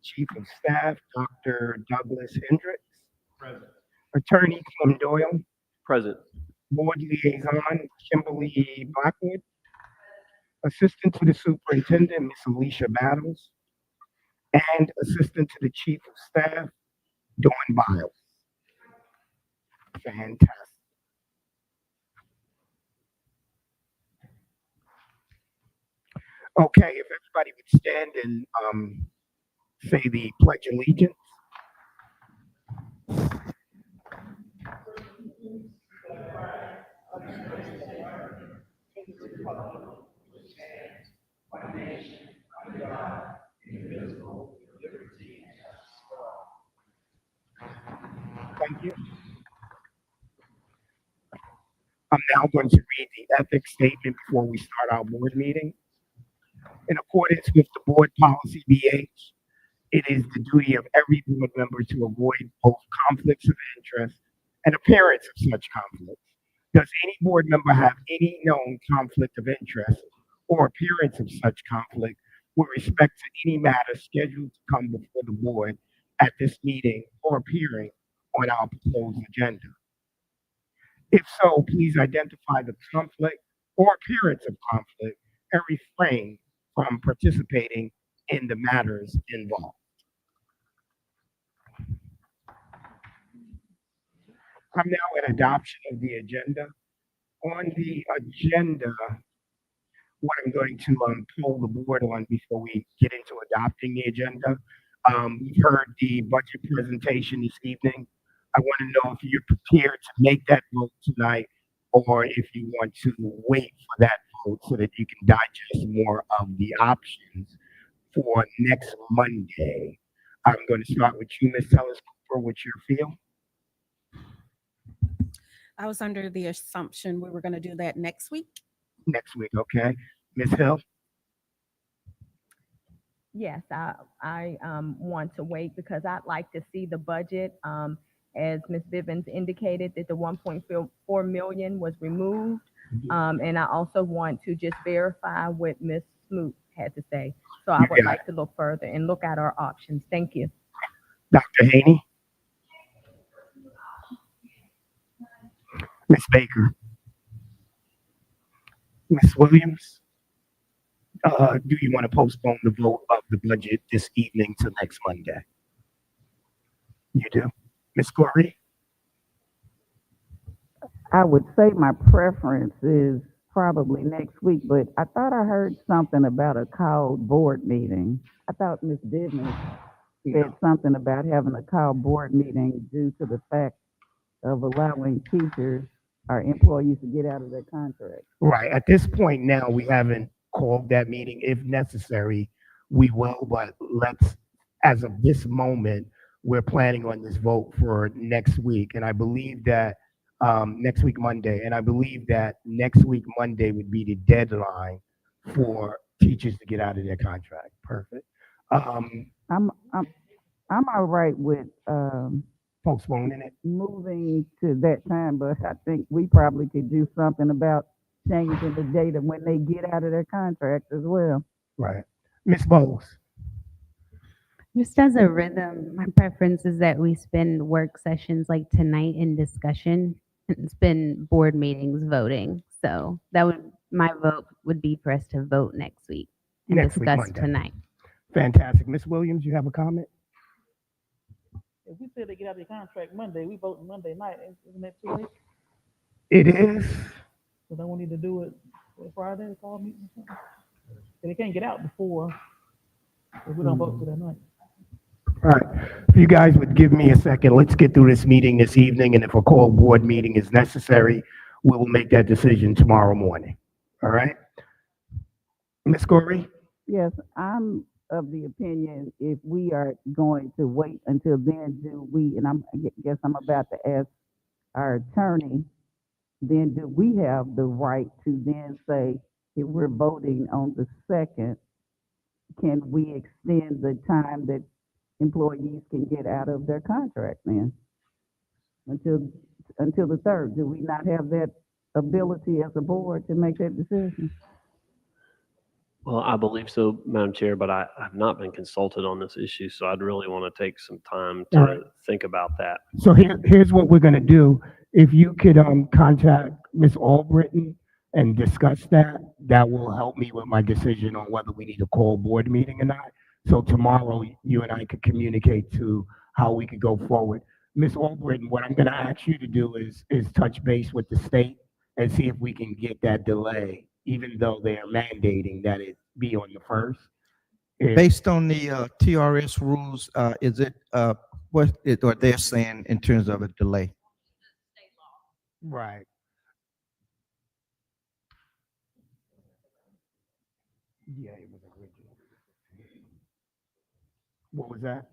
Chief of Staff, Dr. Douglas Hendricks, Present. Attorney Clem Doyle, Present. Board Liaison Kimberly Blackwood, Assistant to the Superintendent Miss Alicia Battles, and Assistant to the Chief of Staff Dawn Biles. Fantastic. Okay, if everybody would stand and say the Pledge of Allegiance. Thank you. I'm now going to read the ethics statement before we start our board meeting. In accordance with the board policy BH, it is the duty of every board member to avoid both conflicts of interest and appearance of such conflicts. Does any board member have any known conflict of interest or appearance of such conflict with respect to any matter scheduled to come before the board at this meeting or appearing on our proposed agenda? If so, please identify the conflict or appearance of conflict and refrain from participating in the matters involved. I'm now at adoption of the agenda. On the agenda, what I'm going to poll the board on before we get into adopting the agenda. We've heard the budget presentation this evening. I want to know if you're prepared to make that vote tonight or if you want to wait for that vote so that you can digest more of the options for next Monday. I'm going to start with you, Ms. Tellis Cooper. What's your feel? I was under the assumption we were going to do that next week. Next week, okay. Ms. Hill? Yes, I want to wait because I'd like to see the budget. As Ms. Bivens indicated, that the 1.4 million was removed. And I also want to just verify what Ms. Smoot had to say. So I would like to look further and look at our options. Thank you. Dr. Haney? Ms. Baker? Ms. Williams? Do you want to postpone the vote of the budget this evening to next Monday? You do. Ms. Corey? I would say my preference is probably next week, but I thought I heard something about a called board meeting. I thought Ms. Bivens said something about having a called board meeting due to the fact of allowing teachers or employees to get out of their contract. Right. At this point now, we haven't called that meeting. If necessary, we will, but as of this moment, we're planning on this vote for next week. And I believe that next week, Monday, and I believe that next week, Monday would be the deadline for teachers to get out of their contract. Perfect. I'm all right with Postponing it. moving to that time, but I think we probably could do something about changing the date of when they get out of their contract as well. Right. Ms. Bowles? Just as a rhythm, my preference is that we spend work sessions like tonight in discussion and spend board meetings voting. So my vote would be for us to vote next week and Next week, discuss Monday. tonight. Fantastic. Ms. Williams, you have a comment? If we say they get out of the contract Monday, we vote Monday night. Isn't that too late? It is. So then we need to do it Friday, call meeting or something. And they can't get out before if we don't vote for that night. All right. If you guys would give me a second, let's get through this meeting this evening, and if a call board meeting is necessary, we will make that decision tomorrow morning. All right? Ms. Corey? Yes, I'm of the opinion if we are going to wait until then, I guess I'm about to ask our attorney, then do we have the right to then say, if we're voting on the 2nd, can we extend the time that employees can get out of their contract then? Until the 3rd, do we not have that ability as a board to make that decision? Well, I believe so, Madam Chair, but I've not been consulted on this issue, so I'd really want to take some time All right. to think about that. So here's what we're gonna do. If you could contact Ms. Albritton and discuss that, that will help me with my decision on whether we need a call board meeting or not. So tomorrow, you and I could communicate to how we could go forward. Ms. Albritton, what I'm gonna ask you to do is touch base with the state and see if we can get that delay, even though they are mandating that it be on the first. If, Based on the TRS rules, is it what they're saying in terms of a delay? right. Yeah, it was original. What was that?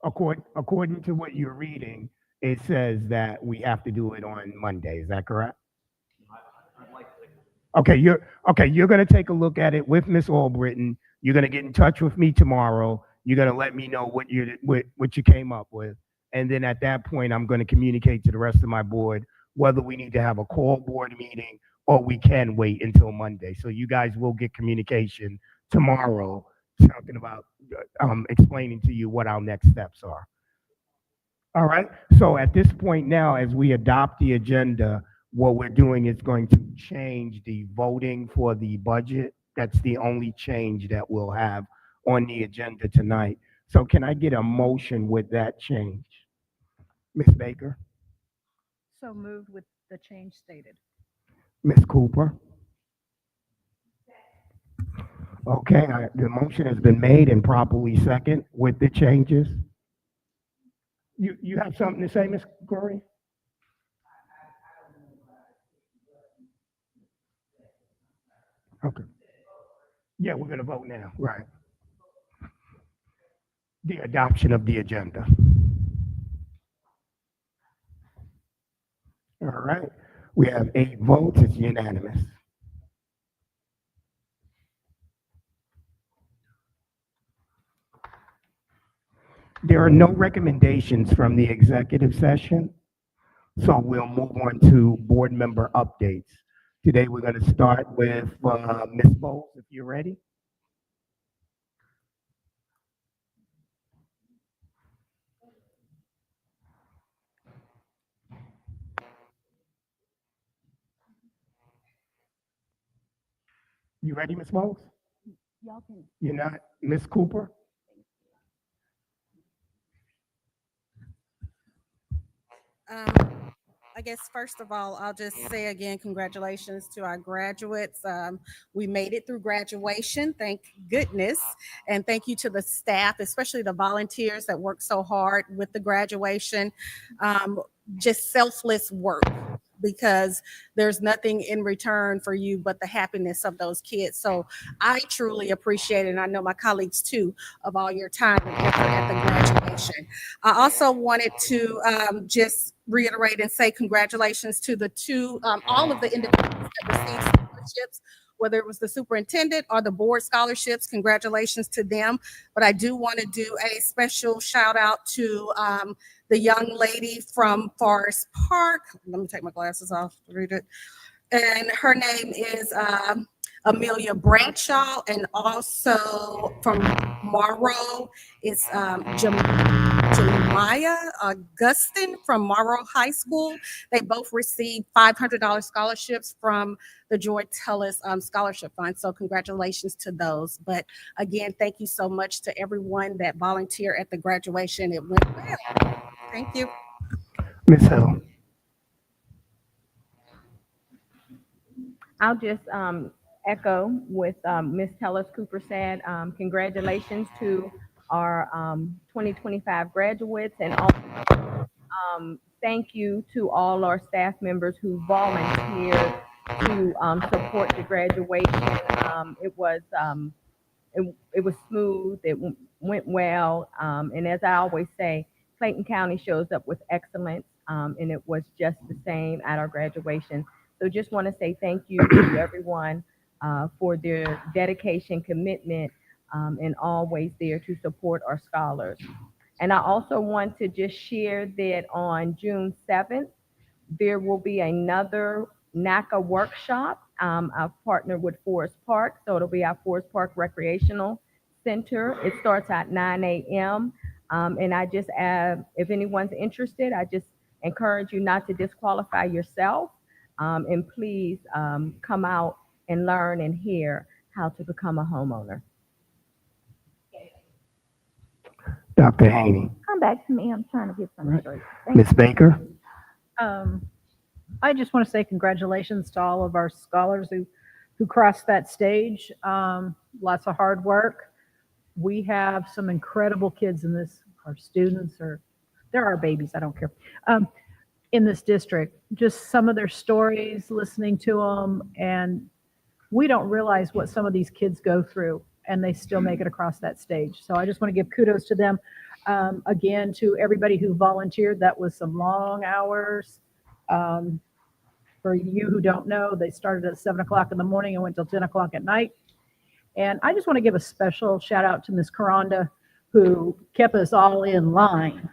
According to what you're reading, it says that we have to do it on Monday. Is that correct? Okay. You're gonna take a look at it with Miss Albritton. You're gonna get in touch with me tomorrow. You're gonna let me know what you came up with, and then at that point, I'm gonna communicate to the rest of my board whether we need to have a call board meeting or we can wait until Monday. So you guys will get communication tomorrow, talking about explaining to you what our next steps are. All right. So at this point now, as we adopt the agenda, what we're doing is going to change the voting for the budget. That's the only change that we'll have on the agenda tonight. So can I get a motion with that change? Ms. Baker, So moved with the change stated. Ms. Cooper? Okay, the motion has been made and properly second with the changes. You have something to say, Ms. Corey? Okay. Yeah, we're gonna vote now, right. The adoption of the agenda. All right. We have 8 votes. It's unanimous. There are no recommendations from the executive session, so we'll move on to board member updates. Today, we're going to start with Ms. Bowles, if you're ready. You ready, Ms. Bowles? Y'all can. You're not? Ms. Cooper? I guess first of all, I'll just say again, congratulations to our graduates. We made it through graduation, thank goodness. And thank you to the staff, especially the volunteers that worked so hard with the graduation. Just selfless work, because there's nothing in return for you but the happiness of those kids. So I truly appreciate it, and I know my colleagues too, of all your time and effort at the graduation. I also wanted to just reiterate and say congratulations to all of the individuals that received scholarships, whether it was the superintendent or the board scholarships. Congratulations to them. But I do want to do a special shout out to the young lady from Forest Park. Let me take my glasses off to read it. And her name is Amelia Bradshaw, and also from Morrow is Jemiah Augustin from Morrow High School. They both received $500 scholarships from the Joy Tellis Scholarship Fund. So congratulations to those. But again, thank you so much to everyone that volunteered at the graduation. It went well. Thank you. Ms. Hill? I'll just echo with Ms. Tellis Cooper said. Congratulations to our 2025 graduates, and also thank you to all our staff members who volunteered to support the graduation. It was smooth. Went well, and as I always say, Clayton County shows up with excellence, and it was just the same at our graduation. So just want to say thank you to everyone for their dedication, commitment, and always there to support our scholars. And I also want to just share that on June 7th, there will be another NACA workshop I've partnered with Forest Park, so it'll be our Forest Park Recreational Center. It starts at 9 a.m. And I just, if anyone's interested, I just encourage you not to disqualify yourself. And please come out and learn and hear how to become a homeowner. Dr. Haney, Come back to me. I'm trying to get something Right. straight. Thank Ms. Baker. I just want to say congratulations to all of our scholars who crossed that stage. Lots of hard work. We have some incredible kids in this, our students, or they're our babies, I don't care, in this district. Just some of their stories, listening to them, and we don't realize what some of these kids go through, and they still make it across that stage. So I just want to give kudos to them. Again, to everybody who volunteered, that was some long hours. For you who don't know, they started at 7 o'clock in the morning and went till 10 o'clock at night. And I just want to give a special shout out to Miss Karanda, who kept us all in line.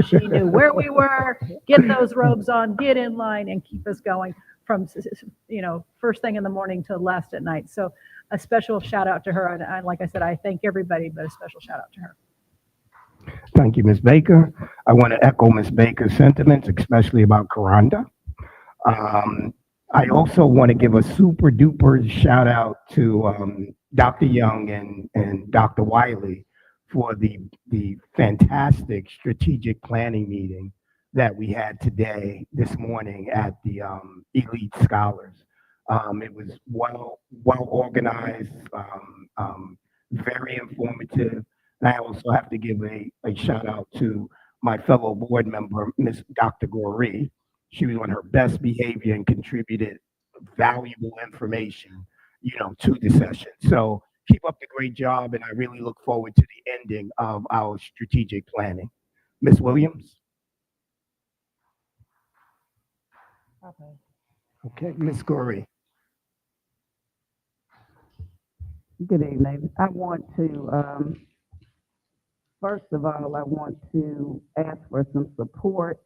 She knew where we were, get those robes on, get in line, and keep us going from, first thing in the morning to last at night. So a special shout out to her. And like I said, I thank everybody, but a special shout out to her. Thank you, Ms. Baker. I want to echo Ms. Baker's sentiments, especially about Karanda. I also want to give a super duper shout out to Dr. Young and Dr. Wiley for the fantastic strategic planning meeting that we had this morning at the Elite Scholars. It was well organized, very informative. And I also have to give a shout out to my fellow board member, Miss Dr. Goree. She was on her best behavior and contributed valuable information, to the session. So keep up the great job, and I really look forward to the ending of our strategic planning. Ms. Williams? Okay, Ms. Goree. Good evening. I want to, first of all, I want to ask for some support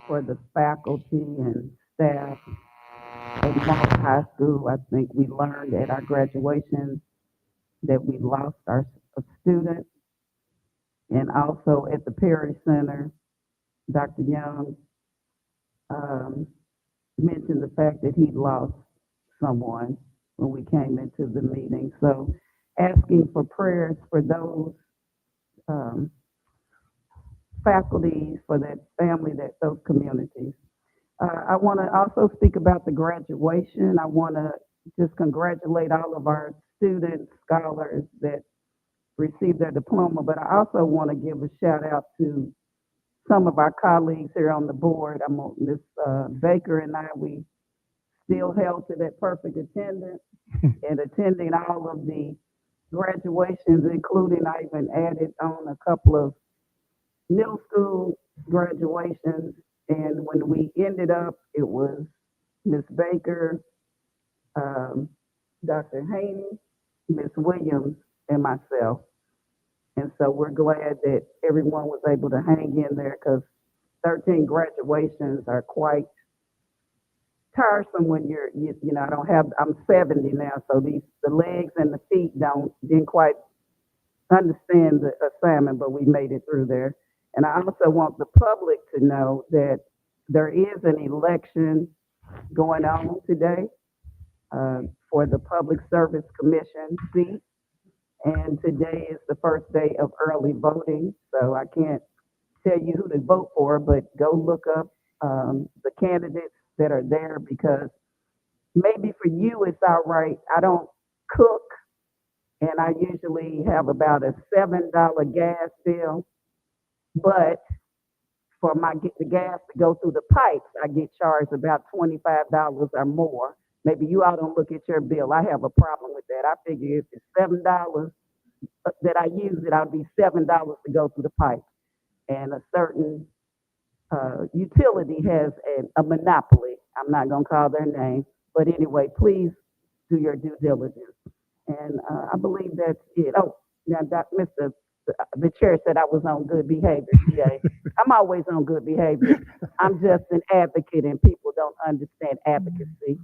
for the faculty and staff at Marlboro High School. I think we learned at our graduation that we lost a student. And also at the Perry Center, Dr. Young mentioned the fact that he lost someone when we came into the meeting. So asking for prayers for those faculty, for that family, those communities. I want to also speak about the graduation. I want to just congratulate all of our students, scholars that received their diploma, but I also want to give a shout out to some of our colleagues here on the board. Ms. Baker and I, we still held to that perfect attendance and attending all of the graduations, including I even added on a couple of middle school graduations. And when we ended up, it was Ms. Baker, Dr. Haney, Ms. Williams, and myself. And so we're glad that everyone was able to hang in there, because 13 graduations are quite tiresome when I'm 70 now, so the legs and the feet didn't quite understand the assignment, but we made it through there. And I also want the public to know that there is an election going on today for the Public Service Commission seat. And today is the first day of early voting. So I can't tell you who to vote for, but go look up the candidates that are there, because maybe for you it's all right. I don't cook, and I usually have about a $7 gas bill. But for the gas to go through the pipes, I get charged about $25 or more. Maybe you all don't look at your bill. I have a problem with that. I figure if it's $7 that I use it, I'll be $7 to go through the pipe. And a certain utility has a monopoly. I'm not going to call their name. But anyway, please do your due diligence. And I believe that's it. Oh, now, the chair said I was on good behavior today. I'm always on good behavior. I'm just an advocate, and people don't understand advocacy.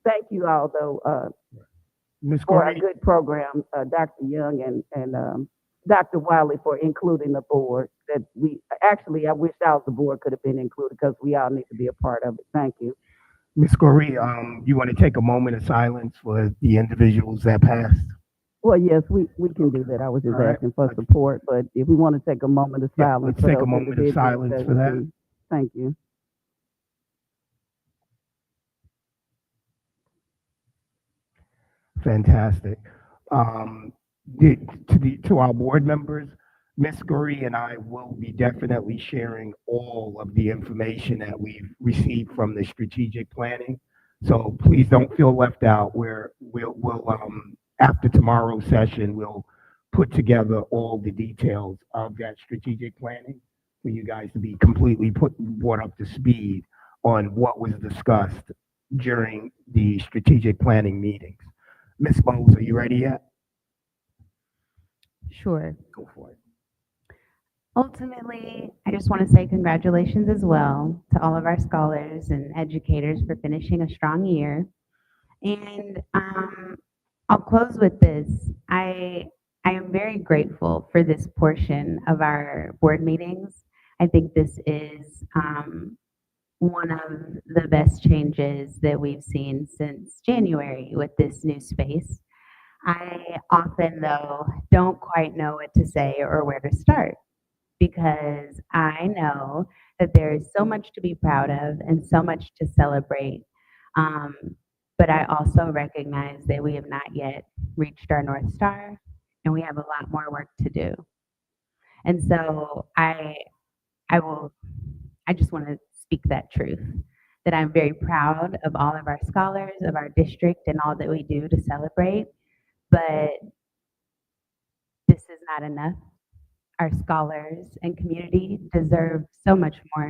thank you all though, Ms. for a Corey, good program, Dr. Young and Dr. Wiley for including the board. That actually, I wish all the board could have been included because we all need to be a part of it. Thank you. Ms. Corey, you want to take a moment of silence for the individuals that passed? Well, yes, we can do that. I was just All right. asking for support, but if we want to take a moment of Yeah, silence let's for take a those moment of individuals, silence that for would that. be, thank you. Fantastic. Um, to our board members, Ms. Gurry and I will be definitely sharing all of the information that we've received from the strategic planning. So please don't feel left out. We'll after tomorrow's session, we'll put together all the details of that strategic planning for you guys to be completely brought up to speed on what was discussed during the strategic planning meetings. Ms. Bowles, are you ready yet? Sure. Go for it. Ultimately, I just want to say congratulations as well to all of our scholars and educators for finishing a strong year. And I'll close with this. I am very grateful for this portion of our board meetings. I think this is one of the best changes that we've seen since January with this new space. I often, though, don't quite know what to say or where to start because I know that there is so much to be proud of and so much to celebrate. Um, but I also recognize that we have not yet reached our North Star and we have a lot more work to do. And so I will, I just want to speak that truth that I'm very proud of all of our scholars, of our district, and all that we do to celebrate. But this is not enough. Our scholars and community deserve so much more.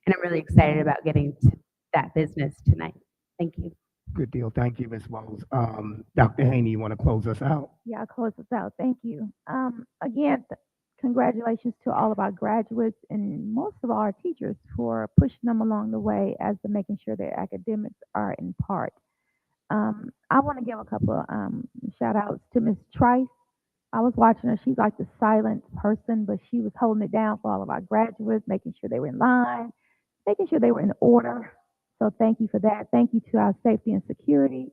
And I'm really excited about getting to that business tonight. Thank you. Good deal. Thank you, Ms. Bowles. Dr. Haney, you want to close us out? Yeah, I'll close this out. Thank you. Again, congratulations to all of our graduates and most of all our teachers for pushing them along the way as to making sure their academics are in part. I want to give a couple of shout outs to Miss Trice. I was watching her. She's like the silent person, but she was holding it down for all of our graduates, making sure they were in line, making sure they were in order. So thank you for that. Thank you to our safety and security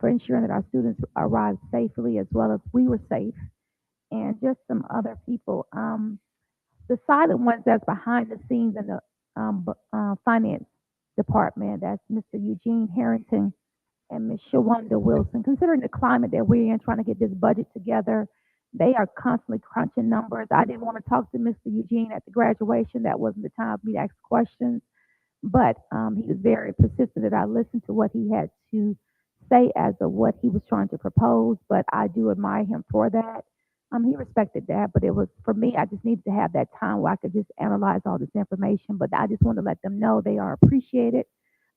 for ensuring that our students arrived safely as well as we were safe, and just some other people. The silent ones that's behind the scenes in the finance department. That's Mr. Eugene Harrington and Ms. Shawanda Wilson. Considering the climate that we're in, trying to get this budget together, they are constantly crunching numbers. I didn't want to talk to Mr. Eugene at the graduation. That wasn't the time for me to ask questions. But he was very persistent that I listened to what he had to say as of what he was trying to propose. But I do admire him for that. He respected that, but it was for me. I just needed to have that time where I could just analyze all this information. But I just want to let them know they are appreciated.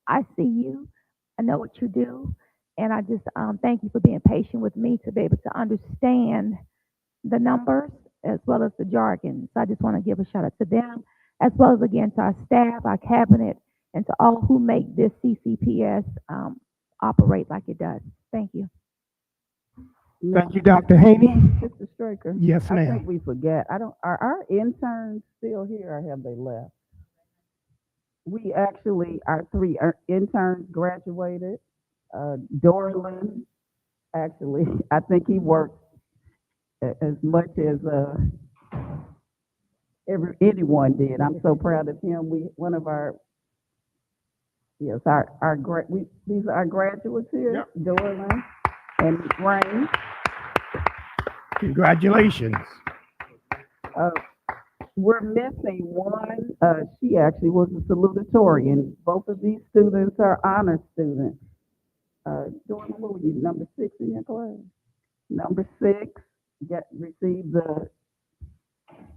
I see you. I know what you do, and I just thank you for being patient with me to be able to understand the numbers as well as the jargon. So I just want to give a shout out to them, as well as again to our staff, our cabinet, and to all who make this CCPS operate like it does. Thank you. Thank you, Dr. Haney. Mr. Straker. Yes, I think ma'am. we forget. Are our interns still here or have they left? We actually, our three interns graduated. Dorland, actually, I think he worked as much as anyone did. I'm so proud of him. One of our, yes, these are our graduates here, Yep. Dorland and Rain. Congratulations. We're missing one. She actually was a salutatorian. Both of these students are honor students. Dorland, what were you, number 6 in your class? Number 6 received the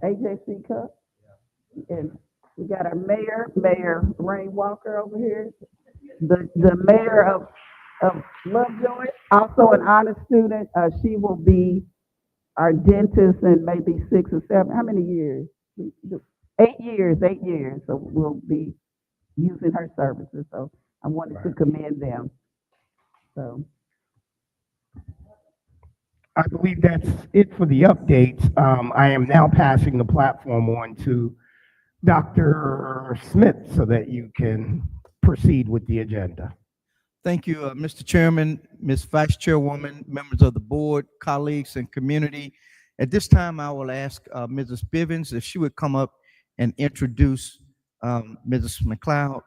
AJC Cup. And we got our Mayor Rain Walker over here. The mayor of Lovejoy, also an honor student. She will be our dentist in maybe 6 or 7. How many years? 8 years. 8 years. So we'll be using her services. So I wanted to commend them. So, I believe that's it for the updates. I am now passing the platform on to Dr. Smith so that you can proceed with the agenda. Thank you, Mr. Chairman, Ms. Vice Chairwoman, members of the board, colleagues, and community. At this time, I will ask Mrs. Bivens if she would come up and introduce Mrs. McLeod.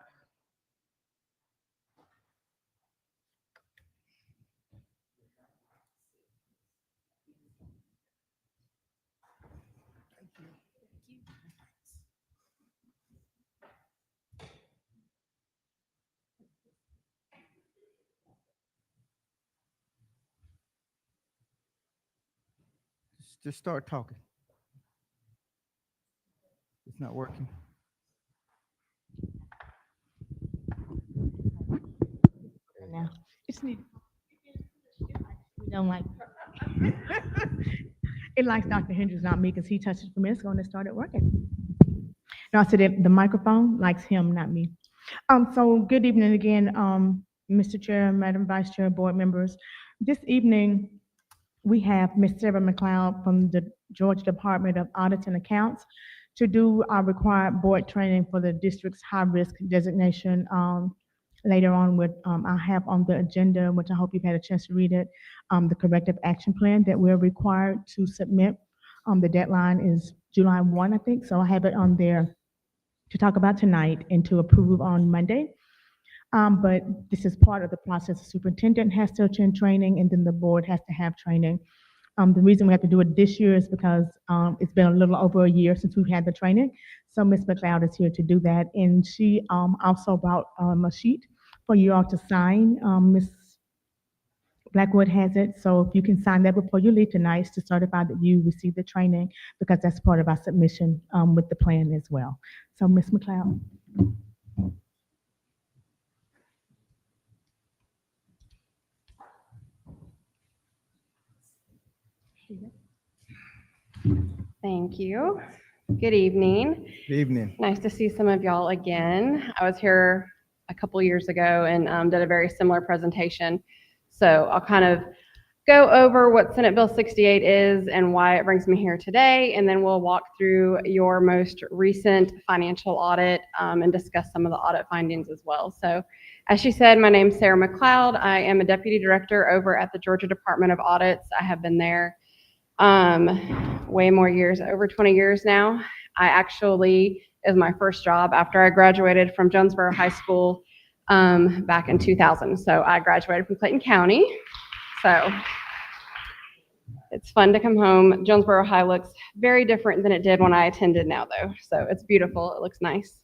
Just start talking. It's not working. Now, it's neat. We don't like. It likes Dr. Hendricks, not me, because he touched it for minutes ago and it started working. No, I said the microphone likes him, not me. So good evening again, Mr. Chair, Madam Vice Chair, board members. This evening, we have Ms. Sarah McLeod from the Georgia Department of Audits and Accounts to do our required board training for the district's high-risk designation. Later on, I have on the agenda, which I hope you've had a chance to read it, the corrective action plan that we're required to submit. The deadline is July 1, I think, so I have it on there to talk about tonight and to approve on Monday. But this is part of the process. The superintendent has to attend training, and then the board has to have training. The reason we have to do it this year is because it's been a little over a year since we've had the training. So Ms. McLeod is here to do that, and she also brought a sheet for you all to sign. Ms. Blackwood has it, so if you can sign that before you leave tonight to certify that you received the training, because that's part of our submission with the plan as well. So Ms. McLeod. Thank you. Good evening. Good evening. Nice to see some of y'all again. I was here a couple years ago and did a very similar presentation. So I'll kind of go over what Senate Bill 68 is and why it brings me here today, and then we'll walk through your most recent financial audit and discuss some of the audit findings as well. So as she said, my name's Sarah McLeod. I am a deputy director over at the Georgia Department of Audits. I have been there way more years, over 20 years now. I actually, is my first job after I graduated from Jonesboro High School back in 2000. So I graduated from Clayton County. So it's fun to come home. Jonesboro High looks very different than it did when I attended now though. So it's beautiful, it looks nice.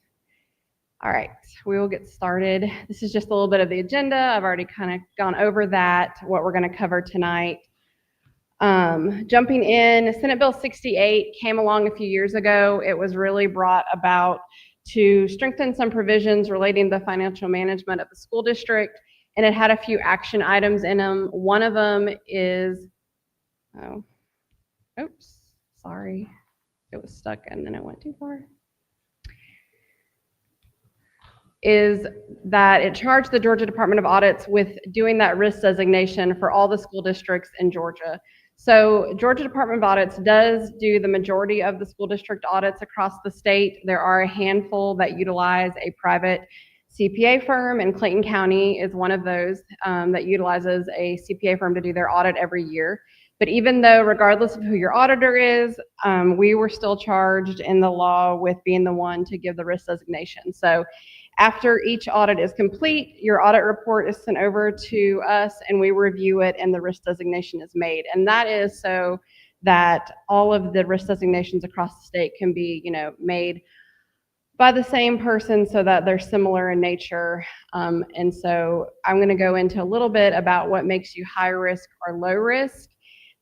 All right, we will get started. This is just a little bit of the agenda. I've already kind of gone over that, what we're gonna cover tonight. Jumping in, Senate Bill 68 came along a few years ago. It was really brought about to strengthen some provisions relating to the financial management of the school district, and it had a few action items in them. One of them is, oops, sorry, it was stuck and then it went too far. Is that it charged the Georgia Department of Audits with doing that risk designation for all the school districts in Georgia. So Georgia Department of Audits does do the majority of the school district audits across the state. There are a handful that utilize a private CPA firm, and Clayton County is one of those that utilizes a CPA firm to do their audit every year. But even though, regardless of who your auditor is, we were still charged in the law with being the one to give the risk designation. So after each audit is complete, your audit report is sent over to us and we review it and the risk designation is made. And that is so that all of the risk designations across the state can be, made by the same person so that they're similar in nature. And so I'm going to go into a little bit about what makes you high risk or low risk.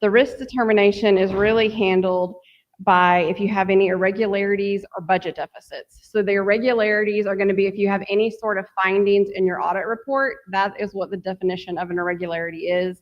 The risk determination is really handled by if you have any irregularities or budget deficits. So the irregularities are going to be if you have any sort of findings in your audit report. That is what the definition of an irregularity is.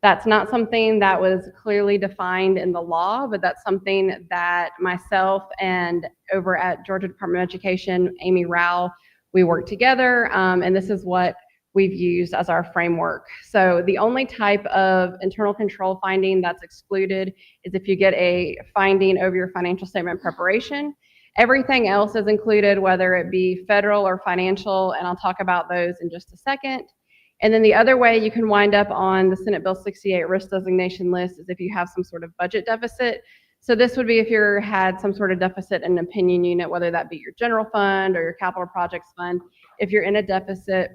That's not something that was clearly defined in the law, but that's something that myself and over at Georgia Department of Education, Amy Rao, we work together. And this is what we've used as our framework. So the only type of internal control finding that's excluded is if you get a finding over your financial statement preparation. Everything else is included, whether it be federal or financial, and I'll talk about those in just a second. And then the other way you can wind up on the Senate Bill 68 risk designation list is if you have some sort of budget deficit. So this would be if you had some sort of deficit in an opinion unit, whether that be your general fund or your capital projects fund. If you're in a deficit,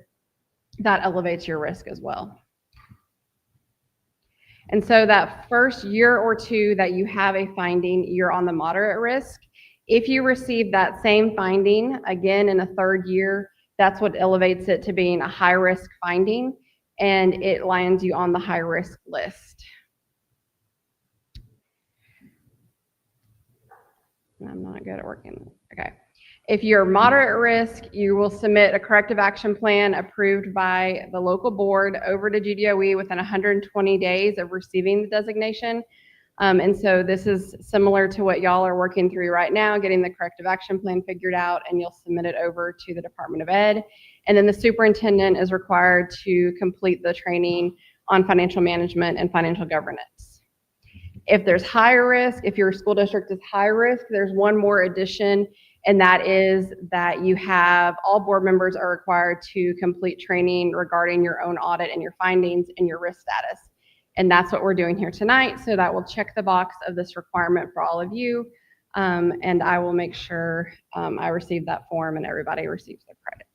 that elevates your risk as well. And so that first year or two that you have a finding, you're on the moderate risk. If you receive that same finding again in a third year, that's what elevates it to being a high risk finding, and it lands you on the high risk list. I'm not good at working. Okay. If you're moderate risk, you will submit a corrective action plan approved by the local board over to GDOE within 120 days of receiving the designation. And so this is similar to what y'all are working through right now, getting the corrective action plan figured out, and you'll submit it over to the Department of Ed. And then the superintendent is required to complete the training on financial management and financial governance. If there's higher risk, if your school district is high risk, there's one more addition, and that is that you have all board members are required to complete training regarding your own audit and your findings and your risk status. And that's what we're doing here tonight. So that will check the box of this requirement for all of you. And I will make sure I receive that form and everybody receives their credit.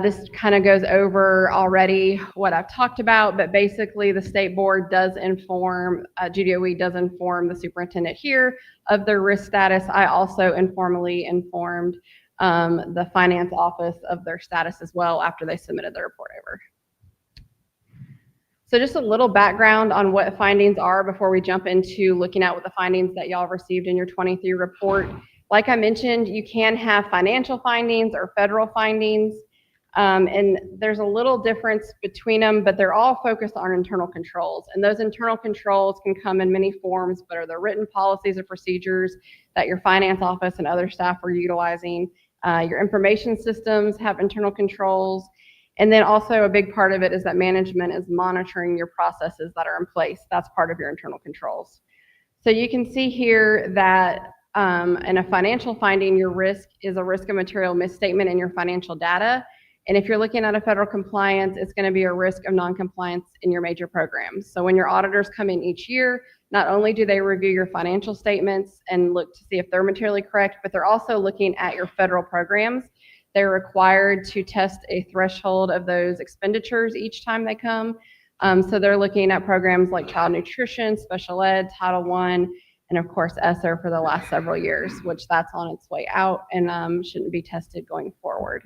This kind of goes over already what I've talked about, but basically the state board does inform, GDOE does inform the superintendent here of their risk status. I also informally informed the finance office of their status as well after they submitted their report over. So just a little background on what findings are before we jump into looking at what the findings that y'all received in your 23 report. Like I mentioned, you can have financial findings or federal findings. And there's a little difference between them, but they're all focused on internal controls. And those internal controls can come in many forms, but are the written policies or procedures that your finance office and other staff are utilizing. Your information systems have internal controls. And then also a big part of it is that management is monitoring your processes that are in place. That's part of your internal controls. So you can see here that in a financial finding, your risk is a risk of material misstatement in your financial data. And if you're looking at a federal compliance, it's going to be a risk of non-compliance in your major programs. So when your auditors come in each year, not only do they review your financial statements and look to see if they're materially correct, but they're also looking at your federal programs. They're required to test a threshold of those expenditures each time they come. So they're looking at programs like child nutrition, special ed, Title I, and of course ESSER for the last several years, which that's on its way out and shouldn't be tested going forward.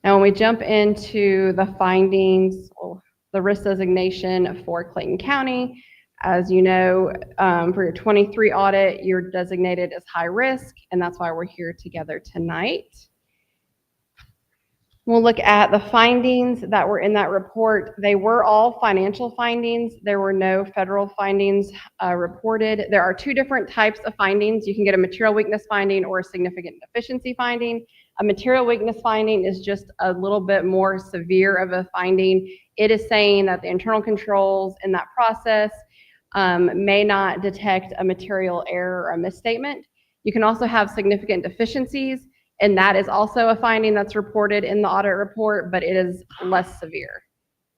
Now, when we jump into the findings, the risk designation for Clayton County, as you know, for your 23 audit, you're designated as high risk, and that's why we're here together tonight. We'll look at the findings that were in that report. They were all financial findings. There were no federal findings reported. There are two different types of findings. You can get a material weakness finding or a significant deficiency finding. A material weakness finding is just a little bit more severe of a finding. It is saying that the internal controls in that process may not detect a material error or a misstatement. You can also have significant deficiencies, and that is also a finding that's reported in the audit report, but it is less severe.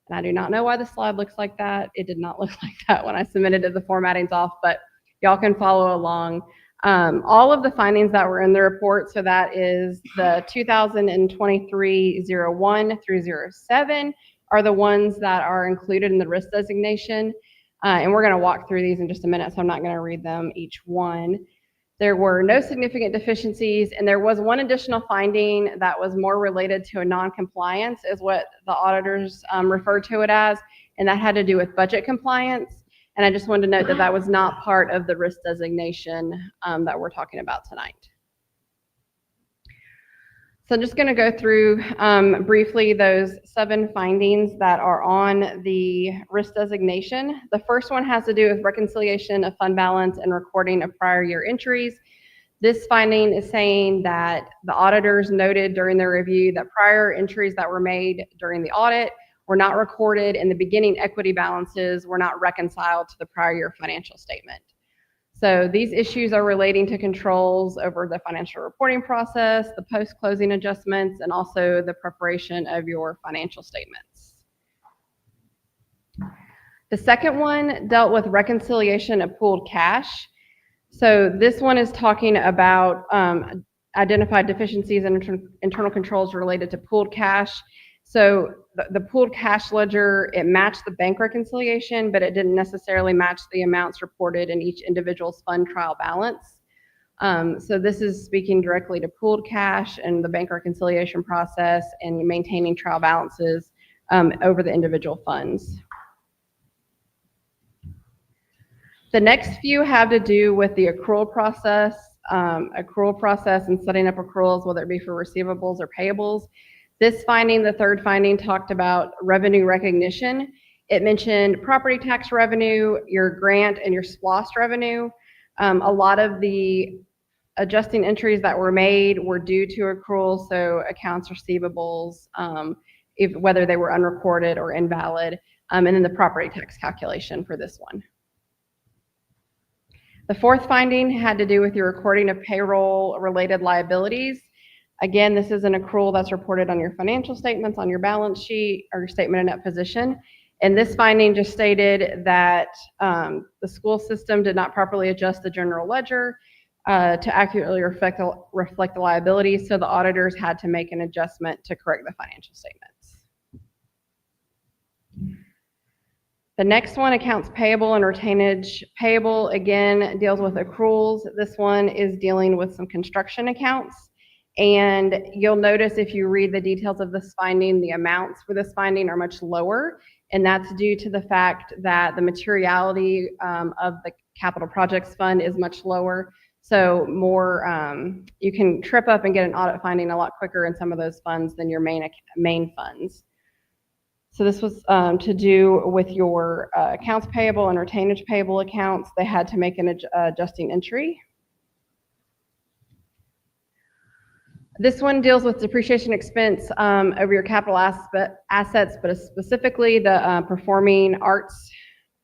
And I do not know why the slide looks like that. It did not look like that when I submitted it. The formatting's off, but y'all can follow along. All of the findings that were in the report, so that is the 2023-01 through 07, are the ones that are included in the risk designation. And we're going to walk through these in just a minute, so I'm not going to read them each one. There were no significant deficiencies, and there was one additional finding that was more related to a non-compliance, is what the auditors referred to it as, and that had to do with budget compliance. And I just wanted to note that that was not part of the risk designation that we're talking about tonight. So I'm just going to go through briefly those 7 findings that are on the risk designation. The first one has to do with reconciliation of fund balance and recording of prior year entries. This finding is saying that the auditors noted during their review that prior entries that were made during the audit were not recorded and the beginning equity balances were not reconciled to the prior year financial statement. So these issues are relating to controls over the financial reporting process, the post-closing adjustments, and also the preparation of your financial statements. The second one dealt with reconciliation of pooled cash. So this one is talking about identified deficiencies and internal controls related to pooled cash. So the pooled cash ledger, it matched the bank reconciliation, but it didn't necessarily match the amounts reported in each individual's fund trial balance. So this is speaking directly to pooled cash and the bank reconciliation process and maintaining trial balances over the individual funds. The next few have to do with the accrual process and setting up accruals, whether it be for receivables or payables. This finding, the third finding, talked about revenue recognition. It mentioned property tax revenue, your grant, and your SPLOST revenue. A lot of the adjusting entries that were made were due to accruals, so accounts receivables, whether they were unrecorded or invalid, and then the property tax calculation for this one. The fourth finding had to do with your recording of payroll-related liabilities. Again, this is an accrual that's reported on your financial statements, on your balance sheet, or your statement of net position. And this finding just stated that the school system did not properly adjust the general ledger to accurately reflect the liabilities, so the auditors had to make an adjustment to correct the financial statements. The next one, accounts payable and retainage payable, again, deals with accruals. This one is dealing with some construction accounts. And you'll notice if you read the details of this finding, the amounts for this finding are much lower. And that's due to the fact that the materiality of the capital projects fund is much lower. So more, you can trip up and get an audit finding a lot quicker in some of those funds than your main funds. So this was to do with your accounts payable and retainage payable accounts. They had to make an adjusting entry. This one deals with depreciation expense over your capital assets, but specifically the Performing Arts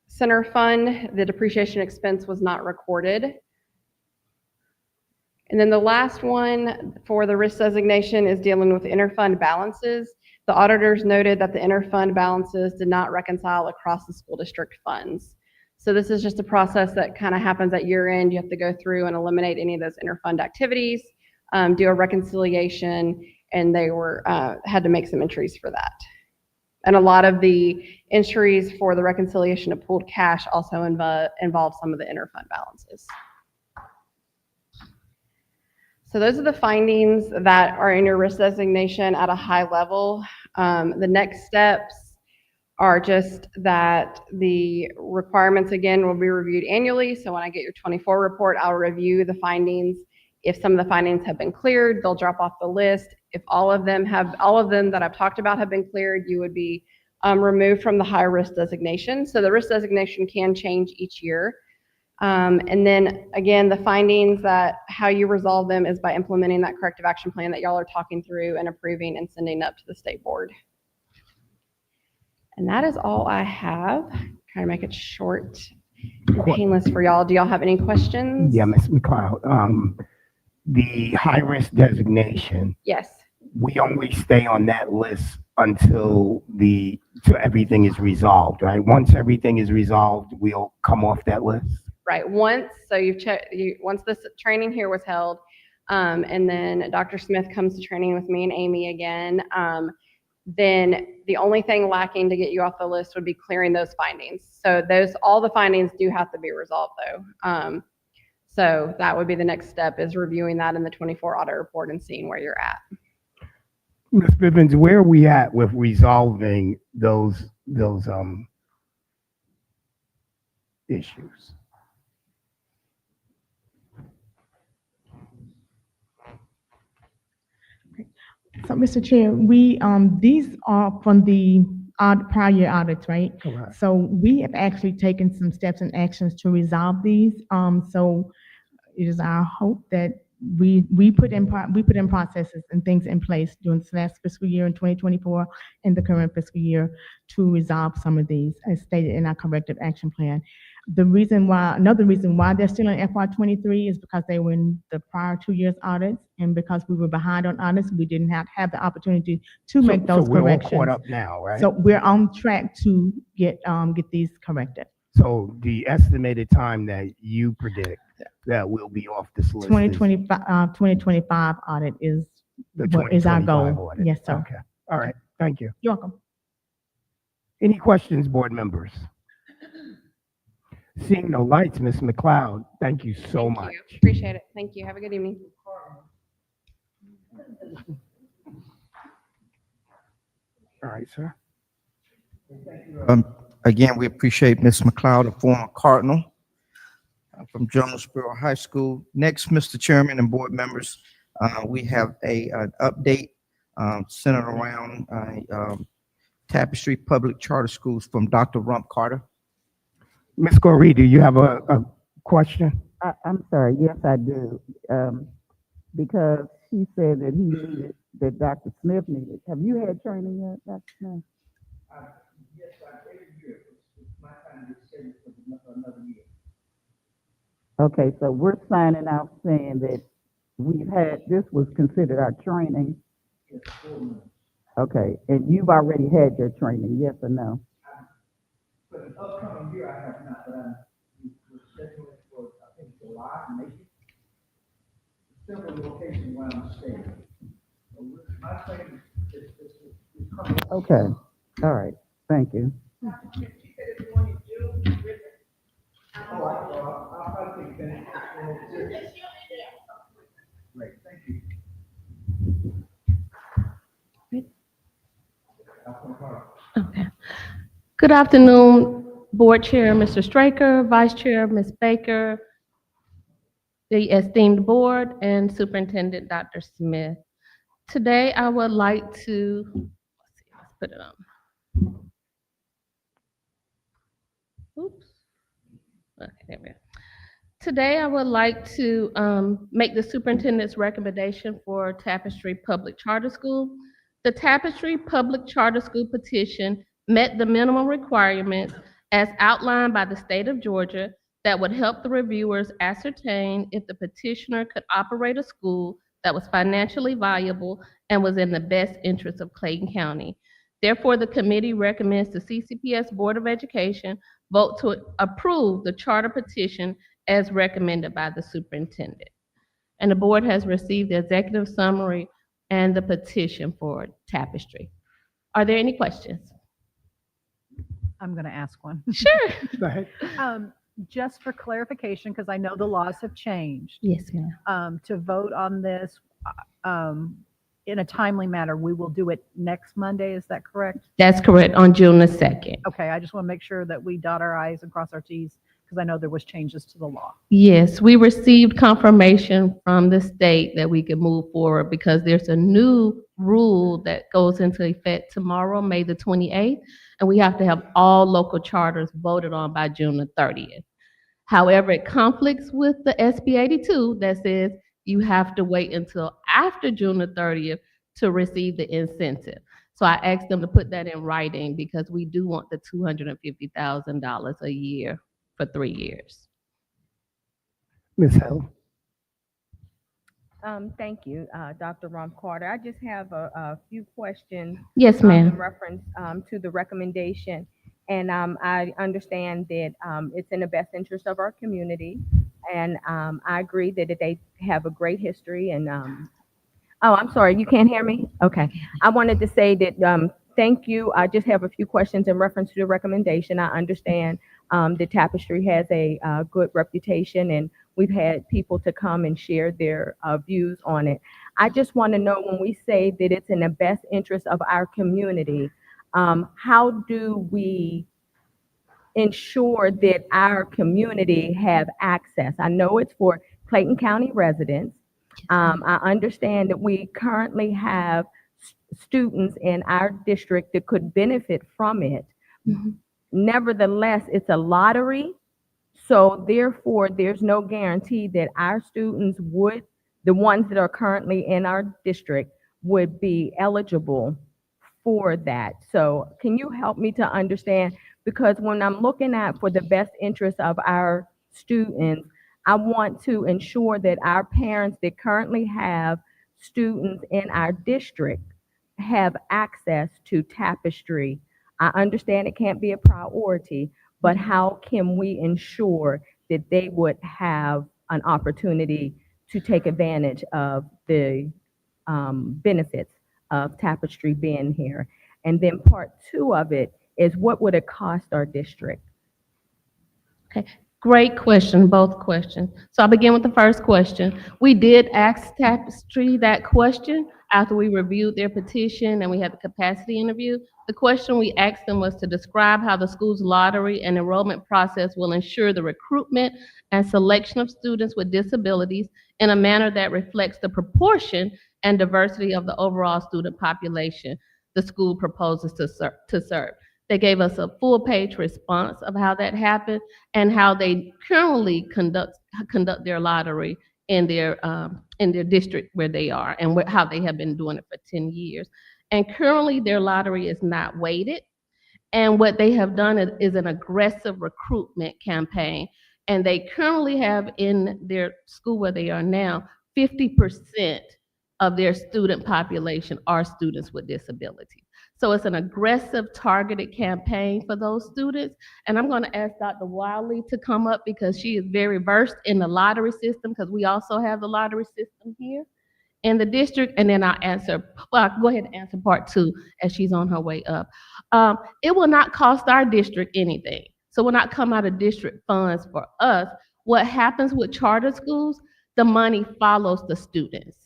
Center Fund. The depreciation expense was not recorded. And then the last one for the risk designation is dealing with interfund balances. The auditors noted that the interfund balances did not reconcile across the school district funds. So this is just a process that kind of happens at year end. You have to go through and eliminate any of those interfund activities, do a reconciliation, and they were had to make some entries for that. And a lot of the entries for the reconciliation of pooled cash also involve some of the interfund balances. So those are the findings that are in your risk designation at a high level. The next steps are just that the requirements, again, will be reviewed annually. So when I get your 24 report, I'll review the findings. If some of the findings have been cleared, they'll drop off the list. If all of them that I've talked about have been cleared, you would be removed from the high risk designation. So the risk designation can change each year. And then again, the findings, that how you resolve them is by implementing that corrective action plan that y'all are talking through and approving and sending up to the state board. And that is all I have. Try to make it short and painless for y'all. Do y'all have any questions? Yeah, Ms. McLeod, the high risk designation. Yes. We only stay on that list until everything is resolved, right? Once everything is resolved, we'll come off that list. Right. Once this training here was held, and then Dr. Smith comes to training with me and Amy again, then the only thing lacking to get you off the list would be clearing those findings. So all the findings do have to be resolved though. So that would be the next step, is reviewing that in the 24 audit report and seeing where you're at. Ms. Bivens, where are we at with resolving those issues? So, Mr. Chair, these are from the prior year audits, right? Correct. So we have actually taken some steps and actions to resolve these. So it is our hope that we put in processes and things in place during this last fiscal year in 2024 and the current fiscal year to resolve some of these, as stated in our corrective action plan. Another reason why they're still in FY23 is because they were in the prior 2 years audits, and because we were behind on audits, we didn't have the opportunity to make those So we're all corrections. caught up now, right? So we're on track to get these corrected. So the estimated time that you predict that we'll be off this list is 2025 audit is the what is our 2025 goal. audit? Yes, sir. Okay, all right, thank you. You're welcome. Any questions, board members? Seeing no lights, Ms. McLeod, thank you so Thank much. you. Appreciate it. Thank you. Have a good evening. All right, sir. Again, we appreciate Ms. McLeod, a former Cardinal from Jonesboro High School. Next, Mr. Chairman and board members, we have an update centered around Tapestry Public Charter Schools from Dr. Rump Carter. Ms. Goree, do you have a question? I'm sorry, yes, I do. Because she said that he needed, that Dr. Smith needed. Have you had training yet, Dr. Smith? Yes, every year. My time is scheduled for another year. Okay, so we're signing out saying that this was considered our training. Yes, 4 months. Okay, and you've already had your training, yes or no? For the upcoming year, I have not, but we're scheduling for, I think, July, maybe. Several locations around the state. So my training is coming. Okay, all right, thank you. I'll probably take that. Great, thank you. Okay. Good afternoon, Board Chair, Mr. Straker, Vice Chair, Ms. Baker, the esteemed board, and Superintendent Dr. Smith. Today, I would like to, let's put it on. Oops. Okay, there we go. Today, I would like to make the superintendent's recommendation for Tapestry Public Charter School. The Tapestry Public Charter School petition met the minimum requirements as outlined by the state of Georgia that would help the reviewers ascertain if the petitioner could operate a school that was financially viable and was in the best interest of Clayton County. Therefore, the committee recommends the CCPS Board of Education vote to approve the charter petition as recommended by the superintendent. And the board has received the executive summary and the petition for Tapestry. Are there any questions? I'm going to ask one. Sure. Go ahead. Just for clarification, because I know the laws have changed. Yes, ma'am. To vote on this in a timely manner, we will do it next Monday. Is that correct? That's correct, on June the 2nd. Okay, I just want to make sure that we dot our i's and cross our t's, because I know there was changes to the law. Yes, we received confirmation from the state that we could move forward because there's a new rule that goes into effect tomorrow, May the 28th, and we have to have all local charters voted on by June the 30th. However, it conflicts with the SB 82 that says you have to wait until after June the 30th to receive the incentive. So I asked them to put that in writing because we do want the $250,000 a year for 3 years. Ms. Hill. Thank you, Dr. Ron Carter. I just have a few questions. Yes, ma'am. In reference to the recommendation. And I understand that it's in the best interest of our community. And I agree that they have a great history. And, oh, I'm sorry, you can't hear me? Okay. I wanted to say that thank you. I just have a few questions in reference to the recommendation. I understand the Tapestry has a good reputation, and we've had people to come and share their views on it. I just want to know, when we say that it's in the best interest of our community, how do we ensure that our community have access? I know it's for Clayton County residents. I understand that we currently have students in our district that could benefit from it. Mm-hmm. Nevertheless, it's a lottery, so therefore there's no guarantee that our students would the ones that are currently in our district would be eligible for that. So can you help me to understand? Because when I'm looking at for the best interest of our students, I want to ensure that our parents that currently have students in our district have access to Tapestry. I understand it can't be a priority, but how can we ensure that they would have an opportunity to take advantage of the benefits of Tapestry being here? And then part two of it is what would it cost our district? Okay, great question, both questions. So I'll begin with the first question. We did ask Tapestry that question after we reviewed their petition and we had the capacity interview. The question we asked them was to describe how the school's lottery and enrollment process will ensure the recruitment and selection of students with disabilities in a manner that reflects the proportion and diversity of the overall student population the school proposes to serve. They gave us a full-page response of how that happened and how they currently conduct their lottery in their district where they are and how they have been doing it for 10 years. And currently, their lottery is not weighted. And what they have done is an aggressive recruitment campaign. And they currently have in their school where they are now, 50% of their student population are students with disabilities. So it's an aggressive targeted campaign for those students. And I'm going to ask Dr. Wiley to come up because she is very versed in the lottery system because we also have the lottery system here in the district. And then I'll go ahead and answer part two as she's on her way up. It will not cost our district anything. So will not come out of district funds for us. What happens with charter schools, the money follows the students.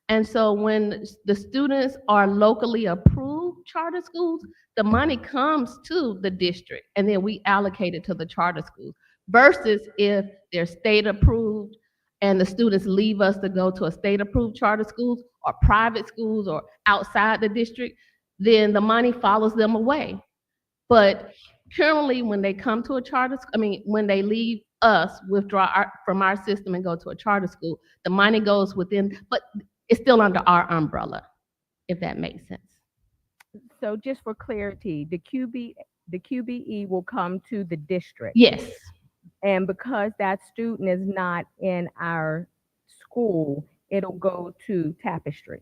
And so when the students are locally approved charter schools, the money comes to the district and then we allocate it to the charter schools versus if they're state approved and the students leave us to go to a state approved charter schools or private schools or outside the district, then the money follows them away. But currently when they come to a charter, when they leave us, withdraw from our system and go to a charter school, the money goes within, but it's still under our umbrella, if that makes sense. So just for clarity, the QBE will come to the district. Yes. And because that student is not in our school, it'll go to Tapestry.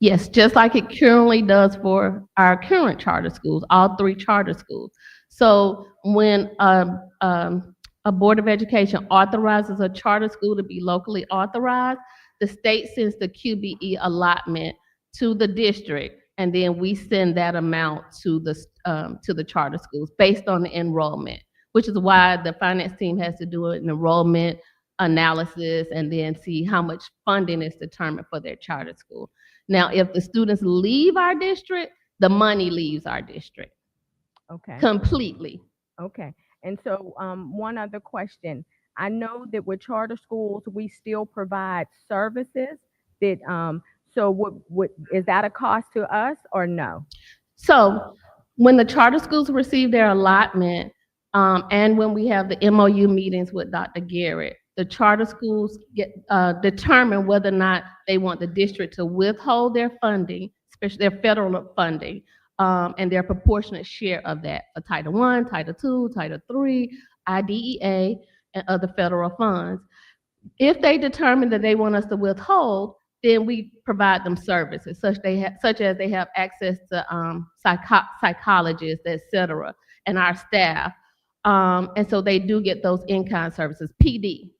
Yes, just like it currently does for our current charter schools, all three charter schools. So when a Board of Education authorizes a charter school to be locally authorized, the state sends the QBE allotment to the district, and then we send that amount to the charter schools based on the enrollment, which is why the finance team has to do an enrollment analysis and then see how much funding is determined for their charter school. Now, if the students leave our district, the money leaves our district. Okay. Completely. Okay. And so one other question. I know that with charter schools, we still provide services that, so what is that a cost to us or no? So when the charter schools receive their allotment, and when we have the MOU meetings with Dr. Garrett, the charter schools get determine whether or not they want the district to withhold their funding, especially their federal funding, and their proportionate share of that for Title I, Title II, Title III, IDEA, and other federal funds. If they determine that they want us to withhold, then we provide them services such as they have access to psychologists, et cetera, and our staff. And so they do get those in-kind services, PD.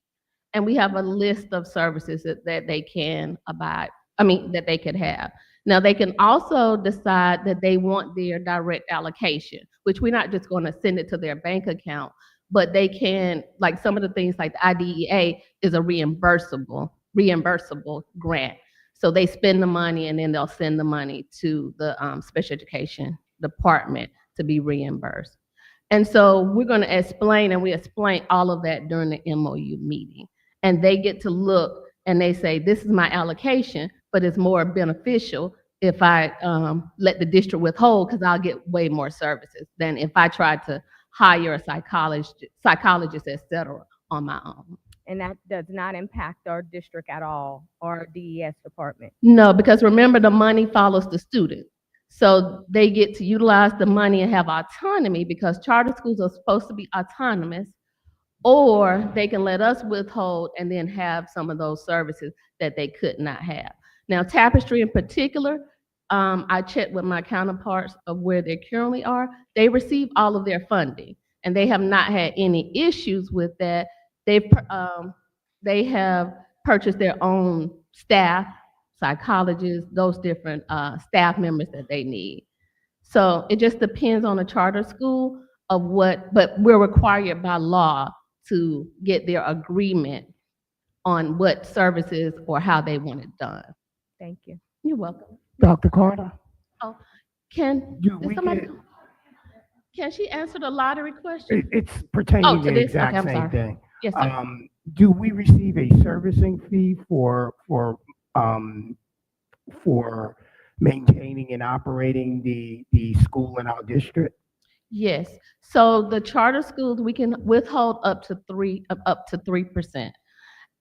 And we have a list of services that they can that they could have. Now, they can also decide that they want their direct allocation, which we're not just going to send it to their bank account, but they can, like some of the things like the IDEA is a reimbursable grant. So they spend the money and then they'll send the money to the special education department to be reimbursed. And so we're going to explain, and we explain all of that during the MOU meeting. And they get to look and they say, this is my allocation, but it's more beneficial if I let the district withhold because I'll get way more services than if I try to hire a psychologist, et cetera, on my own. And that does not impact our district at all, or our DES department. No, because remember, the money follows the student. So they get to utilize the money and have autonomy because charter schools are supposed to be autonomous, or they can let us withhold and then have some of those services that they could not have. Now, Tapestry in particular, I checked with my counterparts of where they currently are. They receive all of their funding, and they have not had any issues with that. They have purchased their own staff, psychologists, those different staff members that they need. So it just depends on the charter school of what, but we're required by law to get their agreement on what services or how they want it done. Thank you. You're welcome. Dr. Carter, Oh, can, do did we somebody, get, can she answer the lottery question? it's Oh, pertaining to to the this? exact Okay, I'm same sorry. thing. Yes, sir. Do we receive a servicing fee for maintaining and operating the school in our district? Yes. So the charter schools, we can withhold up to 3%.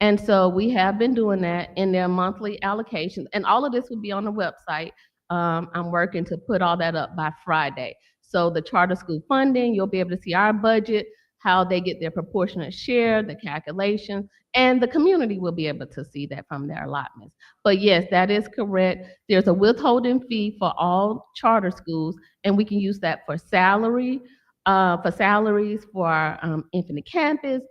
And so we have been doing that in their monthly allocations, and all of this will be on the website. I'm working to put all that up by Friday. So the charter school funding, you'll be able to see our budget, how they get their proportionate share, the calculations, and the community will be able to see that from their allotments. But yes, that is correct. There's a withholding fee for all charter schools, and we can use that for salaries, for our Infinite Campus,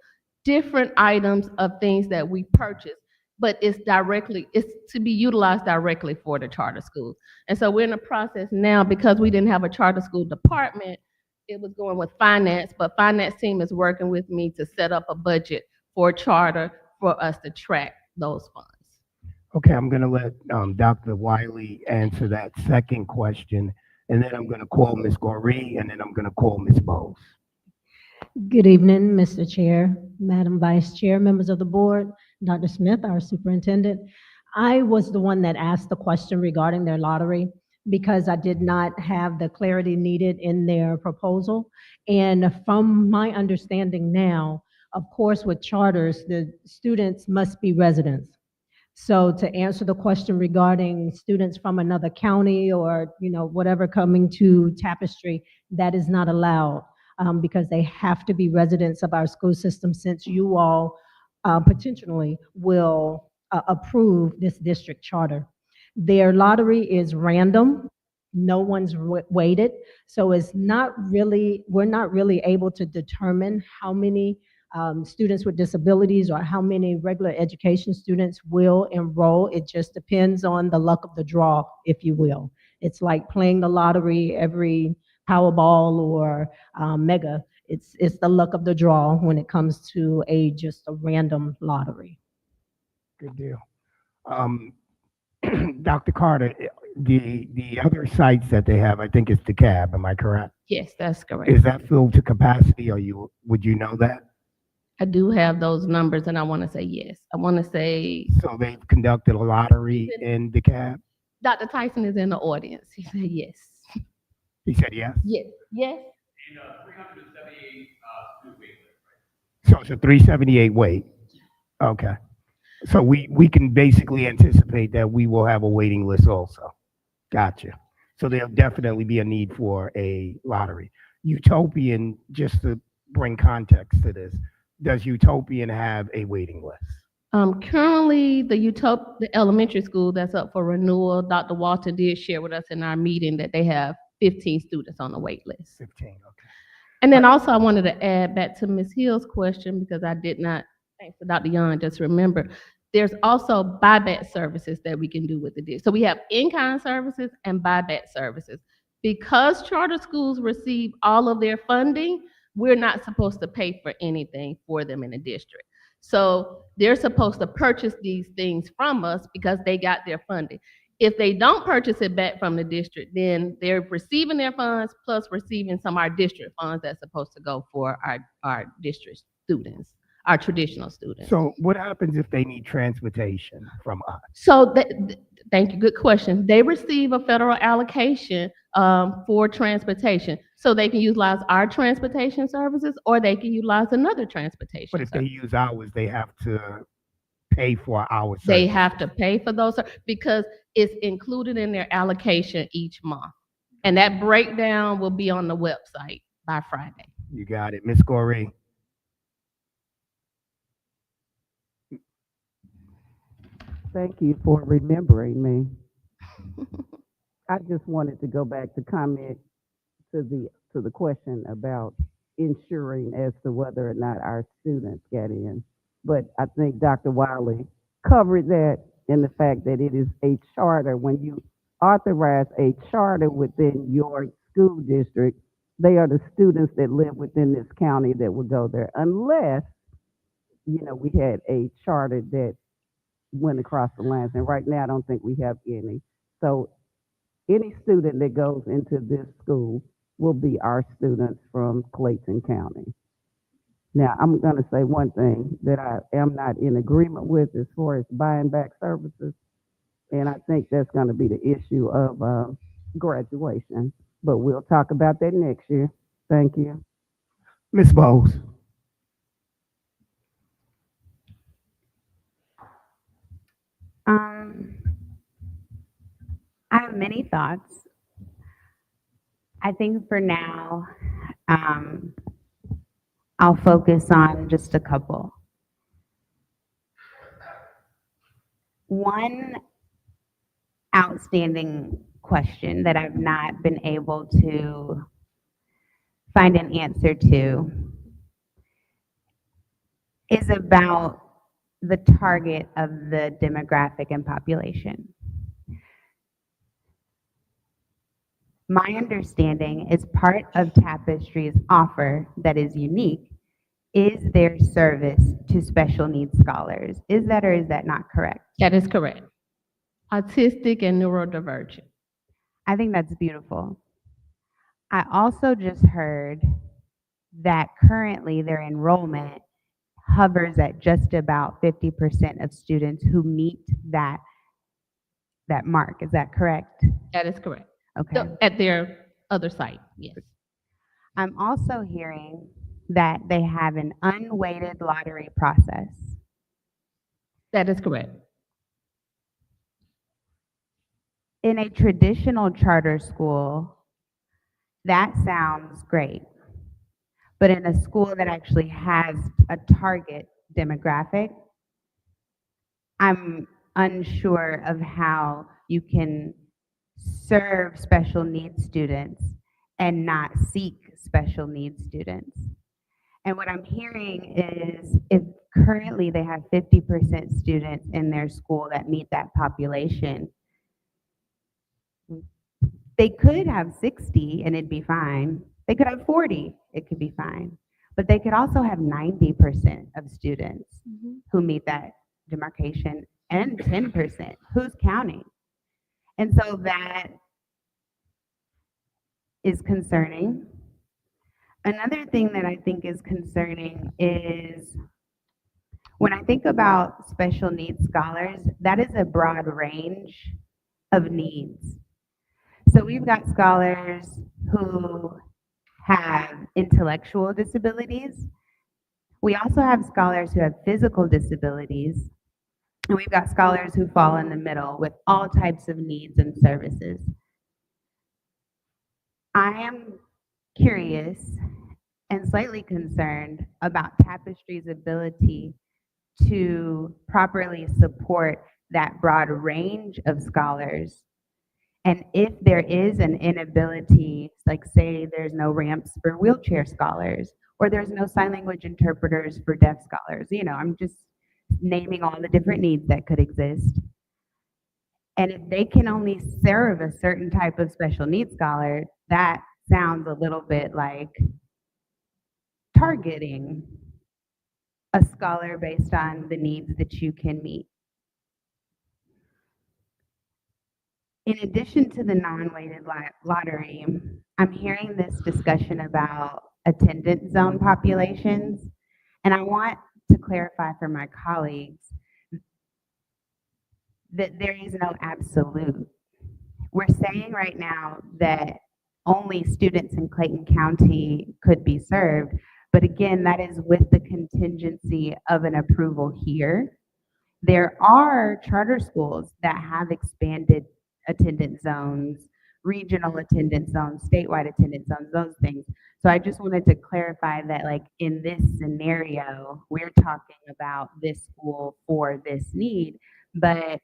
different items of things that we purchase, but it's to be utilized directly for the charter schools. And so we're in the process now, because we didn't have a charter school department, it was going with finance, but finance team is working with me to set up a budget for charter for us to track those funds. Okay, I'm gonna let Dr. Wiley answer that second question, and then I'm gonna call Ms. Goree, and then I'm gonna call Ms. Bowles. Good evening, Mr. Chair, Madam Vice Chair, members of the board, Dr. Smith, our superintendent. I was the one that asked the question regarding their lottery because I did not have the clarity needed in their proposal. And from my understanding now, of course, with charters, the students must be residents. So to answer the question regarding students from another county or, whatever coming to Tapestry, that is not allowed. Because they have to be residents of our school system, since you all potentially will approve this district charter. Their lottery is random. No one's weighted. So it's not really, we're not really able to determine how many students with disabilities or how many regular education students will enroll. It just depends on the luck of the draw, if you will. It's like playing the lottery every Powerball or Mega. It's the luck of the draw when it comes to just a random lottery. Good deal. Dr. Carter, the other sites that they have, I think it's the cab, am I correct? Yes, that's correct. Is that filled to capacity, or would you know that? I do have those numbers, and I want to say yes. I want to say So they've conducted a lottery in the cab? Dr. Tyson is in the audience. He said yes. He said yes? Yes. Yes. So it's a 378 wait. Okay. So we can basically anticipate that we will have a waiting list also. Gotcha. So there'll definitely be a need for a lottery. Utopian, just to bring context to this, does Utopian have a waiting list? Currently, the elementary school that's up for renewal, Dr. Walton did share with us in our meeting that they have 15 students on the wait list. 15, okay. And then also I wanted to add back to Ms. Hill's question, because I did not, thanks to Dr. Young, just remember, there's also buyback services that we can do with the district. So we have in-kind services and buyback services. Because charter schools receive all of their funding, we're not supposed to pay for anything for them in the district. So they're supposed to purchase these things from us because they got their funding. If they don't purchase it back from the district, then they're receiving their funds plus receiving some of our district funds that's supposed to go for our district students. our traditional students. So what happens if they need transportation from us? So, thank you, good question. They receive a federal allocation for transportation. So they can utilize our transportation services or they can utilize another transportation But if they service. use ours, they have to pay for our They service. have to pay for those because it's included in their allocation each month. And that breakdown will be on the website by Friday. You got it. Ms. Corey. Thank you for remembering me. I just wanted to go back to comment to the question about ensuring as to whether or not our students get in. But I think Dr. Wiley covered that in the fact that it is a charter. When you authorize a charter within your school district, they are the students that live within this county that will go there, unless, we had a charter that went across the lines. And right now, I don't think we have any. So any student that goes into this school will be our students from Clayton County. Now, I'm going to say one thing that I am not in agreement with as far as buying back services, and I think that's going to be the issue of graduation. But we'll talk about that next year. Thank you. Ms. Bowles. I have many thoughts. I think for now, I'll focus on just a couple. One outstanding question that I've not been able to find an answer to is about the target of the demographic and population. My understanding is part of Tapestry's offer that is unique is their service to special needs scholars. Is that or is that not correct? That is correct. Autistic and neurodivergent. I think that's beautiful. I also just heard that currently their enrollment hovers at just about 50% of students who meet that mark. Is that correct? That is correct. Okay. At their other site, yes. I'm also hearing that they have an unweighted lottery process. That is correct. In a traditional charter school, that sounds great. But in a school that actually has a target demographic, I'm unsure of how you can serve special needs students and not seek special needs students. And what I'm hearing is if currently they have 50% students in their school that meet that population, they could have 60 and it'd be fine. They could have 40, it could be fine. But they could also have 90% of students who meet that demarcation and 10%. Who's counting? And so that is concerning. Another thing that I think is concerning is when I think about special needs scholars, that is a broad range of needs. So we've got scholars who have intellectual disabilities. We also have scholars who have physical disabilities. And we've got scholars who fall in the middle with all types of needs and services. I am curious and slightly concerned about Tapestry's ability to properly support that broad range of scholars. And if there is an inability, like say there's no ramps for wheelchair scholars, or there's no sign language interpreters for deaf scholars, I'm just naming all the different needs that could exist. And if they can only serve a certain type of special needs scholar, that sounds a little bit like targeting a scholar based on the needs that you can meet. In addition to the non-weighted lottery, I'm hearing this discussion about attendance zone populations, and I want to clarify for my colleagues that there is no absolute. We're saying right now that only students in Clayton County could be served. But again, that is with the contingency of an approval here. There are charter schools that have expanded attendance zones, regional attendance zones, statewide attendance zones, those things. So I just wanted to clarify that, like, in this scenario, we're talking about this school for this need, but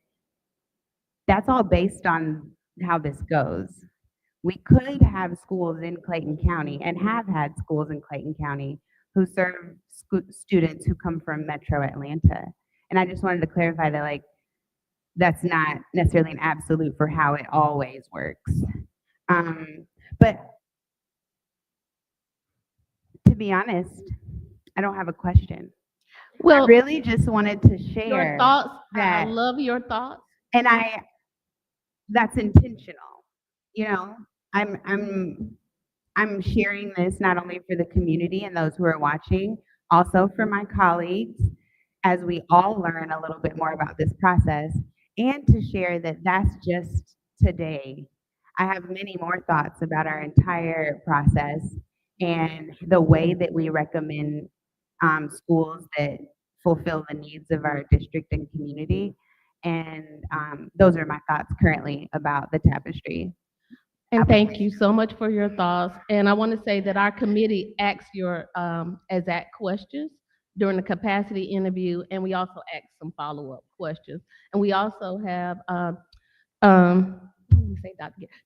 that's all based on how this goes. We could have schools in Clayton County and have had schools in Clayton County who serve students who come from Metro Atlanta. And I just wanted to clarify that, like, that's not necessarily an absolute for how it always works. But to be honest, I don't have a question. I Well, really just wanted to your share thoughts, I that, love your thoughts. and that's intentional. You know, I'm sharing this not only for the community and those who are watching, also for my colleagues, as we all learn a little bit more about this process, and to share that that's just today. I have many more thoughts about our entire process and the way that we recommend schools that fulfill the needs of our district and community. And those are my thoughts currently about the tapestry. And thank you so much for your thoughts. And I want to say that our committee asks your exact questions during the capacity interview, and we also ask some follow-up questions. And we also have let me say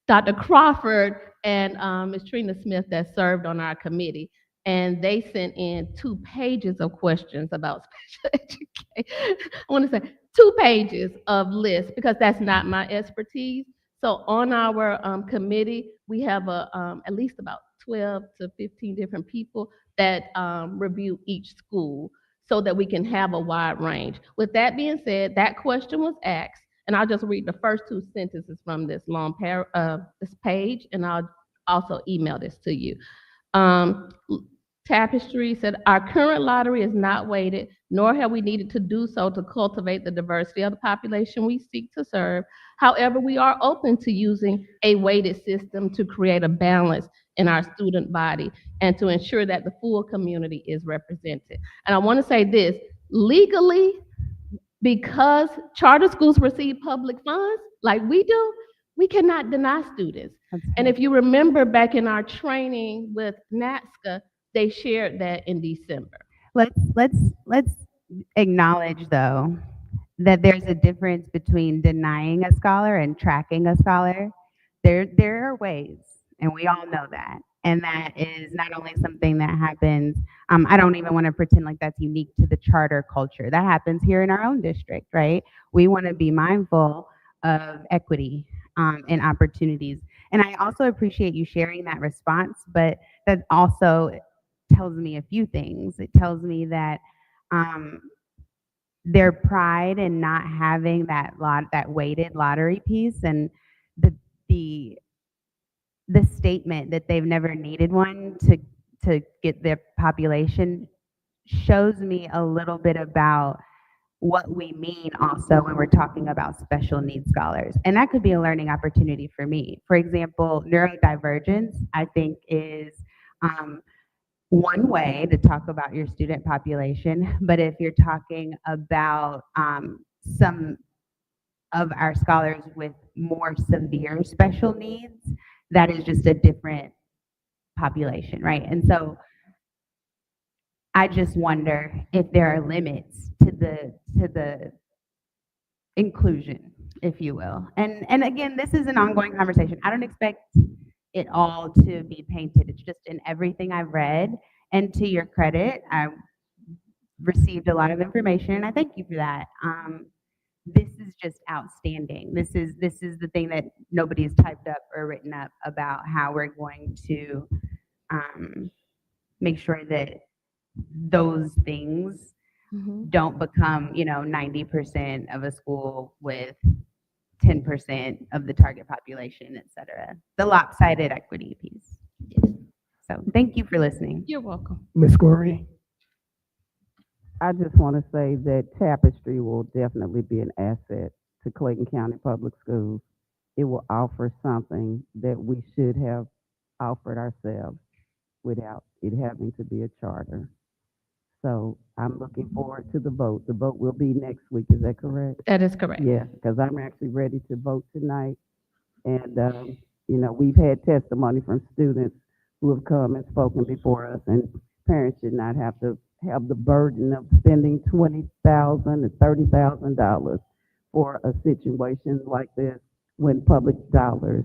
Dr. Crawford and Ms. Trina Smith that served on our committee, and they sent in 2 pages of questions about special education. I want to say 2 pages of lists because that's not my expertise. So on our committee, we have at least about 12 to 15 different people that review each school so that we can have a wide range. With that being said, that question was asked, and I'll just read the first 2 sentences from this long this page, and I'll also email this to you. Um, Tapestry said, our current lottery is not weighted, nor have we needed to do so to cultivate the diversity of the population we seek to serve. However, we are open to using a weighted system to create a balance in our student body and to ensure that the full community is represented. And I want to say this, legally, because charter schools receive public funds like we do, we cannot deny students. And if you remember back in our training with NATSCA, they shared that in December. Let's acknowledge though that there's a difference between denying a scholar and tracking a scholar. There are ways, and we all know that. And that is not only something that happens, I don't even want to pretend like that's unique to the charter culture. That happens here in our own district, right? We want to be mindful of equity and opportunities. And I also appreciate you sharing that response, but that also tells me a few things. It tells me that their pride in not having that weighted lottery piece, and the statement that they've never needed one to get their population shows me a little bit about what we mean also when we're talking about special needs scholars. And that could be a learning opportunity for me. For example, neurodivergence, I think, is one way to talk about your student population. But if you're talking about some of our scholars with more severe special needs, that is just a different population, right? And so I just wonder if there are limits to the inclusion, if you will. And again, this is an ongoing conversation. I don't expect it all to be painted. It's just in everything I've read. And to your credit, I received a lot of information, and I thank you for that. This is just outstanding. This is the thing that nobody's typed up or written up about how we're going to make sure that those things don't become, 90% of a school with 10% of the target population, et cetera. The lopsided equity piece. So thank you for listening. You're welcome. Ms. Corey? I just want to say that Tapestry will definitely be an asset to Clayton County Public Schools. It will offer something that we should have offered ourselves without it having to be a charter. So I'm looking forward to the vote. The vote will be next week, is that correct? That is correct. Yeah, because I'm actually ready to vote tonight. And, we've had testimony from students who have come and spoken before us, and parents should not have to have the burden of spending $20,000 and $30,000 for a situation like this when public dollars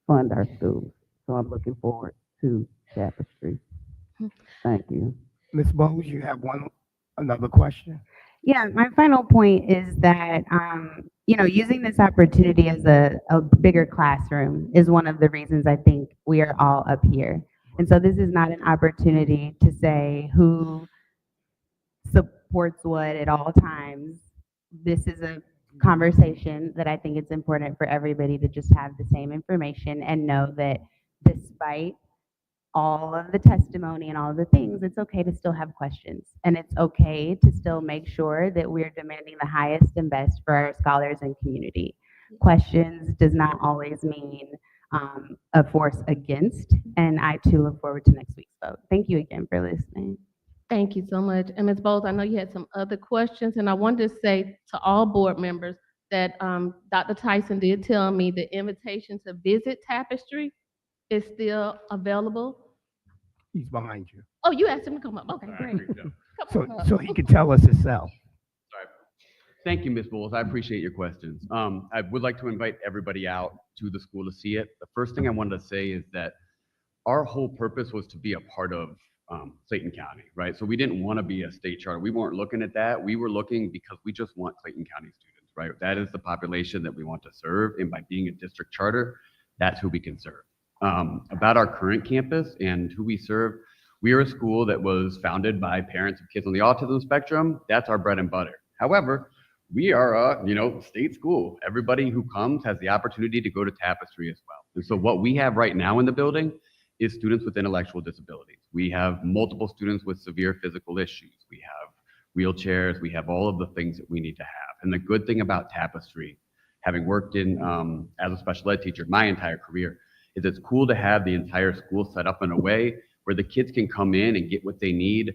fund our schools. So I'm looking forward to Tapestry. Thank you. Ms. Bowles, you have another question? Yeah, my final point is that, using this opportunity as a bigger classroom is one of the reasons I think we are all up here. And so this is not an opportunity to say who supports what at all times. This is a conversation that I think it's important for everybody to just have the same information and know that despite all of the testimony and all of the things, it's okay to still have questions. And it's okay to still make sure that we're demanding the highest and best for our scholars and community. Questions does not always mean a force against. And I too look forward to next week's vote. Thank you again for listening. Thank you so much. And Ms. Bowles, I know you had some other questions, and I wanted to say to all board members that Dr. Tyson did tell me the invitation to visit Tapestry is still available. He's behind you. Oh, you asked him to come up. Okay, great. So he can tell us himself. Sorry. Thank you, Ms. Bowles. I appreciate your questions. I would like to invite everybody out to the school to see it. The first thing I wanted to say is that our whole purpose was to be a part of Clayton County, right? So we didn't want to be a state charter. We weren't looking at that. We were looking because we just want Clayton County students, right? That is the population that we want to serve. And by being a district charter, that's who we can serve. About our current campus and who we serve, we are a school that was founded by parents of kids on the autism spectrum. That's our bread and butter. However, we are a state school. Everybody who comes has the opportunity to go to Tapestry as well. And so what we have right now in the building is students with intellectual disabilities. We have multiple students with severe physical issues. We have wheelchairs. We have all of the things that we need to have. And the good thing about Tapestry, having worked in as a special ed teacher my entire career, is it's cool to have the entire school set up in a way where the kids can come in and get what they need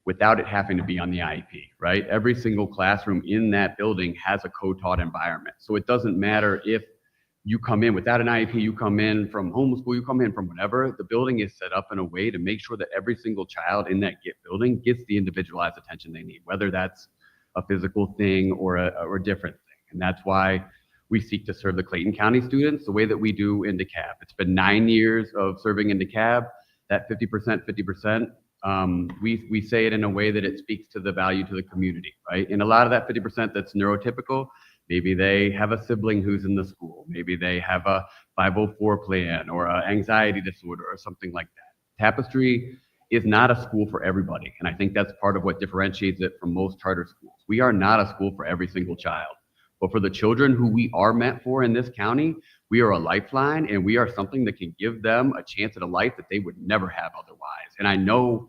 without it having to be on the IEP, right? Every single classroom in that building has a co-taught environment. So it doesn't matter if you come in without an IEP, you come in from homeschool, you come in from whatever, the building is set up in a way to make sure that every single child in that building gets the individualized attention they need, whether that's a physical thing or a different thing. And that's why we seek to serve the Clayton County students the way that we do in DeKalb. It's been 9 years of serving in DeKalb. That 50%, 50%, we say it in a way that it speaks to the value to the community, right? And a lot of that 50% that's neurotypical, maybe they have a sibling who's in the school. Maybe they have a 504 plan or an anxiety disorder or something like that. Tapestry is not a school for everybody. And I think that's part of what differentiates it from most charter schools. We are not a school for every single child. But for the children who we are meant for in this county, we are a lifeline, and we are something that can give them a chance at a life that they would never have otherwise. And I know,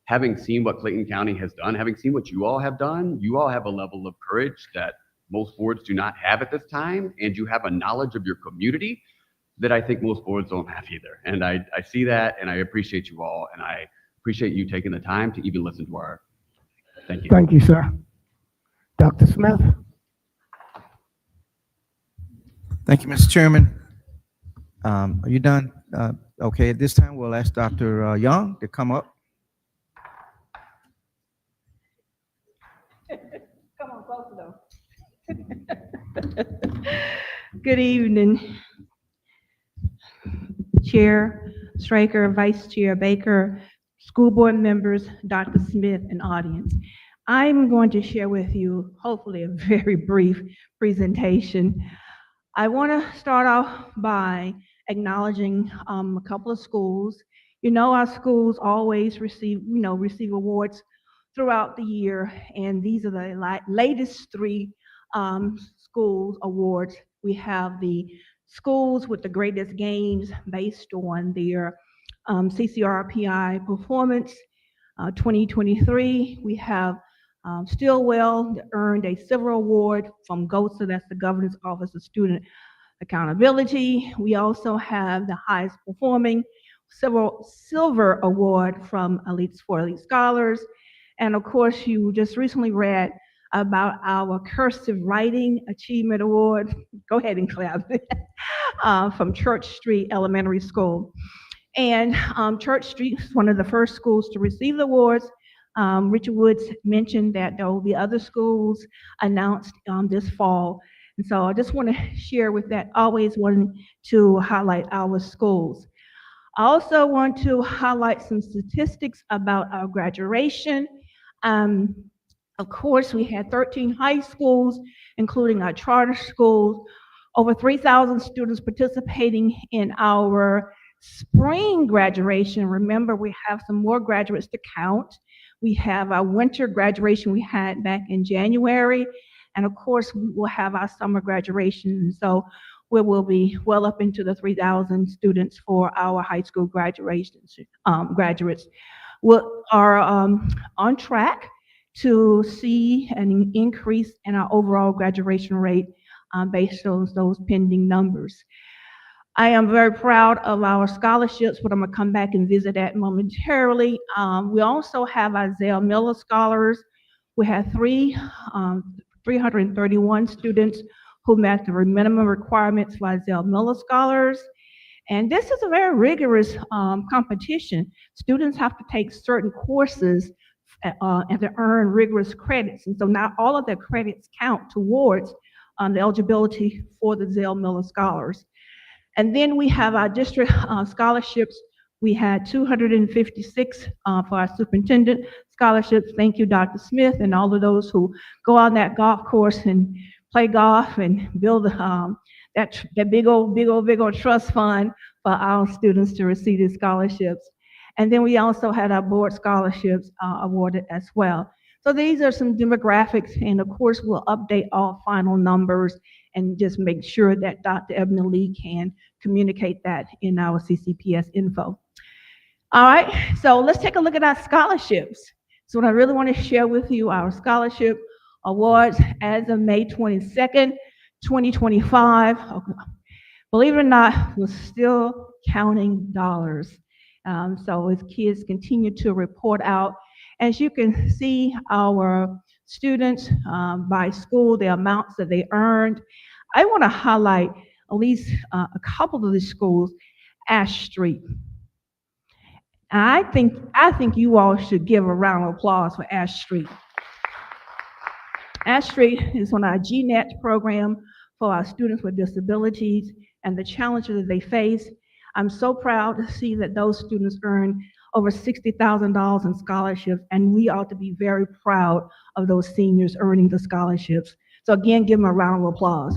having seen what Clayton County has done, having seen what you all have done, you all have a level of courage that most boards do not have at this time, and you have a knowledge of your community that I think most boards don't have either. And I see that, and I appreciate you all, and I appreciate you taking the time to even listen to our, thank you. Thank you, sir. Dr. Smith? Thank you, Mr. Chairman. Are you done? Okay, at this time, we'll ask Dr. Young to come up. Come on, closer though. Good evening, Chair Straker, Vice Chair Baker, school board members, Dr. Smith, and audience. I'm going to share with you, hopefully, a very brief presentation. I want to start off by acknowledging a couple of schools. You know, our schools always receive awards throughout the year, and these are the latest three schools awards. We have the schools with the greatest gains based on their CCRPI performance. 2023, we have Stillwell earned a silver award from GOSA, that's the Governor's Office of Student Accountability. We also have the highest performing silver award from Elites for Elite Scholars. And of course, you just recently read about our cursive writing achievement award. Go ahead and clap. From Church Street Elementary School. And Church Street is one of the first schools to receive the awards. Richard Woods mentioned that there will be other schools announced this fall. And so I just want to share with that, always wanting to highlight our schools. I also want to highlight some statistics about our graduation. Of course, we had 13 high schools, including our charter schools, over 3,000 students participating in our spring graduation. Remember, we have some more graduates to count. We have our winter graduation we had back in January. And of course, we will have our summer graduation. So we will be well up into the 3,000 students for our high school graduations, graduates. We are on track to see an increase in our overall graduation rate based on those pending numbers. I am very proud of our scholarships, but I'm going to come back and visit that momentarily. We also have our Zell Miller Scholars. We have 331 students who met the minimum requirements for our Zell Miller Scholars. And this is a very rigorous competition. Students have to take certain courses and to earn rigorous credits. And so not all of their credits count towards the eligibility for the Zell Miller Scholars. And then we have our district scholarships. We had 256 for our superintendent scholarships. Thank you, Dr. Smith, and all of those who go on that golf course and play golf and build that big old trust fund for our students to receive these scholarships. And then we also had our board scholarships awarded as well. So these are some demographics, and of course, we'll update all final numbers and just make sure that Dr. Ebony Lee can communicate that in our CCPS info. All right, so let's take a look at our scholarships. So what I really want to share with you, our scholarship awards as of May 22nd, 2025. Believe it or not, we're still counting dollars. So as kids continue to report out, as you can see, our students by school, the amounts that they earned. I want to highlight at least a couple of these schools. Ash Street. I think you all should give a round of applause for Ash Street. Ash Street is on our GNET program for our students with disabilities and the challenges that they face. I'm so proud to see that those students earn over $60,000 in scholarships, and we ought to be very proud of those seniors earning the scholarships. So again, give them a round of applause.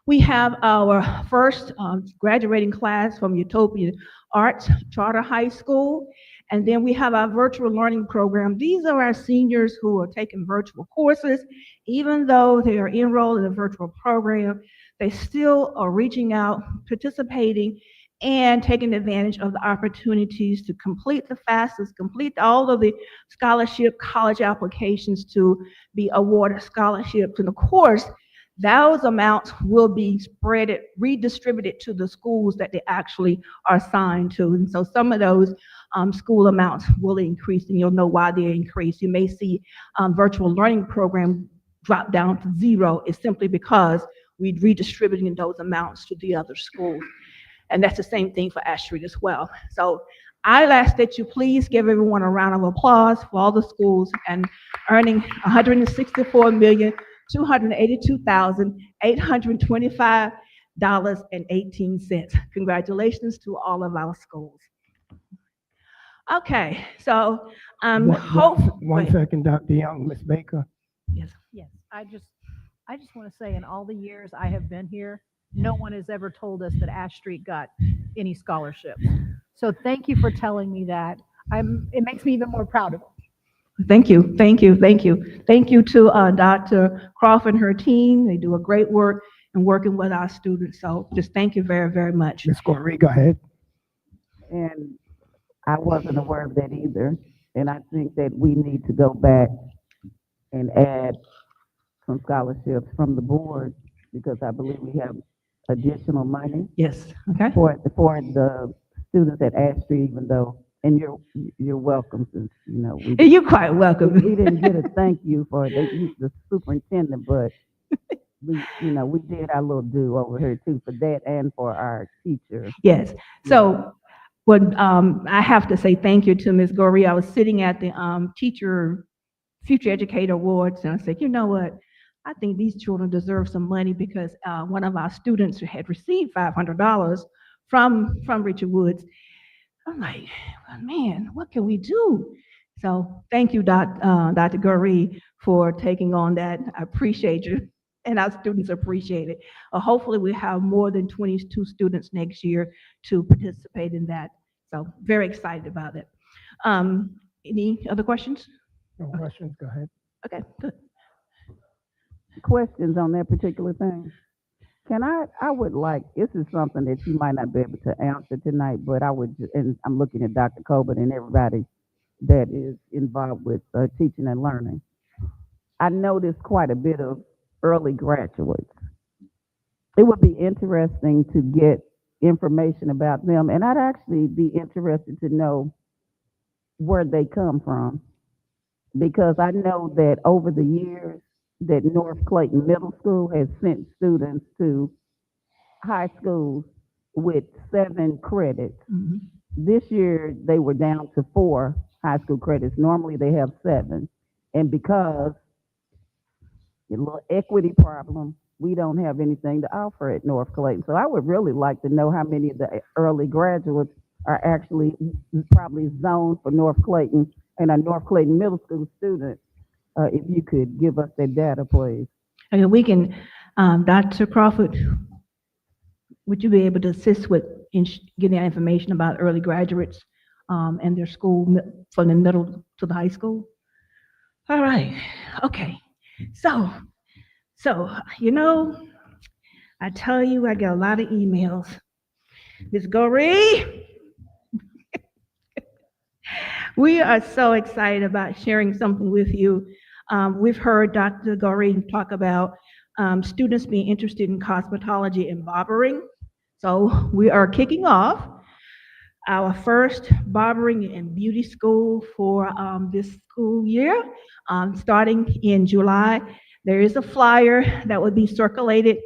We have our first graduating class from Utopia Arts Charter High School, and then we have our virtual learning program. These are our seniors who are taking virtual courses. Even though they are enrolled in the virtual program, they still are reaching out, participating, and taking advantage of the opportunities to complete the FAFSAs, complete all of the scholarship college applications to be awarded scholarships. And of course, those amounts will be redistributed to the schools that they actually are assigned to. And so some of those school amounts will increase, and you'll know why they increase. You may see virtual learning program drop down to zero. It's simply because we're redistributing those amounts to the other schools. And that's the same thing for Ash Street as well. So I ask that you please give everyone a round of applause for all the schools and earning $164,282,825.18. Congratulations to all of our schools. Okay, so one second, Dr. Young, Ms. Baker. Yes. I just want to say, in all the years I have been here, no one has ever told us that Ash Street got any scholarships. So thank you for telling me that. It makes me even more proud of them. Thank you to Dr. Crawford and her team. They do a great work in working with our students. So just thank you very, very much. Ms. Corey, go ahead. And I wasn't aware of that either. And I think that we need to go back and add some scholarships from the board because I believe we have additional money Yes, okay. for the students at Ashby, even though, and you're welcome since, you know, You're quite welcome. we didn't get a thank you for the superintendent, but we did our little do over here too for that and for our teacher. Yes. So what I have to say thank you to Ms. Goree. I was sitting at the Teacher Future Educator Awards, and I said, you know what? I think these children deserve some money because one of our students had received $500 from Richard Woods. I'm like, well, man, what can we do? So thank you, Dr. Goree, for taking on that. I appreciate you, and our students appreciate it. Hopefully, we have more than 22 students next year to participate in that. So very excited about it. Any other questions? No questions, go ahead. Okay, good. Questions on that particular thing? I would like, this is something that you might not be able to answer tonight, but and I'm looking at Dr. Colbert and everybody that is involved with teaching and learning. I noticed quite a bit of early graduates. It would be interesting to get information about them, and I'd actually be interested to know where they come from, because I know that over the years that North Clayton Middle School has sent students to high schools with 7 credits. Mm-hmm. This year they were down to 4 high school credits. Normally they have 7. And because a little equity problem, we don't have anything to offer at North Clayton. So I would really like to know how many of the early graduates are actually probably zoned for North Clayton and are North Clayton Middle School students. If you could give us that data, please. Okay, we can, Dr. Crawford, would you be able to assist with getting that information about early graduates and their school from the middle to the high school? All right, okay. So, I tell you, I get a lot of emails. Ms. Goree, we are so excited about sharing something with you. We've heard Dr. Goree talk about students being interested in cosmetology and barbering. So we are kicking off our first barbering and beauty school for this school year, starting in July. There is a flyer that will be circulated.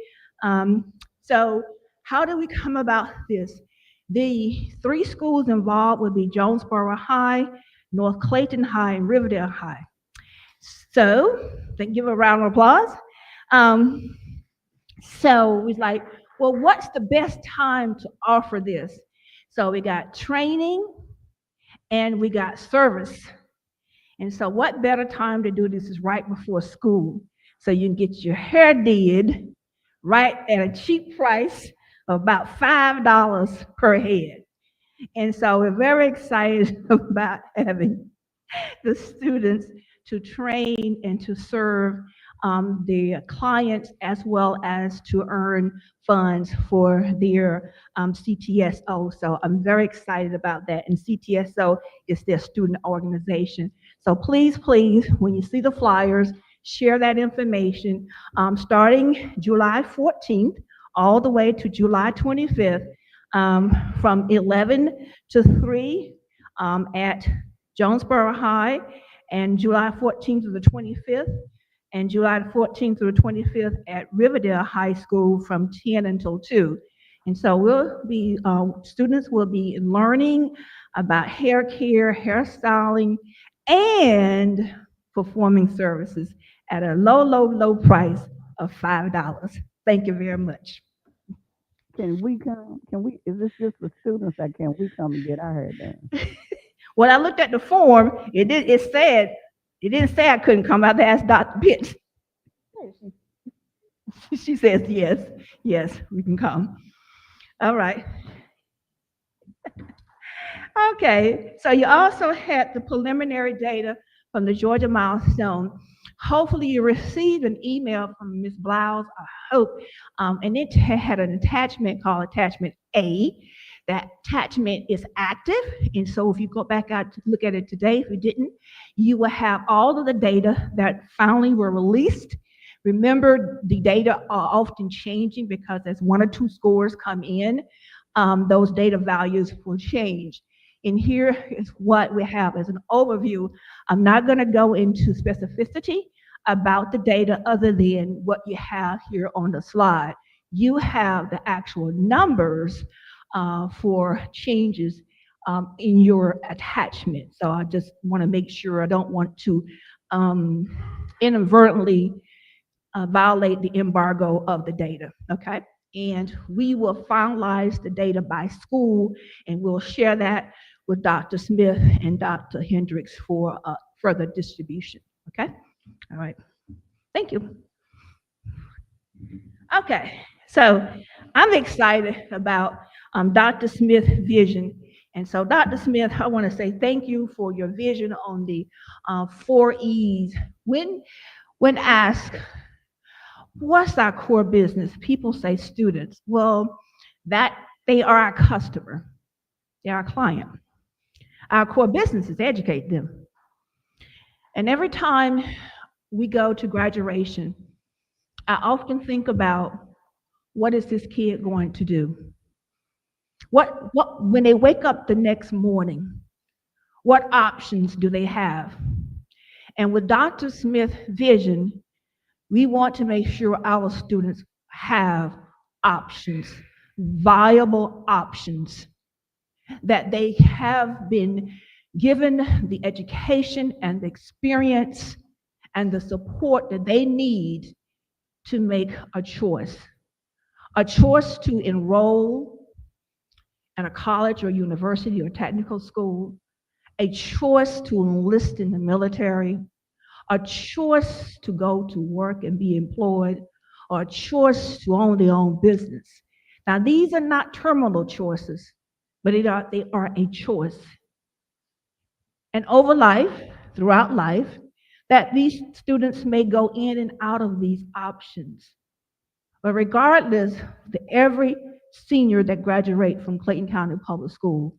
So how do we come about this? The 3 schools involved would be Jonesboro High, North Clayton High, and Riverdale High. So, give a round of applause. So we was like, well, what's the best time to offer this? So we got training and we got service. And so what better time to do this is right before school. So you can get your hair did right at a cheap price of about $5 per head. And so we're very excited about having the students to train and to serve the clients as well as to earn funds for their CTSO. So I'm very excited about that. And CTSO is their student organization. So please, when you see the flyers, share that information starting July 14th all the way to July 25th from 11 to 3 at Jonesboro High, and July 14th through the 25th, and July 14th through the 25th at Riverdale High School from 10 until 2. And so students will be learning about hair care, hairstyling, and performing services at a low price of $5. Thank you very much. Can we come? Is this just for students, or can we come and get our hair done? When I looked at the form, it didn't say I couldn't come. I had to ask Dr. Pitts. She says yes, we can come. All right. Okay, so you also had the preliminary data from the Georgia Milestone. Hopefully you received an email from Ms. Blouse, I hope, and it had an attachment called Attachment A. That attachment is active, and so if you go back out to look at it today, if you didn't, you will have all of the data that finally were released. Remember, the data are often changing because as one or two scores come in, those data values will change. And here is what we have as an overview. I'm not going to go into specificity about the data other than what you have here on the slide. You have the actual numbers for changes in your attachment. So I just want to make sure I don't want to inadvertently violate the embargo of the data, okay? And we will finalize the data by school, and we'll share that with Dr. Smith and Dr. Hendricks for further distribution, okay? All right, thank you. Okay, so I'm excited about Dr. Smith's vision. And so Dr. Smith, I want to say thank you for your vision on the 4 E's. When asked, what's our core business? People say students. Well, that they are our customer. They're our client. Our core business is educate them. And every time we go to graduation, I often think about what is this kid going to do? When they wake up the next morning, what options do they have? And with Dr. Smith's vision, we want to make sure our students have options, viable options, that they have been given the education and the experience and the support that they need to make a choice to enroll in a college or university or technical school, a choice to enlist in the military, a choice to go to work and be employed, or a choice to own their own business. Now, these are not terminal choices, but they are a choice. And over life, throughout life, that these students may go in and out of these options. But regardless, every senior that graduates from Clayton County Public School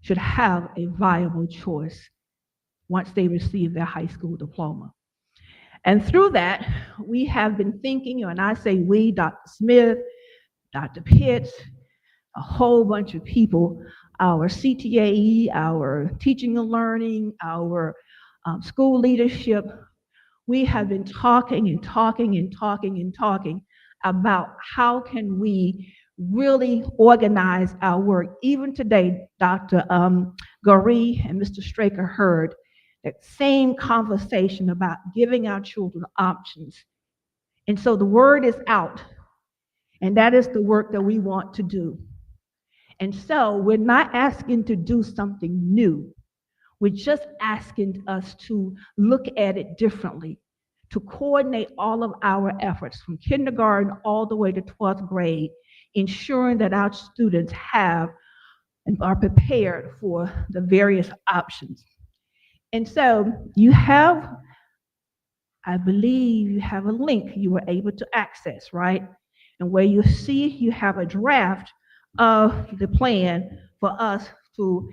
should have a viable choice once they receive their high school diploma. And through that, we have been thinking, and I say we, Dr. Smith, Dr. Pitts, a whole bunch of people, our CTAE, our teaching and learning, our school leadership, we have been talking and talking and talking and talking about how can we really organize our work. Even today, Dr. Gary and Mr. Straker heard that same conversation about giving our children options. And so the word is out, and that is the work that we want to do. And so we're not asking to do something new. We're just asking us to look at it differently, to coordinate all of our efforts from kindergarten all the way to 12th grade, ensuring that our students have and are prepared for the various options. And so you have, I believe you have a link you were able to access, right? And where you see you have a draft of the plan for us to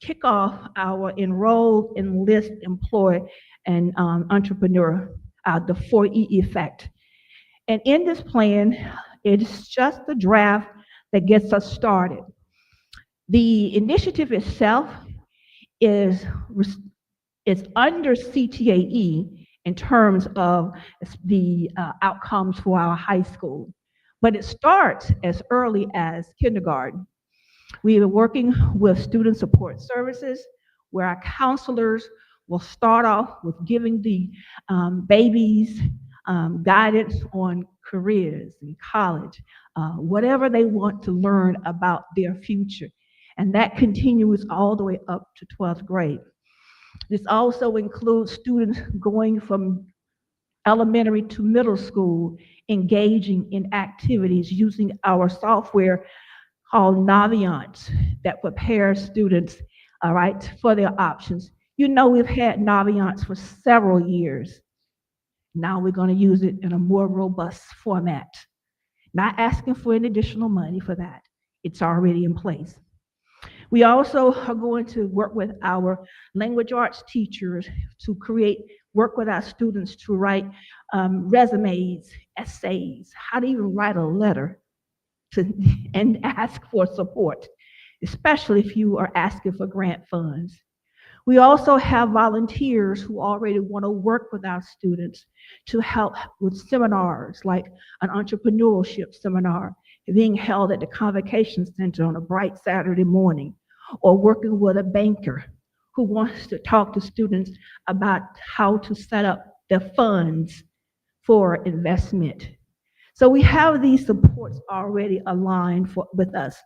kick off our enroll, enlist, employ, and entrepreneur, the 4E effect. And in this plan, it's just the draft that gets us started. The initiative itself is under CTAE in terms of the outcomes for our high school, but it starts as early as kindergarten. We are working with student support services where our counselors will start off with giving the babies guidance on careers and college, whatever they want to learn about their future. And that continues all the way up to 12th grade. This also includes students going from elementary to middle school, engaging in activities using our software called Naviance that prepares students, all right, for their options. You know, we've had Naviance for several years. Now we're going to use it in a more robust format. Not asking for any additional money for that. It's already in place. We also are going to work with our language arts teachers to work with our students to write resumes, essays, how to even write a letter and ask for support, especially if you are asking for grant funds. We also have volunteers who already want to work with our students to help with seminars, like an entrepreneurship seminar being held at the Convocation Center on a bright Saturday morning, or working with a banker who wants to talk to students about how to set up the funds for investment. So we have these supports already aligned with us.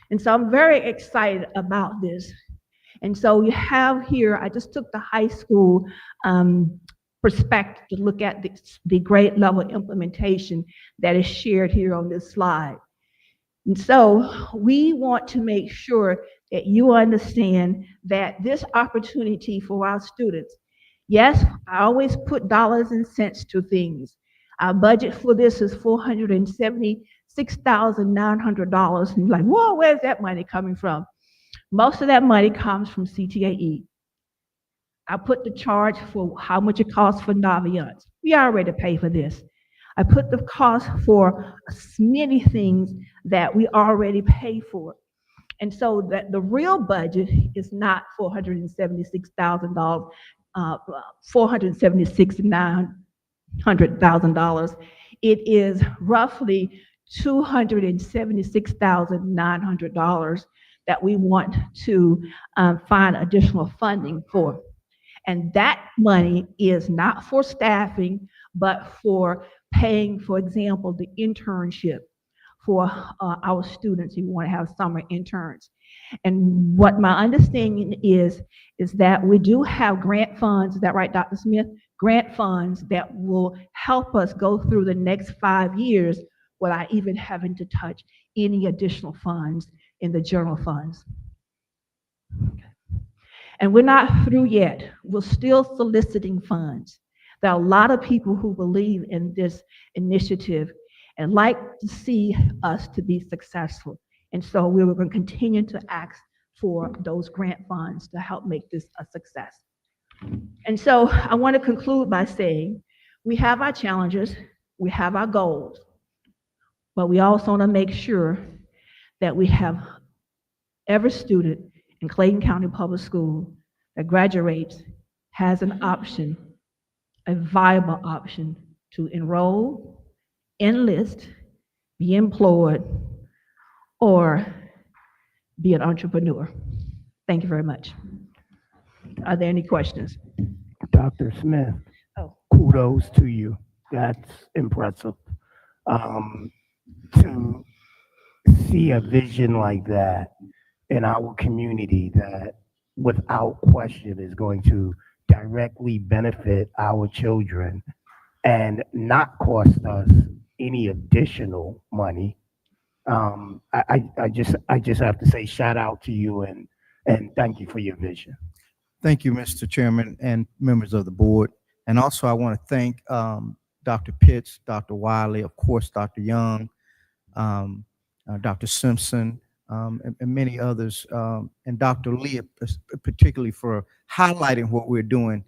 And so I'm very excited about this. And so you have here, I just took the high school perspective to look at the grade level implementation that is shared here on this slide. And so we want to make sure that you understand that this opportunity for our students, yes, I always put dollars and cents to things. Our budget for this is $476,900. And you're like, whoa, where's that money coming from? Most of that money comes from CTAE. I put the charge for how much it costs for Naviance. We already pay for this. I put the cost for many things that we already pay for. And so that the real budget is not $476,000, $476,900,000. It is roughly $276,900 that we want to find additional funding for. And that money is not for staffing, but for paying, for example, the internship for our students who want to have summer interns. And what my understanding is that we do have grant funds, is that right, Dr. Smith? Grant funds that will help us go through the next 5 years without even having to touch any additional funds in the general funds. And we're not through yet. We're still soliciting funds. There are a lot of people who believe in this initiative and like to see us to be successful. And so we were going to continue to ask for those grant funds to help make this a success. And so I want to conclude by saying we have our challenges, we have our goals, but we also want to make sure that we have every student in Clayton County Public School that graduates has an option, a viable option to enroll, enlist, be employed, or be an entrepreneur. Thank you very much. Are there any questions? Dr. Smith, kudos to you. That's impressive. To see a vision like that in our community that without question is going to directly benefit our children and not cost us any additional money. I just have to say shout out to you and thank you for your vision. Thank you, Mr. Chairman and members of the board. And also I want to thank Dr. Pitts, Dr. Wiley, of course, Dr. Young, Dr. Simpson, and many others, and Dr. Lee, particularly for highlighting what we're doing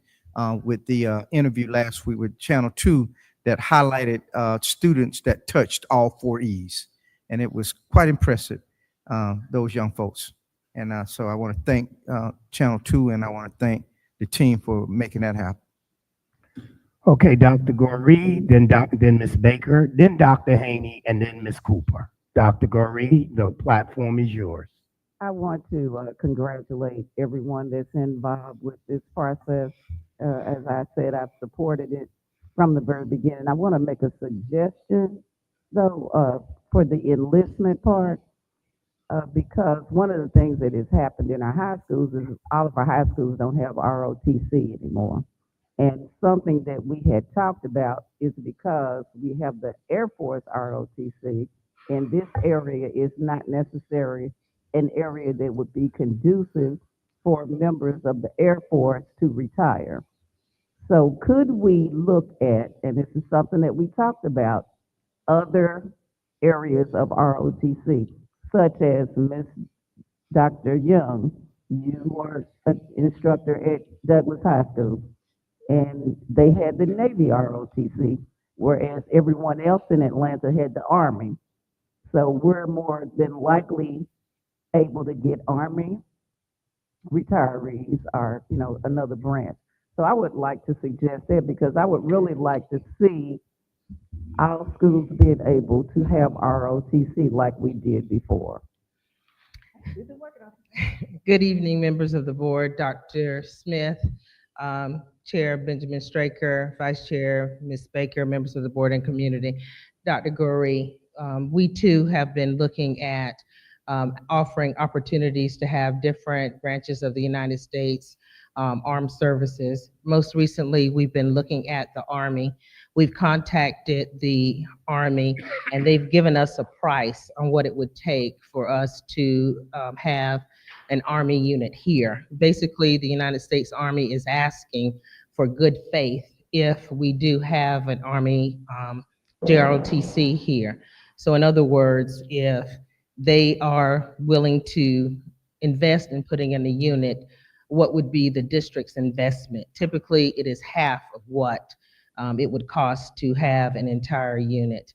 with the interview last week with Channel 2 that highlighted students that touched all 4 E's. And it was quite impressive, those young folks. And so I want to thank Channel 2, and I want to thank the team for making that happen. Okay, Dr. Goree, then Ms. Baker, then Dr. Haney, and then Ms. Cooper. Dr. Goree, the platform is yours. I want to congratulate everyone that's involved with this process. As I said, I've supported it from the very beginning. I want to make a suggestion, though, for the enlistment part, because one of the things that has happened in our high schools is all of our high schools don't have ROTC anymore. And something that we had talked about is because we have the Air Force ROTC, and this area is not necessarily an area that would be conducive for members of the Air Force to retire. So could we look at, and this is something that we talked about, other areas of ROTC? such as Miss Dr. Young, you were an instructor at Douglas High School, and they had the Navy ROTC, whereas everyone else in Atlanta had the Army. So we're more than likely able to get Army retirees or, another branch. So I would like to suggest that because I would really like to see our schools being able to have ROTC like we did before. Good evening, members of the board, Dr. Smith, Chair Benjamin Straker, Vice Chair Ms. Baker, members of the board and community, Dr. Gurry. We too have been looking at offering opportunities to have different branches of the United States armed services. Most recently, we've been looking at the Army. We've contacted the Army, and they've given us a price on what it would take for us to have an Army unit here. Basically, the United States Army is asking for good faith if we do have an Army JROTC here. So in other words, if they are willing to invest in putting in a unit, what would be the district's investment? Typically, it is half of what it would cost to have an entire unit.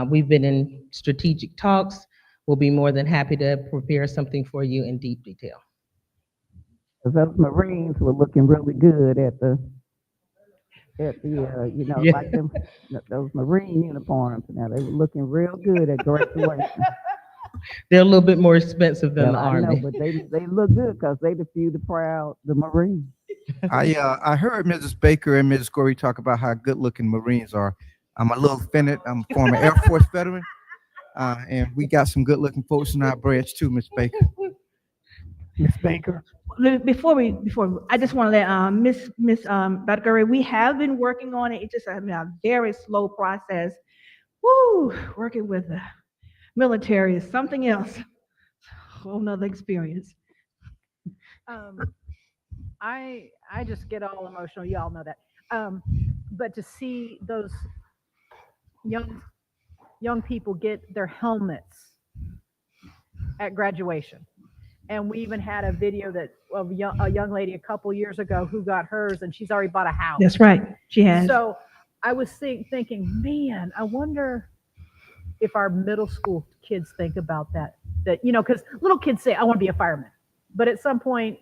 We've been in strategic talks. We'll be more than happy to prepare something for you in deep detail. Those Marines were looking really good at the Yeah. like them, those Marine uniforms. Now they were looking real good at graduation. They're a little bit more expensive than the I know, Army. but they look good because they the few, the proud, the Marines. I heard Mrs. Baker and Mrs. Gorey talk about how good looking Marines are. I'm a little offended. I'm a former Air Force veteran, and we got some good looking folks in our branch too, Miss Baker. Ms. Baker? Before I just want to let Miss Dr. Gurry, we have been working on it. It's just been a very slow process. Woo, working with the military is something else. Whole nother experience. I just get all emotional. You all know that. But to see those young people get their helmets at graduation, and we even had a video of a young lady a couple years ago who got hers, and she's already bought a house. That's right, she has. So I was thinking, man, I wonder if our middle school kids think about that, because little kids say, I want to be a fireman. But at some point,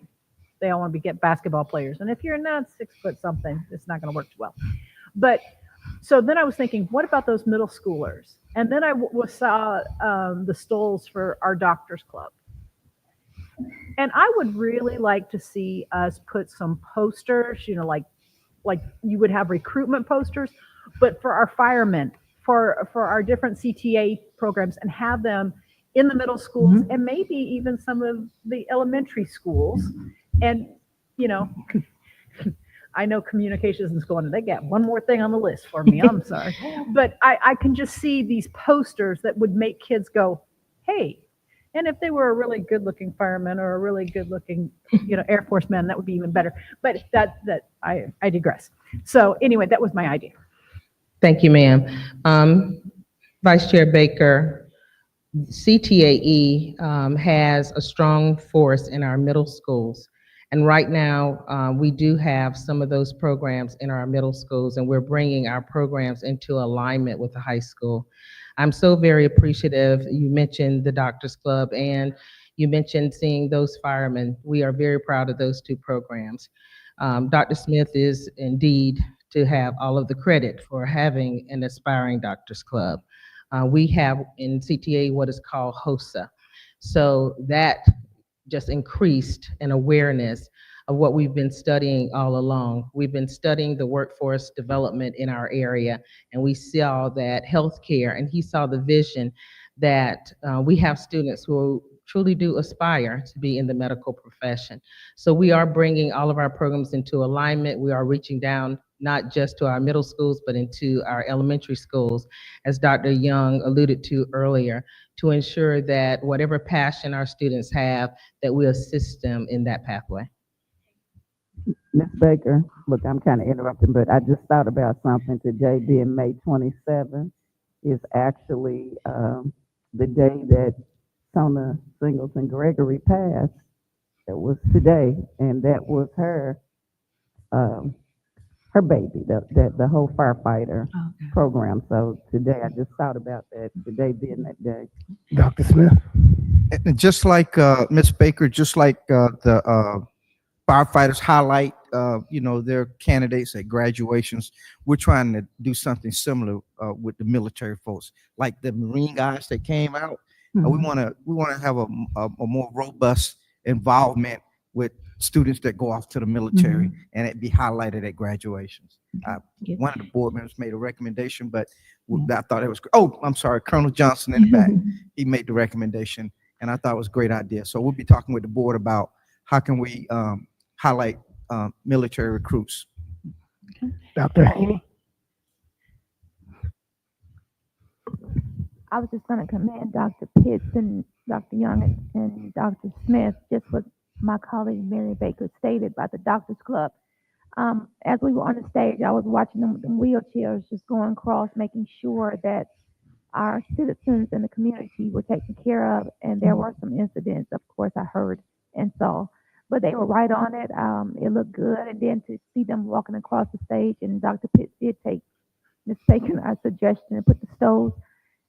they all want to get basketball players. And if you're not 6 foot something, it's not going to work too well. But so then I was thinking, what about those middle schoolers? And then I saw the Stoles for our doctors club. And I would really like to see us put some posters, like you would have recruitment posters, but for our firemen, for our different CTA programs, and have them in the middle schools and maybe even some of the elementary schools. And, I know communications is going, they got one more thing on the list for me. I'm sorry. But I can just see these posters that would make kids go, hey. And if they were a really good looking fireman or a really good looking, Air Force man, that would be even better. But I digress. So anyway, that was my idea. Thank you, ma'am. Vice Chair Baker, CTAE has a strong force in our middle schools. And right now, we do have some of those programs in our middle schools, and we're bringing our programs into alignment with the high school. I'm so very appreciative. You mentioned the Doctors Club, and you mentioned seeing those firemen. We are very proud of those two programs. Dr. Smith is indeed to have all of the credit for having an aspiring Doctors Club. We have in CTA what is called HOSA. So that just increased an awareness of what we've been studying all along. We've been studying the workforce development in our area, and we saw that healthcare, and he saw the vision that we have students who truly do aspire to be in the medical profession. So we are bringing all of our programs into alignment. We are reaching down not just to our middle schools, but into our elementary schools, as Dr. Young alluded to earlier, to ensure that whatever passion our students have, that we assist them in that pathway. Ms. Baker, look, I'm kind of interrupting, but I just thought about something today. Being May 27th is actually the day that Tona Singleton Gregory passed. That was today, and that was her, her baby, the whole firefighter program. So today, I just thought about that, today being that day. Dr. Smith? And just like Ms. Baker, just like the firefighters highlight, their candidates at graduations, we're trying to do something similar with the military folks, like the Marine guys that came out. We want to have a more robust involvement with students that go off to the military, and it be highlighted at graduations. One of the board members made a recommendation, but I thought it was, oh, I'm sorry, Colonel Johnson in the back, he made the recommendation, and I thought it was a great idea. So we'll be talking with the board about how can we highlight military recruits. Dr. Haney? I was just going to commend Dr. Pitts and Dr. Young and Dr. Smith, just what my colleague Mary Baker stated about the Doctors Club. As we were on the stage, I was watching them with them wheelchairs just going across, making sure that our citizens in the community were taken care of. And there were some incidents, of course, I heard and saw, but they were right on it. It looked good. And then to see them walking across the stage, and Dr. Pitts did take Ms. Baker our suggestion and put the stoves,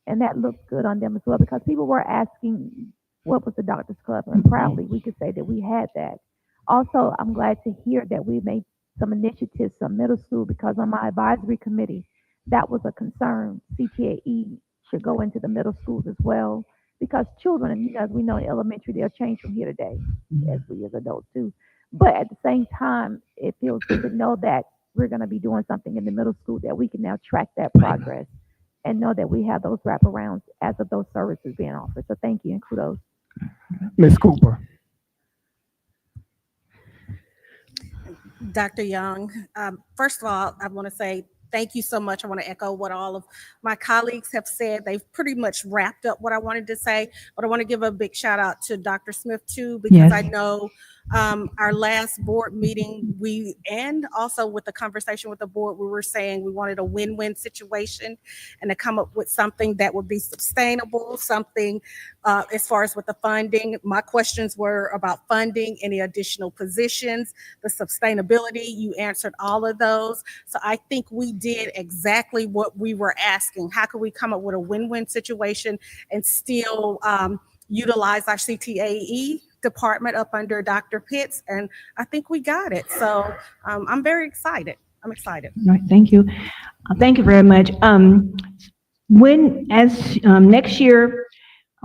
and that looked good on them as well, because people were asking what was the Doctors Club, and proudly we could say that we had that. Also, I'm glad to hear that we made some initiatives, some middle school, because on my advisory committee, that was a concern. CTAE should go into the middle schools as well, because children, and as we know in elementary, they'll change from here to day, as we as adults do. But at the same time, it feels good to know that we're going to be doing something in the middle school, that we can now track that progress and know that we have those wraparounds as of those services being offered. So thank you and kudos. Ms. Cooper? Dr. Young, first of all, I want to say thank you so much. I want to echo what all of my colleagues have said. They've pretty much wrapped up what I wanted to say, but I want to give a big shout out to Dr. Smith too, because I know our last board meeting, and also with the conversation with the board, we were saying we wanted a win-win situation and to come up with something that would be sustainable, something as far as with the funding. My questions were about funding, any additional positions, the sustainability. You answered all of those. So I think we did exactly what we were asking. How could we come up with a win-win situation and still utilize our CTAE department up under Dr. Pitts? And I think we got it. So I'm very excited. I'm excited. All right, thank you. Thank you very much. Next year,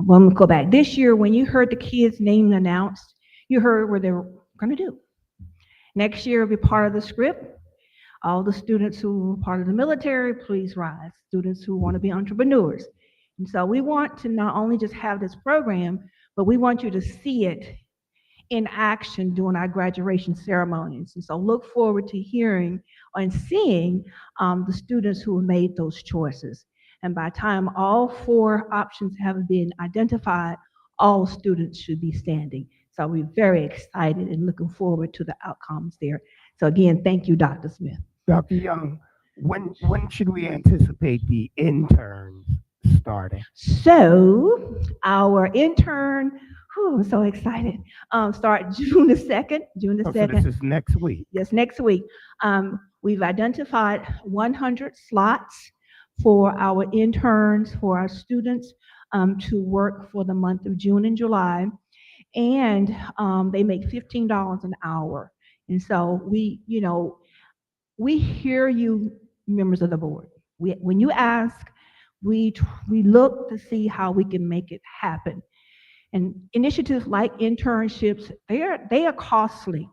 well, we'll go back. This year, when you heard the kids' name announced, you heard what they were going to do. Next year will be part of the script. All the students who are part of the military, please rise. Students who want to be entrepreneurs. And so we want to not only just have this program, but we want you to see it in action during our graduation ceremonies. And so look forward to hearing and seeing the students who have made those choices. And by the time all 4 options have been identified, all students should be standing. So we're very excited and looking forward to the outcomes there. So again, thank you, Dr. Smith. Dr. Young, when should we anticipate the interns starting? So our intern, I'm so excited, start June the 2nd, So this is next week. Yes, next week. We've identified 100 slots for our interns, for our students to work for the month of June and July. And they make $15 an hour. And so we hear you, members of the board. When you ask, we look to see how we can make it happen. And initiatives like internships, they are costly,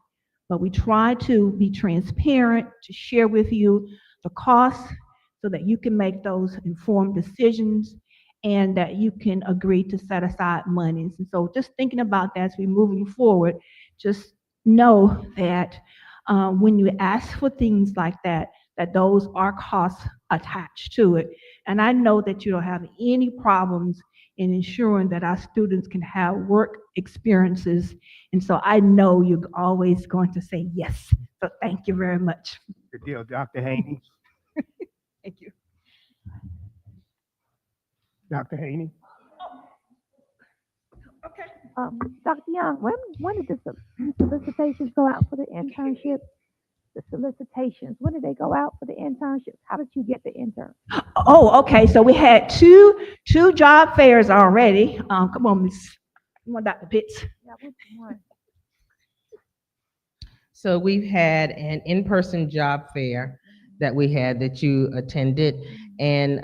but we try to be transparent, to share with you the costs so that you can make those informed decisions and that you can agree to set aside monies. And so just thinking about that as we're moving forward, just know that when you ask for things like that, that those are costs attached to it. And I know that you don't have any problems in ensuring that our students can have work experiences. And so I know you're always going to say yes. So thank you very much. Good deal, Dr. Haney. Thank you. Dr. Haney? Dr. Young, when did the solicitations go out for the internships? The solicitations, when did they go out for the internships? How did you get the intern? Oh, okay, so we had two job fairs already. Come on, come on, Dr. Pitts. Yeah, which one? So we've had an in-person job fair that we had that you attended, and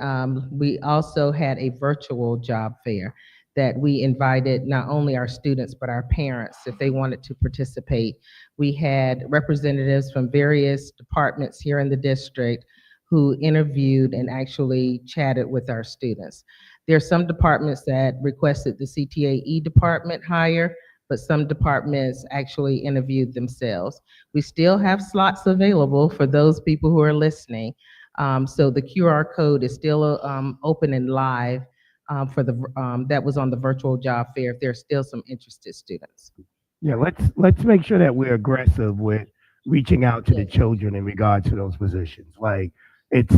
we also had a virtual job fair that we invited not only our students but our parents if they wanted to participate. We had representatives from various departments here in the district who interviewed and actually chatted with our students. There are some departments that requested the CTAE department hire, but some departments actually interviewed themselves. We still have slots available for those people who are listening. So the QR code is still open and live for that was on the virtual job fair if there's still some interested students. Yeah, let's make sure that we're aggressive with reaching out to the children in regards to those positions. Like it's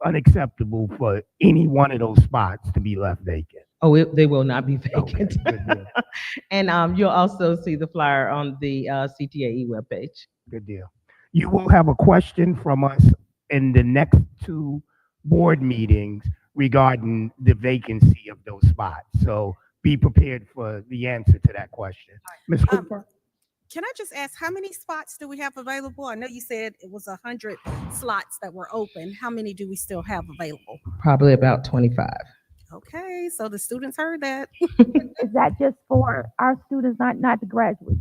unacceptable for any one of those spots to be left vacant. Oh, they will not be Okay, vacant. good deal. And you'll also see the flyer on the CTAE webpage. Good deal. You will have a question from us in the next two board meetings regarding the vacancy of those spots. So be prepared for the answer to that question. Ms. Cooper? Can I just ask, how many spots do we have available? I know you said it was 100 slots that were open. How many do we still have available? Probably about 25. Okay, so the students heard that. Is that just for our students, not the graduates?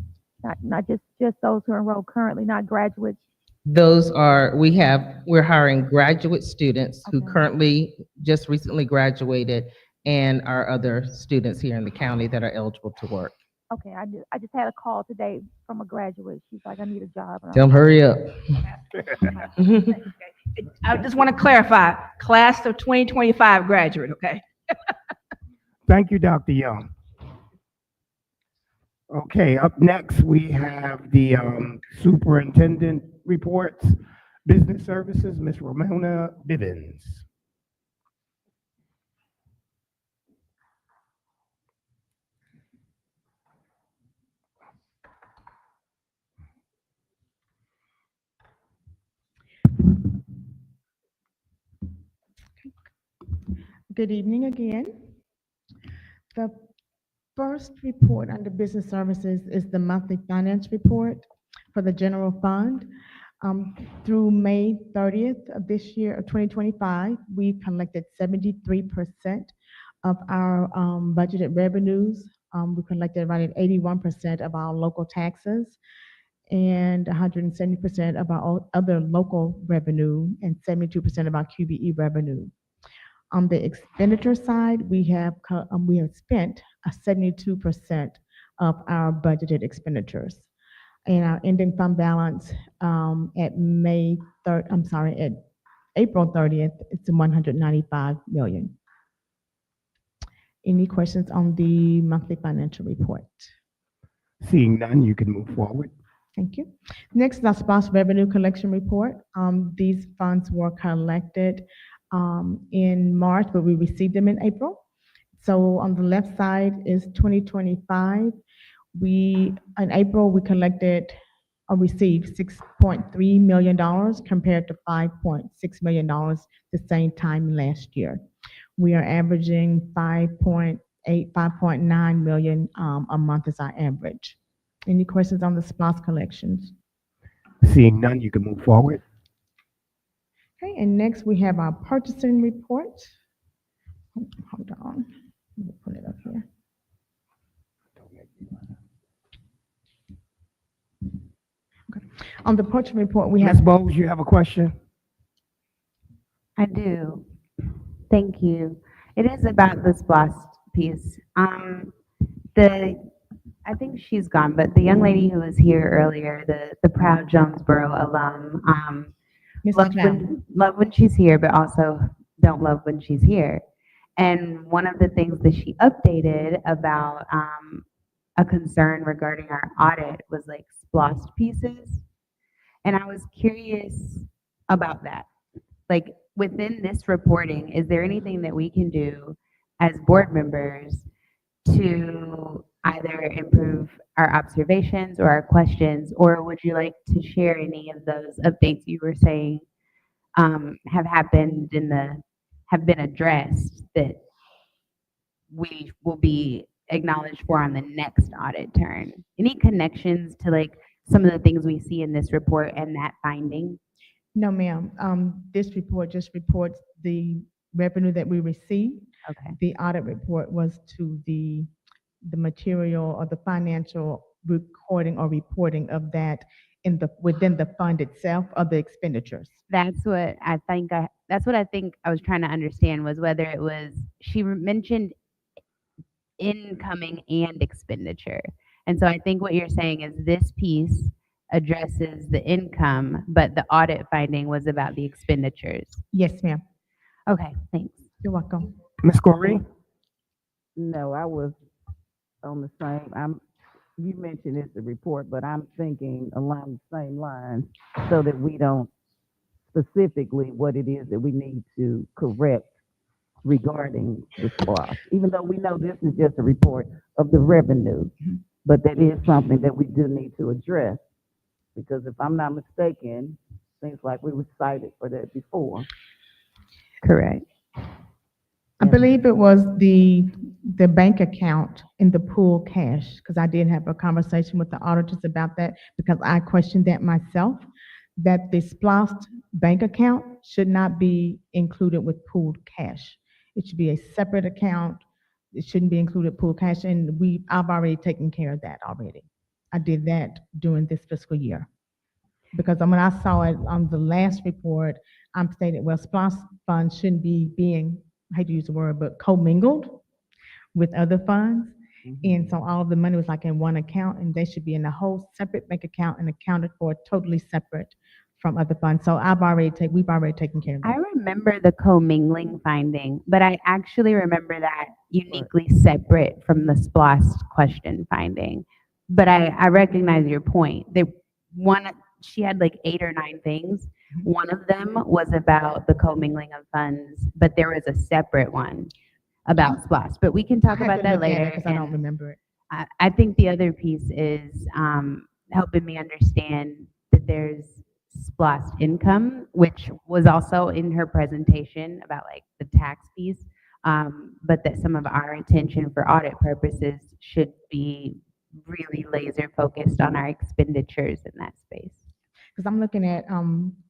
Not just those who are enrolled currently, not graduates? We're hiring graduate students who currently just recently graduated and our other students here in the county that are eligible to work. Okay, I just had a call today from a graduate. She's like, I need a job. And Tell them hurry up. I just want to clarify, class of 2025 graduate, okay? Thank you, Dr. Young. Okay, up next, we have the superintendent reports, business services, Ms. Ramona Bivens. Good evening again. The first report under business services is the monthly finance report for the general fund. Through May 30th of this year, of 2025, we collected 73% of our budgeted revenues. We collected around 81% of our local taxes and 170% of our other local revenue and 72% of our QBE revenue. On the expenditure side, we have spent 72% of our budgeted expenditures. And our ending fund balance at April 30th, it's 195 million. Any questions on the monthly financial report? Seeing none, you can move forward. Thank you. Next is our SPOS revenue collection report. These funds were collected in March, but we received them in April. So on the left side is 2025. In April, we collected or received $6.3 million compared to $5.6 million the same time last year. We are averaging 5.8, 5.9 million a month is our average. Any questions on the SPOS collections? Seeing none, you can move forward. Okay, and next we have our purchasing report. Hold on, let me pull it up here. Okay. On the purchasing report, we have. Ms. Bowles, you have a question? I do. Thank you. It is about this blast piece. I think she's gone, but the young lady who was here earlier, the proud Jonesboro alum, love when she's here, but also don't love when she's here. And one of the things that she updated about a concern regarding our audit was like splost pieces. And I was curious about that. Like within this reporting, is there anything that we can do as board members to either improve our observations or our questions, or would you like to share any of those updates you were saying have happened have been addressed that we will be acknowledged for on the next audit turn? Any connections to like some of the things we see in this report and that finding? No, ma'am. This report just reports the revenue that we received. Okay. The audit report was to the material or the financial recording or reporting of that within the fund itself of the expenditures. That's what that's what I think I was trying to understand, was whether it was, mentioned incoming and expenditure. And so I think what you're saying is this piece addresses the income, but the audit finding was about the expenditures. Yes, ma'am. Okay, thanks. You're welcome. Ms. Corey? No, I was on the same, you mentioned it's a report, but I'm thinking along the same lines so that we don't specifically what it is that we need to correct regarding the SPOS, even though we know this is just a report of the revenue, but that is something that we do need to address, because if I'm not mistaken, seems like we were cited for that before. Correct. I believe it was the bank account in the pool cash, because I did have a conversation with the auditors about that, because I questioned that myself, that the SPOS bank account should not be included with pooled cash. It should be a separate account. It shouldn't be included pooled cash, and I've already taken care of that already. I did that during this fiscal year. Because when I saw it on the last report, I'm stated, well, SPOS funds shouldn't be being, I hate to use the word, but commingled with other funds. And so all of the money was like in one account, and they should be in a whole separate bank account and accounted for totally separate from other funds. So we've already taken care of I that. remember the commingling finding, but I actually remember that uniquely separate from the SPOS question finding. But I recognize your point. She had like 8 or 9 things. One of them was about the commingling of funds, but there was a separate one about SPOS. But we can talk I have about to that look at it later. because I don't and remember it. I think the other piece is helping me understand that there's SPOS income, which was also in her presentation about like the tax piece, but that some of our attention for audit purposes should be really laser focused on our expenditures in that space. Because I'm looking at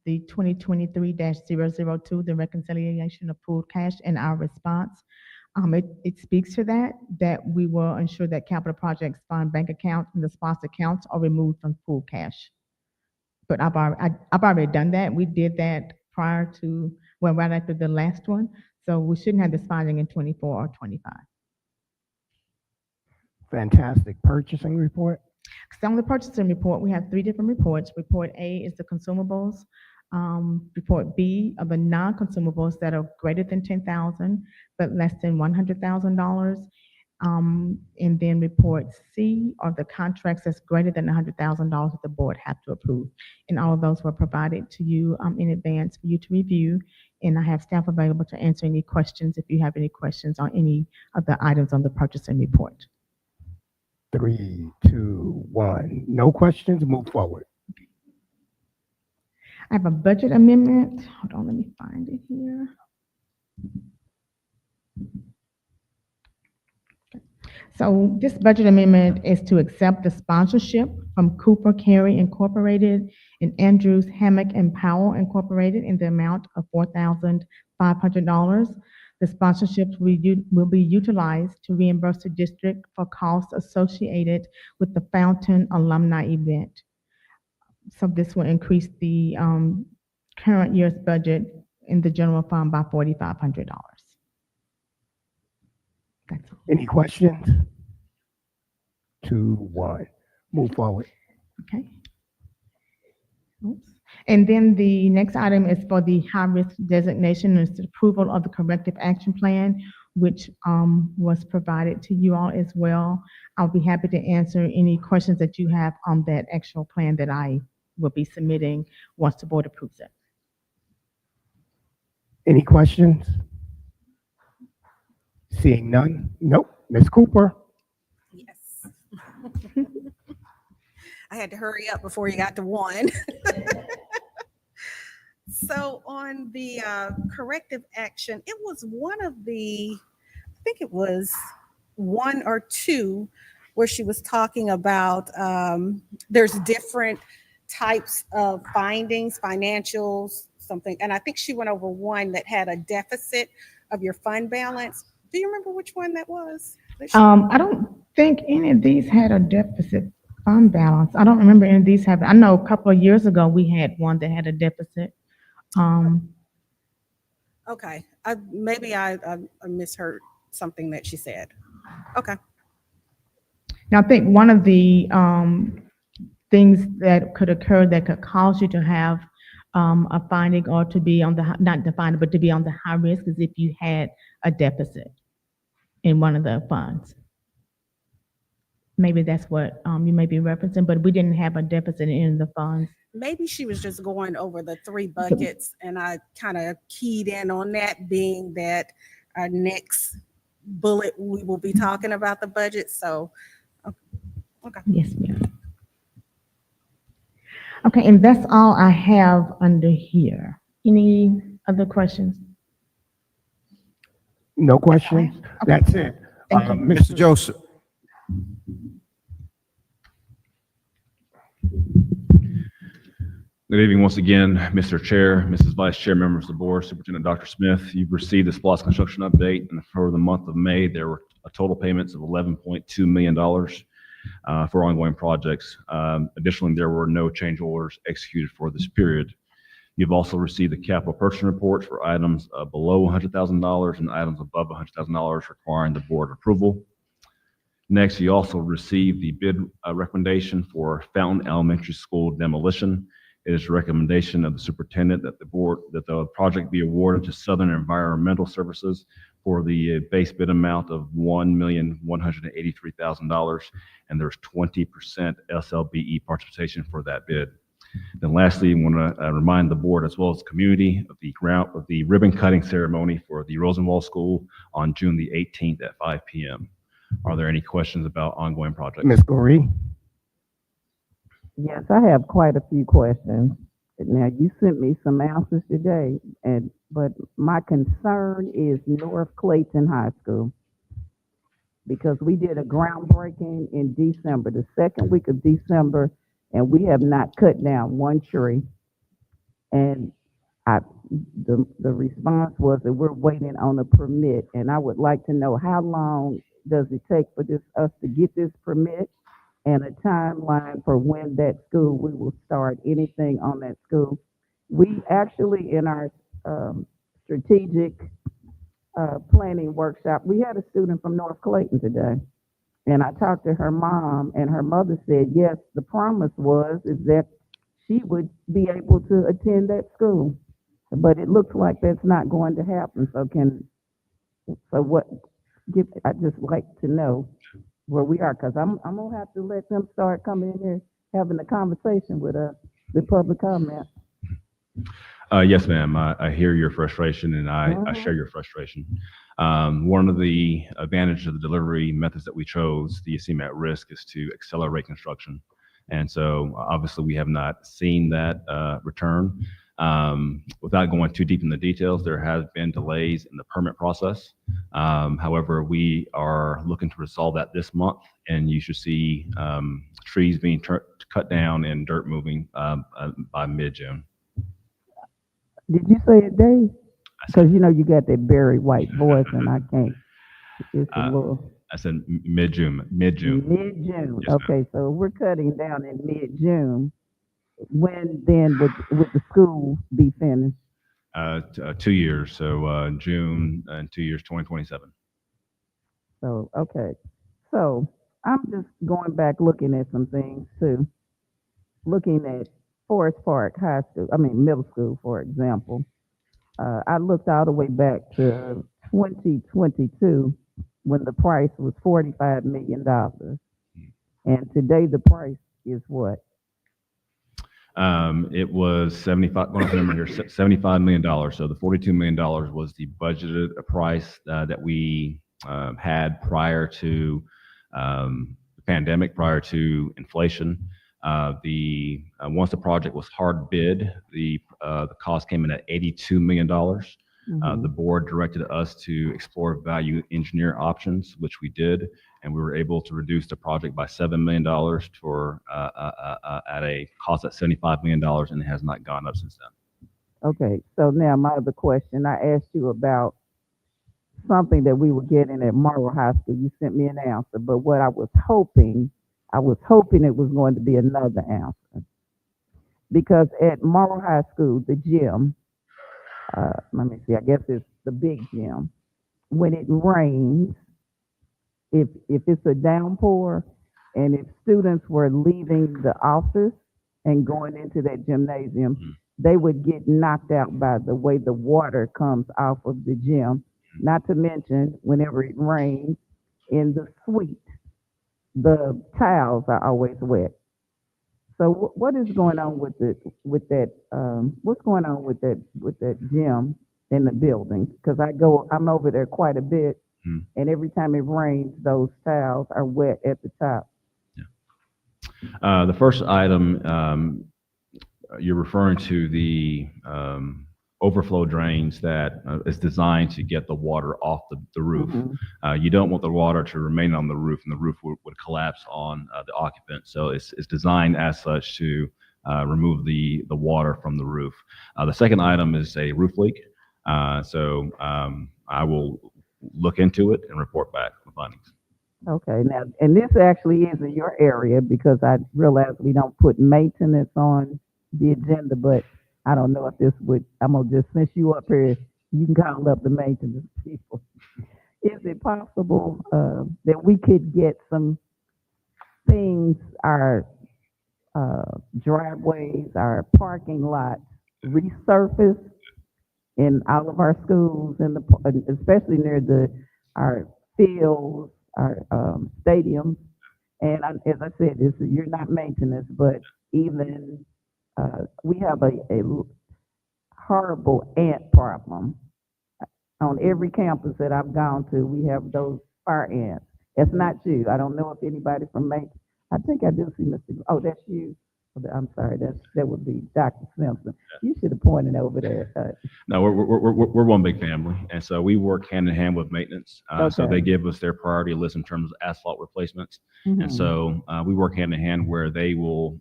the 2023-002, the reconciliation of pooled cash, and our response. It speaks to that we will ensure that capital projects fund bank accounts and the SPOS accounts are removed from pooled cash. But I've already done that. We did that right after the last one. So we shouldn't have this finding in 24 or 25. Fantastic. Purchasing report? So on the purchasing report, we have 3 different reports. Report A is the consumables. Report B are the non-consumables that are greater than $10,000 but less than $100,000. And then report C are the contracts that's greater than $100,000 that the board has to approve. And all of those were provided to you in advance for you to review. And I have staff available to answer any questions if you have any questions on any of the items on the purchasing report. 3, 2, 1. No questions, move forward. I have a budget amendment. Hold on, let me find it here. So this budget amendment is to accept the sponsorship from Cooper Carey Incorporated and Andrews Hammock and Powell Incorporated in the amount of $4,500. The sponsorships will be utilized to reimburse the district for costs associated with the Fountain Alumni event. So this will increase the current year's budget in the general fund by $4,500. That's all. Any questions? 2, 1. Move forward. Okay. Oops. And then the next item is for the high-risk designation, is the approval of the corrective action plan, which was provided to you all as well. I'll be happy to answer any questions that you have on that actual plan that I will be submitting once the board approves it. Any questions? Seeing none? Nope. Ms. Cooper? Yes. I had to hurry up before you got to one. So on the corrective action, it was one of the, I think it was one or two where she was talking about there's different types of findings, financials, something. And I think she went over one that had a deficit of your fund balance. Do you remember which one that was? I don't think any of these had a deficit fund balance. I don't remember any of these having, I know a couple of years ago, we had one that had a deficit. Okay, maybe I misheard something that she said. Okay. Now, I think one of the things that could occur that could cause you to have a finding or to be on the, not the finding, but to be on the high risk is if you had a deficit in one of the funds. Maybe that's what you may be referencing, but we didn't have a deficit in the funds. Maybe she was just going over the three buckets, and I kind of keyed in on that, being that our next bullet, we will be talking about the budget. So, okay. Yes, ma'am. Okay, and that's all I have under here. Any other questions? No questions? That's it. Mr. Joseph. Good evening once again, Mr. Chair, Mrs. Vice Chair, members of the board, Superintendent Dr. Smith. You've received the SPLOST construction update, and for the month of May, there were total payments of $11.2 million for ongoing projects. Additionally, there were no change orders executed for this period. You've also received the capital purchase reports for items below $100,000 and items above $100,000 requiring the board approval. Next, you also received the bid recommendation for Fountain Elementary School demolition. It is a recommendation of the superintendent that the project be awarded to Southern Environmental Services for the base bid amount of $1,183,000, and there's 20% SLBE participation for that bid. Then lastly, I want to remind the board as well as the community of the ribbon cutting ceremony for the Rosenwald School on June the 18th at 5 p.m. Are there any questions about ongoing projects? Ms. Goree? Yes, I have quite a few questions. Now, you sent me some answers today, but my concern is North Clayton High School, because we did a groundbreaking in December, the second week of December, and we have not cut down one tree. And the response was that we're waiting on a permit, and I would like to know how long does it take for us to get this permit, and a timeline for when that school, we will start anything on that school. We actually, in our strategic planning workshop, we had a student from North Clayton today. And I talked to her mom, and her mother said, yes, the promise is that she would be able to attend that school. But it looks like that's not going to happen. I'd just like to know where we are, because I'm gonna have to let them start coming in here having a conversation with us, the public comment. Yes, ma'am. I hear your frustration, and I share your frustration. One of the advantages of the delivery methods that we chose, the CMAT risk, is to accelerate construction. And so obviously we have not seen that return. Without going too deep in the details, there have been delays in the permit process. However, we are looking to resolve that this month, and you should see trees being cut down and dirt moving by mid-June. Did you say it, Dave? Because you know you got that Barry White voice, and I can't. It's a little. I said mid-June. Mid-June. Mid-June. Yes, okay, so we're cutting down in mid-June. When then would the school be finished? 2 years, so June and 2 years, 2027. So, okay. So I'm just going back looking at some things too. Looking at Forest Park Middle School, for example. I looked all the way back to 2022 when the price was $45 million. And today the price is what? It was $75 million. So the $42 million was the budgeted price that we had prior to the pandemic, prior to inflation. Once the project was hard bid, the cost came in at $82 million. The board directed us to explore value engineer options, which we did, and we were able to reduce the project by $7 million at a cost at $75 million, and it has not gone up since then. Okay, so now my other question, I asked you about something that we were getting at Morrow High School. You sent me an answer, but what I was hoping it was going to be another answer. Because at Morrow High School, the gym, let me see, I guess it's the big gym, when it rains, if it's a downpour, and if students were leaving the office and going into that gymnasium, they would get knocked out by the way the water comes off of the gym. Not to mention, whenever it rains in the suite, the tiles are always wet. So what is going on with what's going on with that gym in the building? Because I'm over there quite a bit, and every time it rains, those tiles are wet at the top. The first item, you're referring to the overflow drains that is designed to get the water off the roof. You don't want the water to remain on the roof, and the roof would collapse on the occupant. So it's designed as such to remove the water from the roof. The second item is a roof leak. So I will look into it and report back the findings. Okay, now, and this actually is in your area, because I realize we don't put maintenance on the agenda, but I don't know if this would, I'm gonna just, since you up here, you can call up the maintenance people. Is it possible that we could get some things, our driveways, our parking lots resurfaced in all of our schools, especially near our fields, our stadiums? And as I said, you're not maintenance, but even we have a horrible ant problem. On every campus that I've gone to, we have those fire ants. It's not you. I don't know if anybody from maintenance. I think I do see Mr. Oh, that's you. I'm sorry. That would be Dr. Simpson. You should have pointed over there. No, we're one big family, and so we work hand in hand with maintenance. So they give us their priority list in terms of asphalt replacements, and so we work hand in hand where they will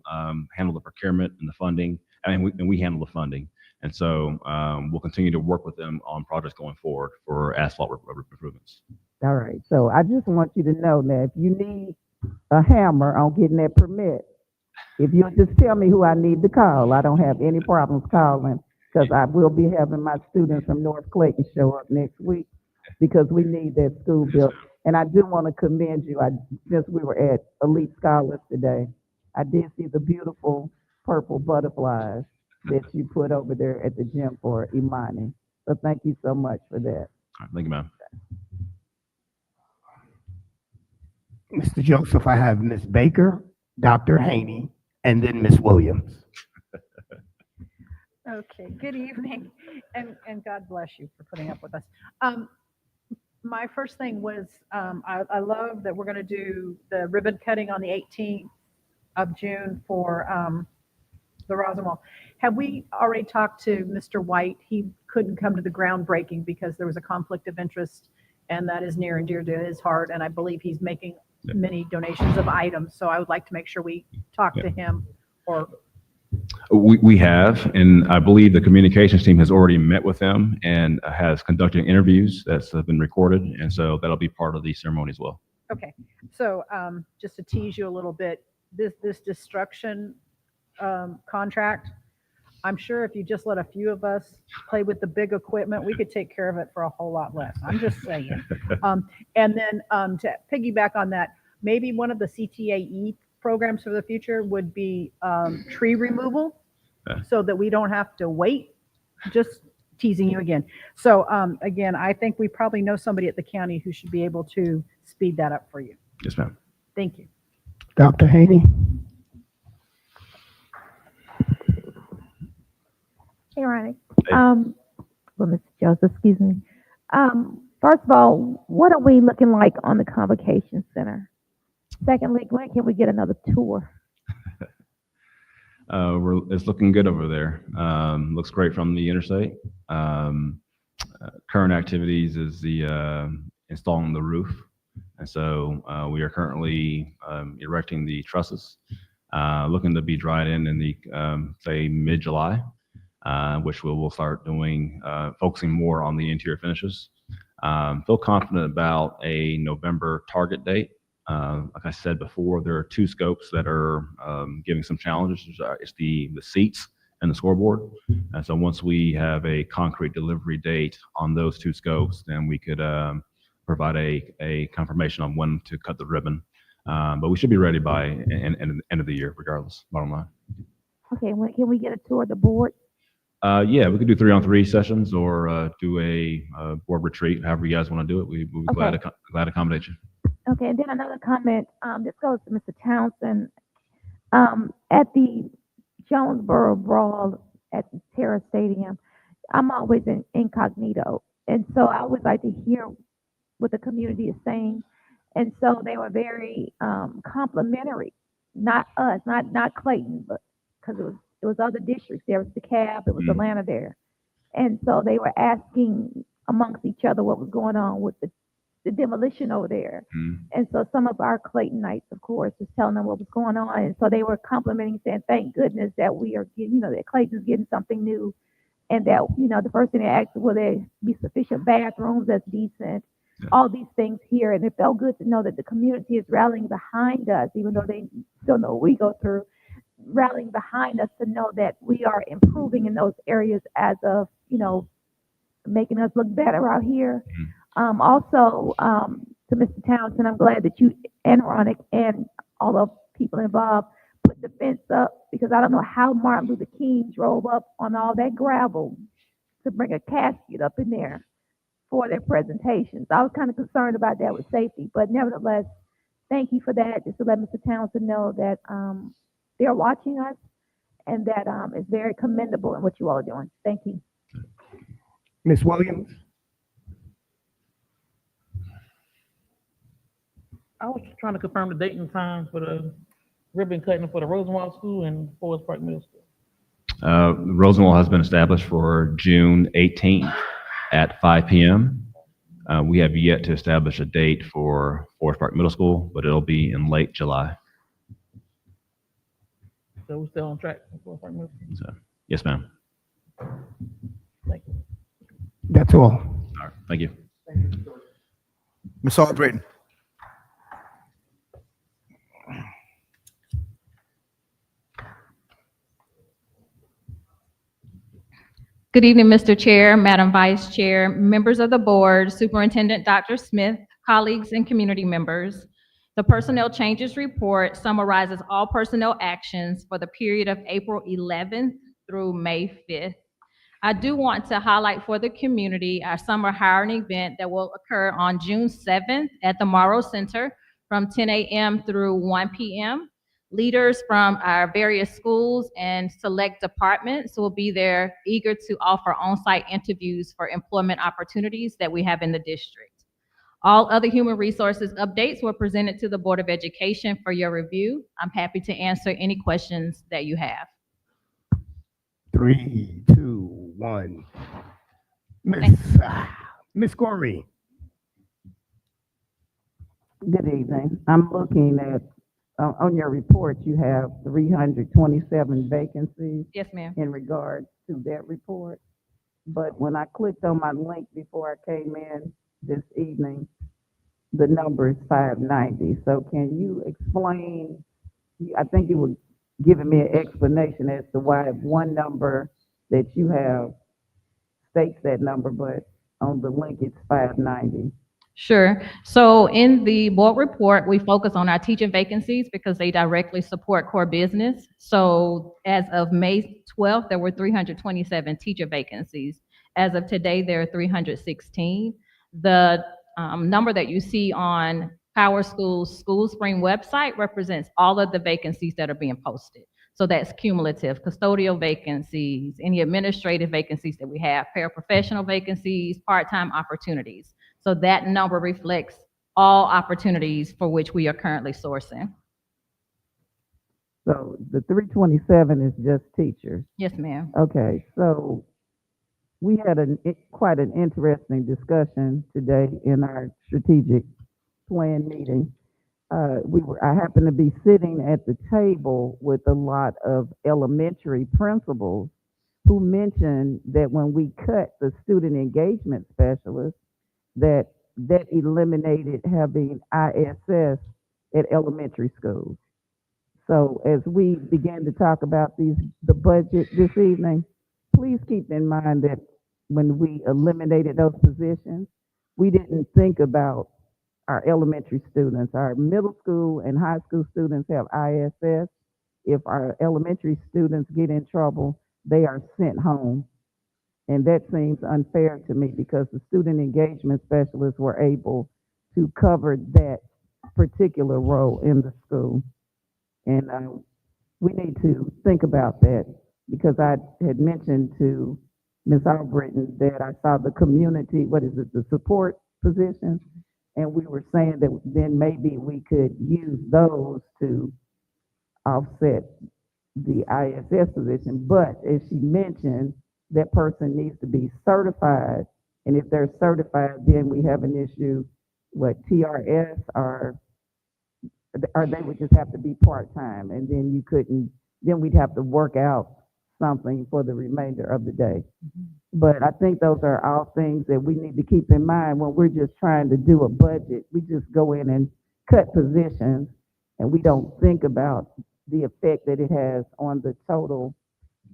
handle the procurement and the funding, and we handle the funding. And so we'll continue to work with them on projects going forward for asphalt improvements. All right. So I just want you to know that if you need a hammer on getting that permit, if you'll just tell me who I need to call, I don't have any problems calling, because I will be having my students from North Clayton show up next week, because we need that school built. And I do want to commend you. Since we were at Elite Scholars today, I did see the beautiful purple butterflies that you put over there at the gym for Imani. So thank you so much for that. All right, thank you, ma'am. Mr. Joseph, I have Ms. Baker, Dr. Haney, and then Ms. Williams. Okay, good evening, and God bless you for putting up with us. My first thing was, I love that we're going to do the ribbon cutting on the 18th of June for the Rosenwald. Have we already talked to Mr. White? He couldn't come to the groundbreaking because there was a conflict of interest, and that is near and dear to his heart, and I believe he's making many donations of items, so I would like to make sure we talk to him. Or we have, and I believe the communications team has already met with them and has conducted interviews that's been recorded, and so that'll be part of the ceremony as well. Okay, so just to tease you a little bit, this destruction contract, I'm sure if you just let a few of us play with the big equipment, we could take care of it for a whole lot less. I'm just saying. And then to piggyback on that, maybe one of the CTAE programs for the future would be tree removal, so that we don't have to wait. Just teasing you again. So again, I think we probably know somebody at the county who should be able to speed that up for you. Yes, ma'am. Thank you. Dr. Haney? Hey, Ronnie. Well, Mr. Joseph, excuse me. First of all, what are we looking like on the convocation center? Secondly, when can we get another tour? It's looking good over there. Looks great from the interstate. Current activities is the installing the roof. And so we are currently erecting the trusses, looking to be dried in the, say, mid-July, which we'll start doing, focusing more on the interior finishes. Feel confident about a November target date. Like I said before, there are two scopes that are giving some challenges. It's the seats and the scoreboard. And so once we have a concrete delivery date on those two scopes, then we could provide a confirmation on when to cut the ribbon. But we should be ready by end of the year, regardless, bottom line. Okay, when can we get a tour of the board? Yeah, we could do 3-on-3 sessions or do a board retreat, however you guys want to do it. We'd be glad to accommodate you. Okay, and then another comment, this goes to Mr. Townsend. At the Jonesboro Brawl at the Terra Stadium, I'm always in incognito. And so I would like to hear what the community is saying. And so they were very complimentary, not us, not Clayton, but because it was other districts. There was DeKalb, it was Atlanta there. And so they were asking amongst each other what was going on with the demolition over there. And so some of our Claytonites, of course, was telling them what was going on. And so they were complimenting, saying, thank goodness that we are getting, that Clayton's getting something new. And that, the first thing they asked, will there be sufficient bathrooms that's decent? All these things here. And it felt good to know that the community is rallying behind us, even though they still know what we go through, rallying behind us to know that we are improving in those areas as of, making us look better out here. Also, to Mr. Townsend, I'm glad that you and Ronick and all the people involved put the fence up, because I don't know how Martin Luther King drove up on all that gravel to bring a casket up in there for their presentations. I was kind of concerned about that with safety, but nevertheless, thank you for that, just to let Mr. Townsend know that they're watching us and that it's very commendable in what you all are doing. Thank you. Ms. Williams? I was trying to confirm the date and time for the ribbon cutting for the Rosenwald School and Forest Park Middle School. Rosenwald has been established for June 18th at 5 p.m. We have yet to establish a date for Forest Park Middle School, but it'll be in late July. So we're still on track for Forest Park Middle School? So, yes, ma'am. Thank you. That's all. All right, thank you. Ms. Albritton. Good evening, Mr. Chair, Madam Vice Chair, members of the board, Superintendent Dr. Smith, colleagues, and community members. The Personnel Changes Report summarizes all personnel actions for the period of April 11th through May 5th. I do want to highlight for the community our summer hiring event that will occur on June 7th at the Morrow Center from 10 a.m. through 1 p.m. Leaders from our various schools and select departments will be there, eager to offer on-site interviews for employment opportunities that we have in the district. All other human resources updates were presented to the Board of Education for your review. I'm happy to answer any questions that you have. 3, 2, 1. Miss Corey. Good evening. I'm looking at, on your report, you have 327 vacancies. Yes, ma'am. In regards to that report. But when I clicked on my link before I came in this evening, the number is 590. So can you explain, I think you were giving me an explanation as to why one number that you have states that number, but on the link it's 590. Sure. So in the board report, we focus on our teaching vacancies because they directly support core business. So as of May 12th, there were 327 teacher vacancies. As of today, there are 316. The number that you see on Power School's School Spring website represents all of the vacancies that are being posted. So that's cumulative, custodial vacancies, any administrative vacancies that we have, paraprofessional vacancies, part-time opportunities. So that number reflects all opportunities for which we are currently sourcing. So the 327 is just teachers. Yes, ma'am. Okay, so we had quite an interesting discussion today in our strategic plan meeting. I happened to be sitting at the table with a lot of elementary principals who mentioned that when we cut the student engagement specialist, that eliminated having ISS at elementary schools. So as we begin to talk about the budget this evening, please keep in mind that when we eliminated those positions, we didn't think about our elementary students. Our middle school and high school students have ISS. If our elementary students get in trouble, they are sent home. And that seems unfair to me because the student engagement specialists were able to cover that particular role in the school. And we need to think about that because I had mentioned to Ms. Albritton that I saw the community, the support position, and we were saying that then maybe we could use those to offset the ISS position. But as she mentioned, that person needs to be certified, and if they're certified, then we have an issue with TRS or they would just have to be part-time, and then then we'd have to work out something for the remainder of the day. But I think those are all things that we need to keep in mind when we're just trying to do a budget. We just go in and cut positions, and we don't think about the effect that it has on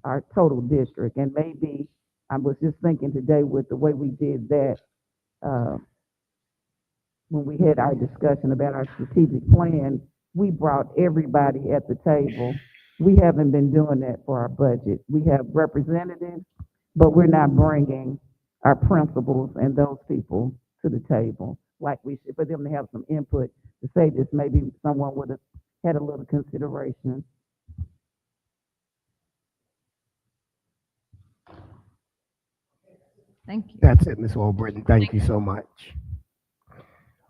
our total district. And maybe I was just thinking today with the way we did that, when we had our discussion about our strategic plan, we brought everybody at the table. We haven't been doing that for our budget. We have representatives, but we're not bringing our principals and those people to the table like we should, for them to have some input to say this. Maybe someone would have had a little consideration. Thank you. That's it, Ms. Albritton. Thank you so much.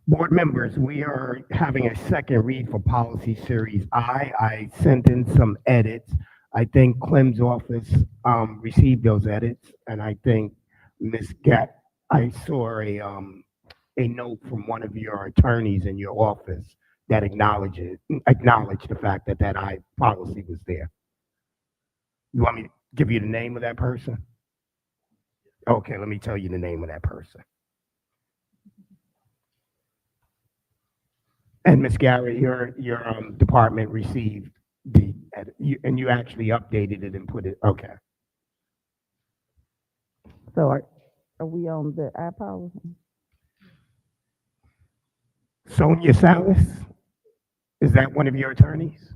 Board members, we are having a second read for policy series I. I sent in some edits. I think Clem's office received those edits, and I think Ms. Gatt, I saw a note from one of your attorneys in your office that acknowledged the fact that that I policy was there. You want me to give you the name of that person? Okay, let me tell you the name of that person. And Ms. Garrett, your department received and you actually updated it and put it, okay. So are we on the I policy? Sonia Salas, is that one of your attorneys?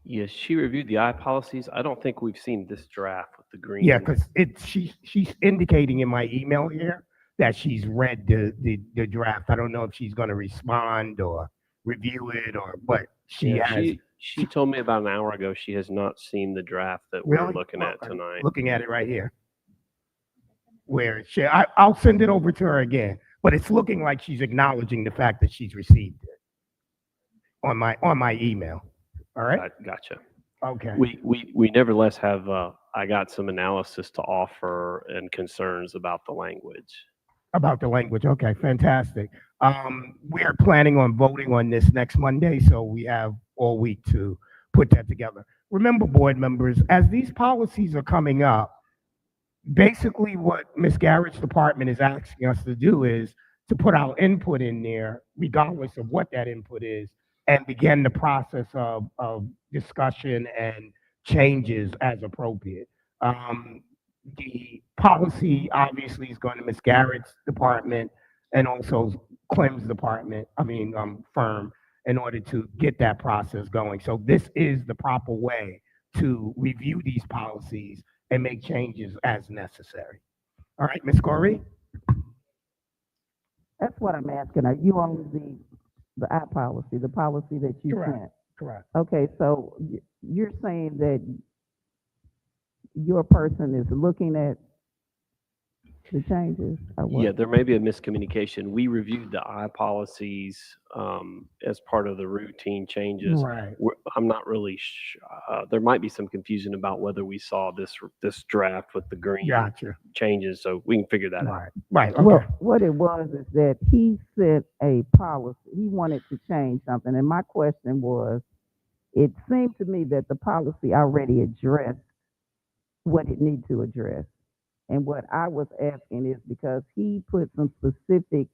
Yes, she reviewed the I policies. I don't think we've seen this draft with the green. Yeah, because she's indicating in my email here that she's read the draft. I don't know if she's going to respond or review it but she has. She told me about an hour ago she has not seen the draft that we're Really? looking at tonight. Looking at it right here. I'll send it over to her again, but it's looking like she's acknowledging the fact that she's received it on my email. All right. Gotcha. Okay. We nevertheless have I got some analysis to offer and concerns about the language. About the language. Okay, fantastic. We are planning on voting on this next Monday, so we have all week to put that together. Remember, board members, as these policies are coming up, basically what Ms. Garrett's department is asking us to do is to put our input in there, regardless of what that input is, and begin the process of discussion and changes as appropriate. The policy obviously is going to Ms. Garrett's department and also Clem's department, firm, in order to get that process going. So this is the proper way to review these policies and make changes as necessary. All right, Ms. Corey? That's what I'm asking. Are you on the I policy, the policy that you sent? Correct. Okay, so you're saying that your person is looking at the changes? Or what? Yeah, there may be a miscommunication. We reviewed the I policies as part of the routine changes. Right. I'm not really there might be some confusion about whether we saw this draft with the green Gotcha. changes, so we can figure that out. Right. Right. Okay. Well, what it was is that he set a policy. He wanted to change something. And my question was, it seemed to me that the policy already addressed what it needed to address. And what I was asking is because he put some specific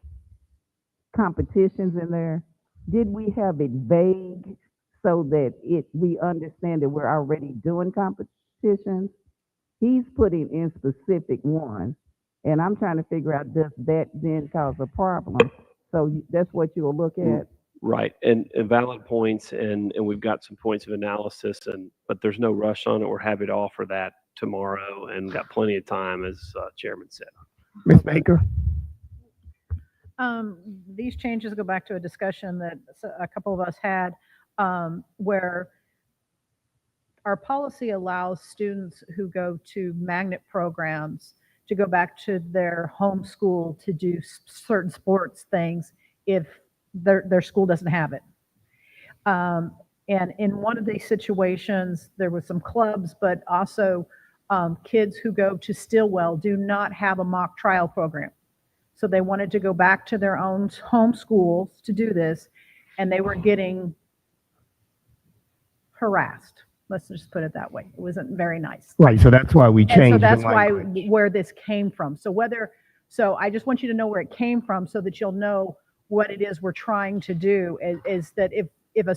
competitions in there, did we have it vague so that we understand that we're already doing competitions? He's putting in specific ones, and I'm trying to figure out, does that then cause a problem? So that's what you'll look at. Right, and valid points, and we've got some points of analysis, but there's no rush on it. We're happy to offer that tomorrow, and got plenty of time, as Chairman said. Ms. Baker? These changes go back to a discussion that a couple of us had, where our policy allows students who go to magnet programs to go back to their home school to do certain sports things if their school doesn't have it. And in one of these situations, there were some clubs, but also kids who go to Stillwell do not have a mock trial program. So they wanted to go back to their own home schools to do this, and they were getting harassed. Let's just put it that way. It wasn't very nice. Right. So that's why we And changed so that's the why language. where this came from. So I just want you to know where it came from so that you'll know what it is we're trying to do is that if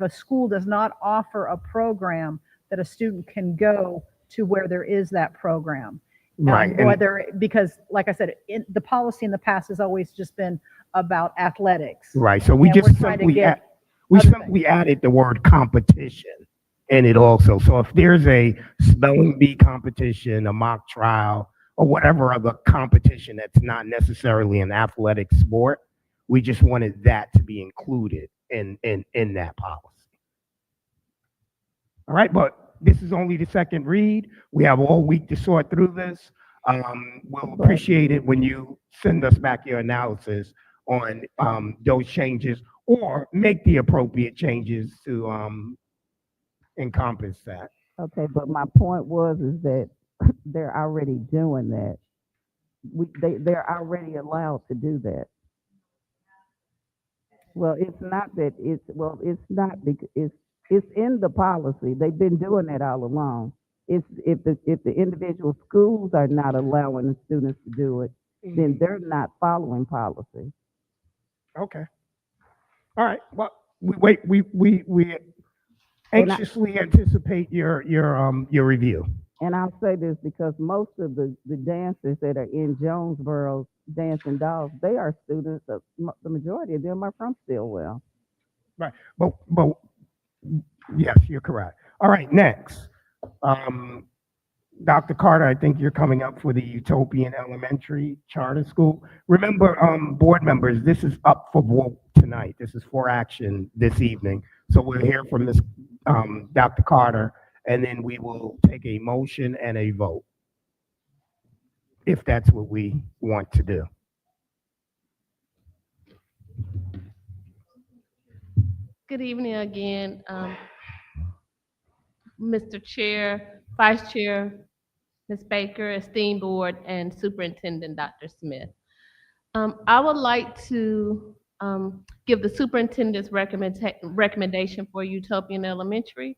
a school does not offer a program, that a student can go to where there is that program. Right. And- Whether, because like I said, the policy in the past has always just been about athletics. Right. So we And just we're trying to simply get we other simply added the word competition in it also. So if there's a spelling bee competition, a mock trial, or whatever other competition that's not necessarily an athletic sport, we just wanted that to be included in that policy. All right, but this is only the second read. We have all week to sort through this. We'll appreciate it when you send us back your analysis on those changes, or make the appropriate changes to encompass that. Okay, but my point is that they're already doing that. They're already allowed to do that. Well, it's not that it's not because it's in the policy. They've been doing that all along. It's if the individual schools are not allowing the students to do it, then they're not following policy. Okay. All right. Well, we anxiously anticipate your review. And I'll say this because most of the dancers that are in Jonesboro Dancing Dolls, they are students of, the majority of them are from Stillwell. Right. But yes, you're correct. All right, next. Dr. Carter, I think you're coming up for the Utopian Elementary Charter School. Remember, board members, this is up for vote tonight. This is for action this evening. So we'll hear from Ms. Dr. Carter, and then we will take a motion and a vote, if that's what we want to do. Good evening again, Mr. Chair, Vice Chair, Ms. Baker, esteemed board, and Superintendent Dr. Smith. I would like to give the superintendent's recommendation for Utopian Elementary.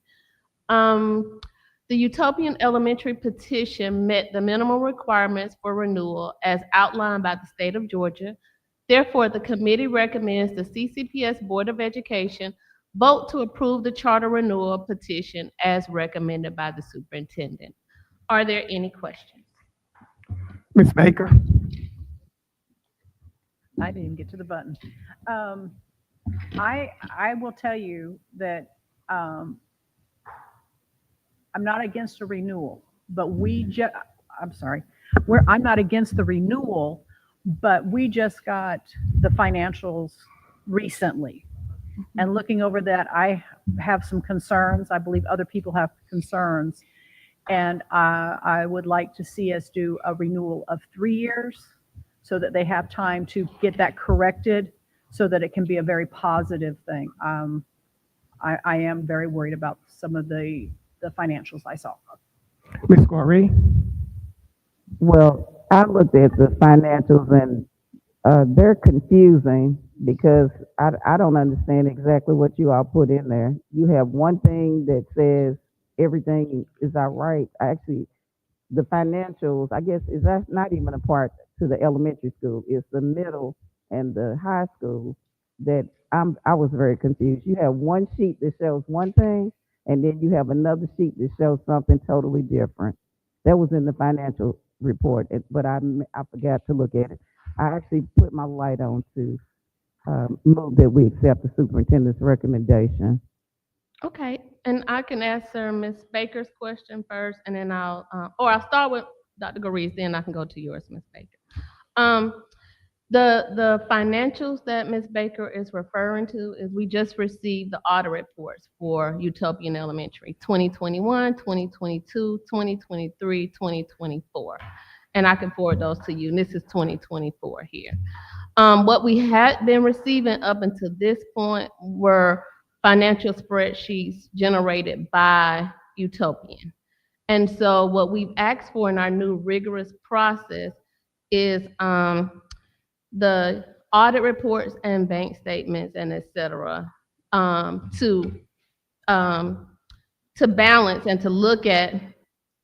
The Utopian Elementary petition met the minimum requirements for renewal as outlined by the state of Georgia. Therefore, the committee recommends the CCPS Board of Education vote to approve the charter renewal petition as recommended by the superintendent. Are there any questions? Ms. Baker? I didn't even get to the button. I will tell you that I'm not against a renewal, but I'm not against the renewal, but we just got the financials recently. And looking over that, I have some concerns. I believe other people have concerns. And I would like to see us do a renewal of 3 years so that they have time to get that corrected so that it can be a very positive thing. I am very worried about some of the financials I saw. Ms. Corey? Well, I looked at the financials and they're confusing because I don't understand exactly what you all put in there. You have one thing that says everything is all right. Actually, the financials, I guess, is that not even a part to the elementary school. It's the middle and the high school that I was very confused. You have one sheet that shows one thing, and then you have another sheet that shows something totally different. That was in the financial report, but I forgot to look at it. I actually put my light on to move that we accept the superintendent's recommendation. Okay, and I can answer Ms. Baker's question first, and then I'll start with Dr. Gariz, then I can go to yours, Ms. Baker. The financials that Ms. Baker is referring to is we just received the audit reports for Utopian Elementary, 2021, 2022, 2023, 2024. And I can forward those to you, and this is 2024 here. What we had been receiving up until this point were financial spreadsheets generated by Utopian. And so what we've asked for in our new rigorous process is the audit reports and bank statements and et cetera, to balance and to look at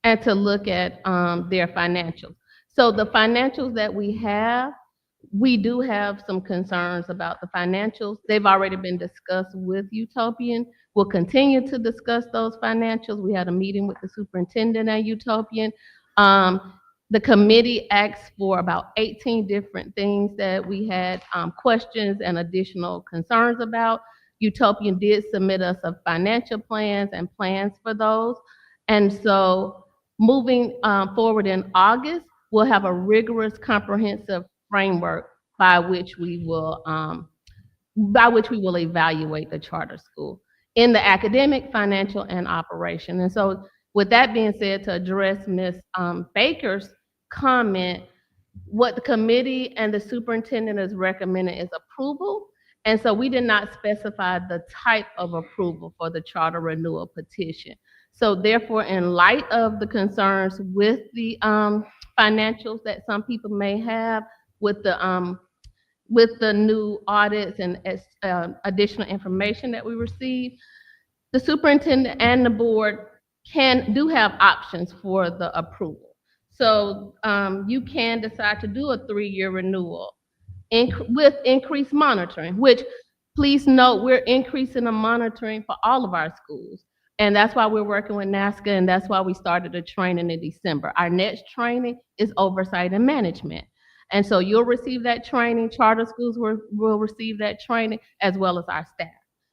their financials. So the financials that we do have some concerns about the financials. They've already been discussed with Utopian. We'll continue to discuss those financials. We had a meeting with the superintendent at Utopian. The committee asked for about 18 different things that we had questions and additional concerns about. Utopian did submit us a financial plans and plans for those. And so moving forward in August, we'll have a rigorous, comprehensive framework by which we will evaluate the charter school in the academic, financial, and operation. And so with that being said, to address Ms. Baker's comment, what the committee and the superintendent is recommending is approval. And so we did not specify the type of approval for the charter renewal petition. So therefore, in light of the concerns with the financials that some people may have with the new audits and additional information that we receive, the superintendent and the board do have options for the approval. So you can decide to do a 3-year renewal with increased monitoring, which please note, we're increasing the monitoring for all of our schools. And that's why we're working with NASCA, and that's why we started the training in December. Our next training is oversight and management. And so you'll receive that training, charter schools will receive that training, as well as our staff.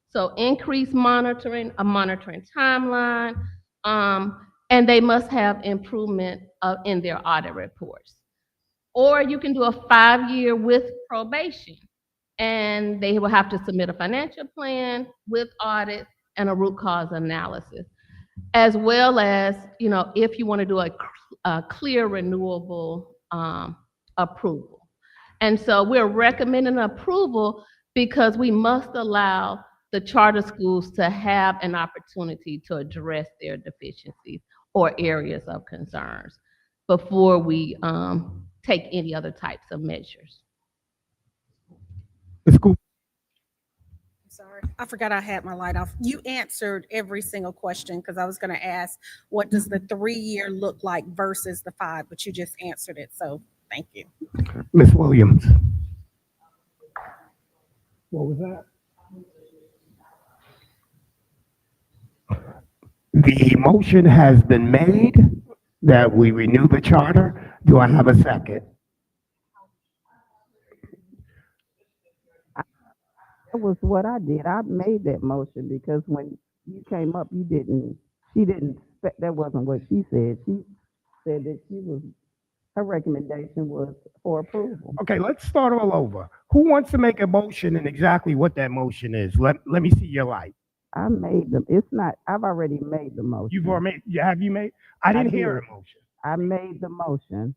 So increased monitoring, a monitoring timeline, and they must have improvement in their audit reports. Or you can do a 5-year with probation, and they will have to submit a financial plan with audit and a root cause analysis, as well as, if you want to do a clear renewable approval. And so we're recommending approval because we must allow the charter schools to have an opportunity to address their deficiencies or areas of concerns before we take any other types of measures. Sorry, I forgot I had my light off. You answered every single question because I was going to ask, what does the 3-year look like versus the 5? But you just answered it, so thank you. Ms. Williams. What was that? The motion has been made that we renew the charter. Do I have a second? That was what I did. I made that motion because when you came up, that wasn't what she said. She said that her recommendation was for approval. Okay, let's start all over. Who wants to make a motion and exactly what that motion is? Let me see your light. I made them. It's not, I've already made the motion. You've already made, have you made? I didn't hear a did. motion. I made the motion.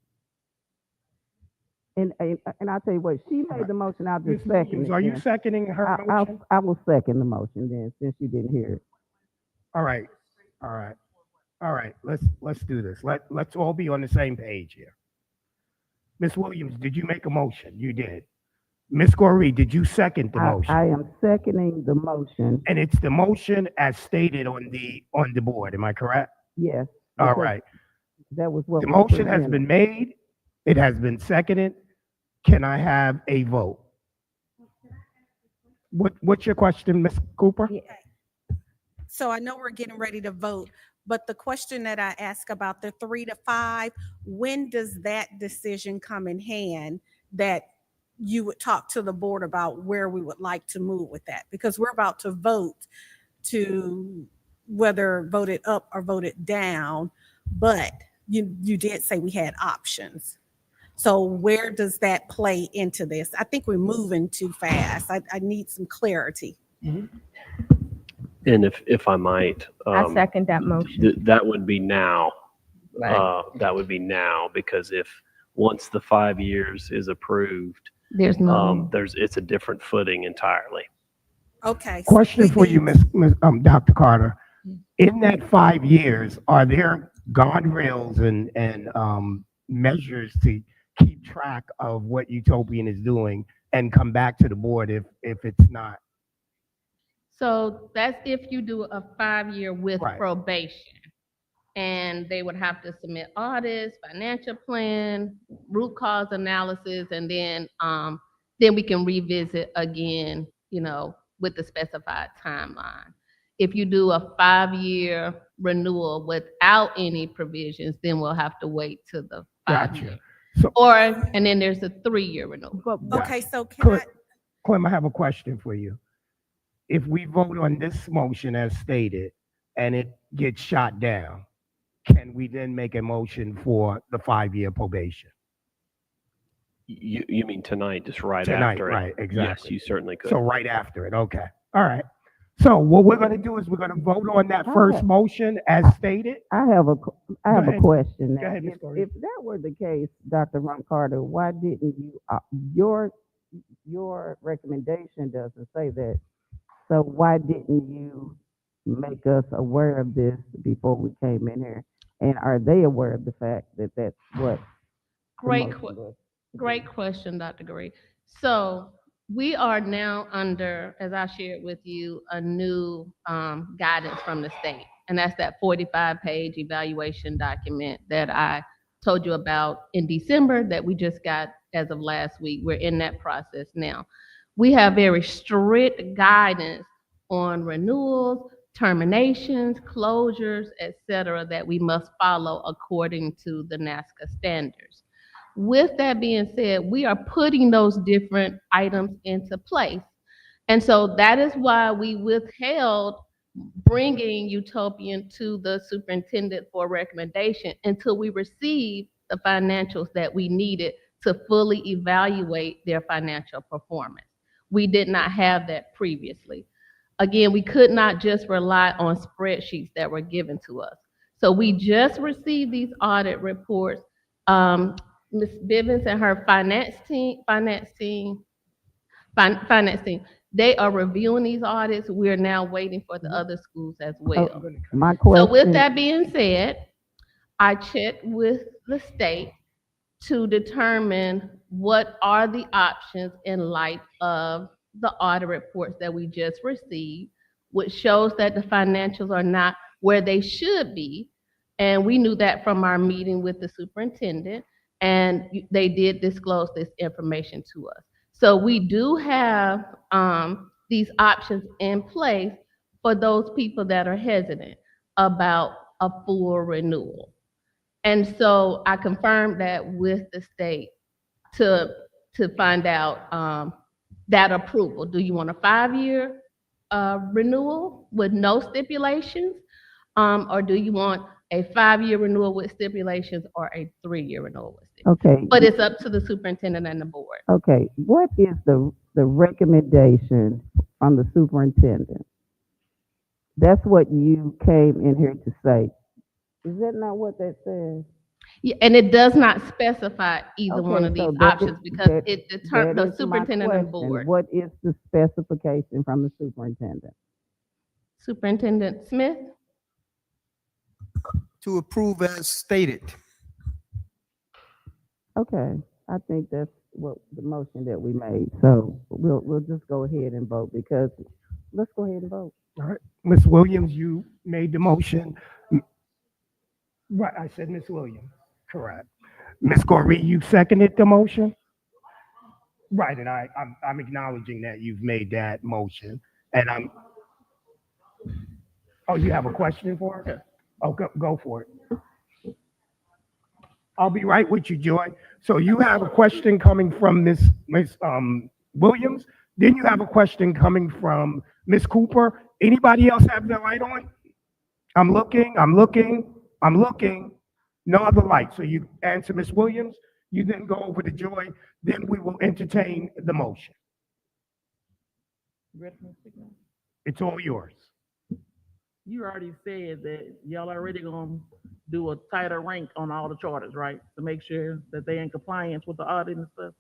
And I'll tell you what, she made the motion, I'll Ms. just second Williams, it are you then. seconding her motion? I will second the motion then, since you didn't hear it. All right, all right, all right. Let's do this. Let's all be on the same page here. Ms. Williams, did you make a motion? You did. Ms. Goree, did you second the motion? I am seconding the motion, And it's the motion as stated on the board. Am I correct? yes. All because right. That was what The was motion has presented. been made. It has been seconded. Can I have a vote? What's your question, Ms. Cooper? So I know we're getting ready to vote, but the question that I asked about the 3 to 5, when does that decision come in hand that you would talk to the board about where we would like to move with that? Because we're about to vote to whether vote it up or vote it down, but you did say we had options. So where does that play into this? I think we're moving too fast. I need some clarity. And if I might, I second that motion. that would be now. Right. That would be now, because if once the 5 years is approved, There's no. it's a different footing entirely. Okay. Question for you, Dr. Carter. In that 5 years, are there guardrails and measures to keep track of what Utopian is doing and come back to the board if it's not? So that's if you do a 5-year with Right. probation. And they would have to submit audits, financial plan, root cause analysis, and then we can revisit again, with the specified timeline. If you do a 5-year renewal without any provisions, then we'll have to wait till the 5 year. Gotcha. And then there's a 3-year renewal. Okay, so can Clem, I have a question for you. If we vote on this motion as stated and it gets shot down, can we then make a motion for the 5-year probation? You mean tonight, just right Tonight, after it? right, exactly. Yes, you certainly could. So right after it, okay. All right. So what we're gonna do is we're gonna vote on that first motion as stated. I have a ahead. question. Go ahead, Ms. Goree. If that were the case, Dr. Ron Carter, why didn't you, your recommendation doesn't say that. So why didn't you make us aware of this before we came in here? And are they aware of the fact that that's what? Great question, Dr. Goree. So we are now under, as I shared with you, a new guidance from the state. And that's that 45-page evaluation document that I told you about in December that we just got as of last week. We're in that process now. We have very strict guidance on renewals, terminations, closures, et cetera, that we must follow according to the NASCA standards. With that being said, we are putting those different items into place. And so that is why we withheld bringing Utopian to the superintendent for recommendation until we received the financials that we needed to fully evaluate their financial performance. We did not have that previously. Again, we could not just rely on spreadsheets that were given to us. So we just received these audit reports. Ms. Bivens and her finance team, they are reviewing these audits. We're now waiting for the other schools as well. My question. So with that being said, I checked with the state to determine what are the options in light of the audit reports that we just received, which shows that the financials are not where they should be. And we knew that from our meeting with the superintendent, and they did disclose this information to us. So we do have these options in place for those people that are hesitant about a full renewal. And so I confirmed that with the state to find out that approval. Do you want a 5-year renewal with no stipulations? Or do you want a 5-year renewal with stipulations or a 3-year renewal with stipulations? Okay. But it's up to the superintendent and the board. Okay, what is the recommendation from the superintendent? That's what you came in here to say. Is that not what that says? Yeah, and it does not specify either one Okay, of these so options because that, it that the is my superintendent and question. board. What is the specification from the superintendent? Superintendent Smith? To approve as stated. Okay, I think that's what the motion that we made. So we'll just go ahead and vote because, let's go ahead and vote. All right, Ms. Williams, you made the motion. Right, I said Ms. Williams, correct. Ms. Corey, you seconded the motion? Right, and I'm acknowledging that you've made that motion, and oh, you have a question for her? Oh, go for it. I'll be right with you, Joy. So you have a question coming from Ms. Williams, then you have a question coming from Ms. Cooper. Anybody else have their light on? I'm looking, I'm looking, I'm looking. No other light. So you answer Ms. Williams, you then go over to Joy, then we will entertain the motion. It's all yours. You already said that y'all already gonna do a tighter rank on all the charters, right? To make sure that they in compliance with the audit and stuff.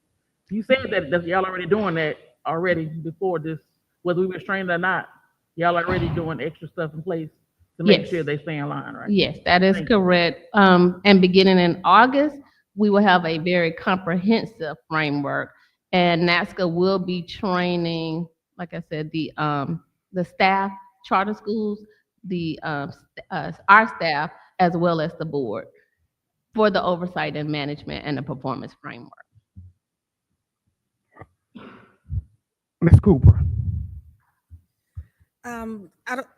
You said that y'all already doing that already before this, whether we were trained or not. Y'all already doing extra stuff in place to make Yes. sure they stay in line, right? Yes, that is Thank you. correct. And beginning in August, we will have a very comprehensive framework. And NASCA will be training, like I said, the staff, charter schools, our staff, as well as the board for the oversight and management and the performance framework. Ms. Cooper.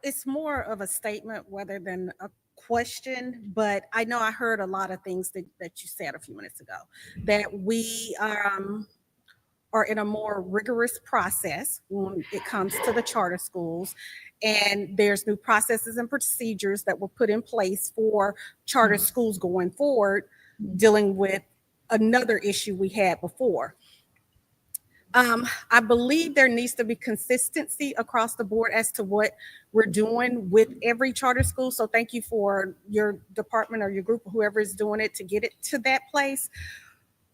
It's more of a statement rather than a question, but I know I heard a lot of things that you said a few minutes ago, that we are in a more rigorous process when it comes to the charter schools. And there's new processes and procedures that were put in place for charter schools going forward, dealing with another issue we had before. I believe there needs to be consistency across the board as to what we're doing with every charter school. So thank you for your department or your group, whoever is doing it, to get it to that place.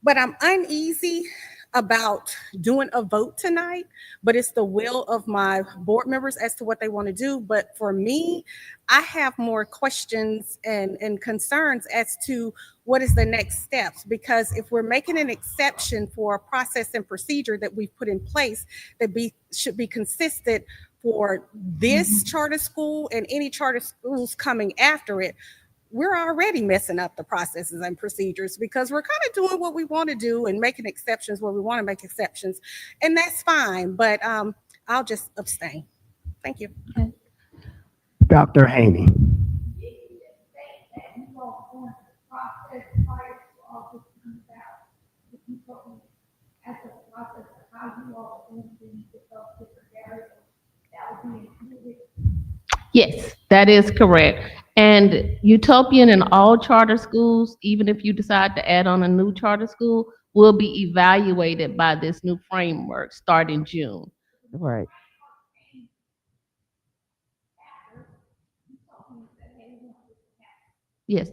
But I'm uneasy about doing a vote tonight, but it's the will of my board members as to what they want to do. But for me, I have more questions and concerns as to what is the next steps, because if we're making an exception for a process and procedure that we've put in place that should be consistent for this charter school and any charter schools coming after it, we're already messing up the processes and procedures because we're kind of doing what we want to do and making exceptions where we want to make exceptions. And that's fine, but I'll just abstain. Thank you. Okay. Dr. Haney. Yes, that is correct. And Utopian and all charter schools, even if you decide to add on a new charter school, will be evaluated by this new framework starting June. Right. Yes.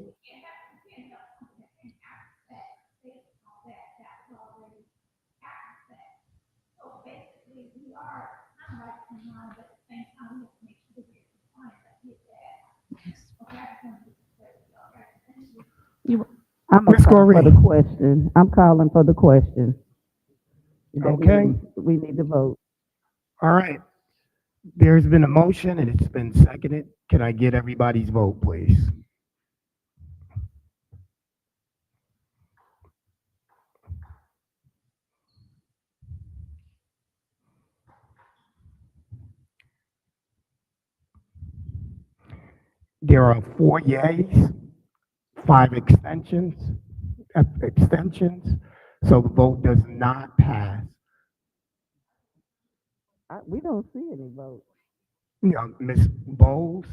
I'm gonna call for the question. I'm calling for the question. Okay. We need to vote. All right. There's been a motion and it's been seconded. Can I get everybody's vote, please? There are 4 yays, 5 abstentions, so the vote does not pass. We don't see any votes. Ms. Bowles,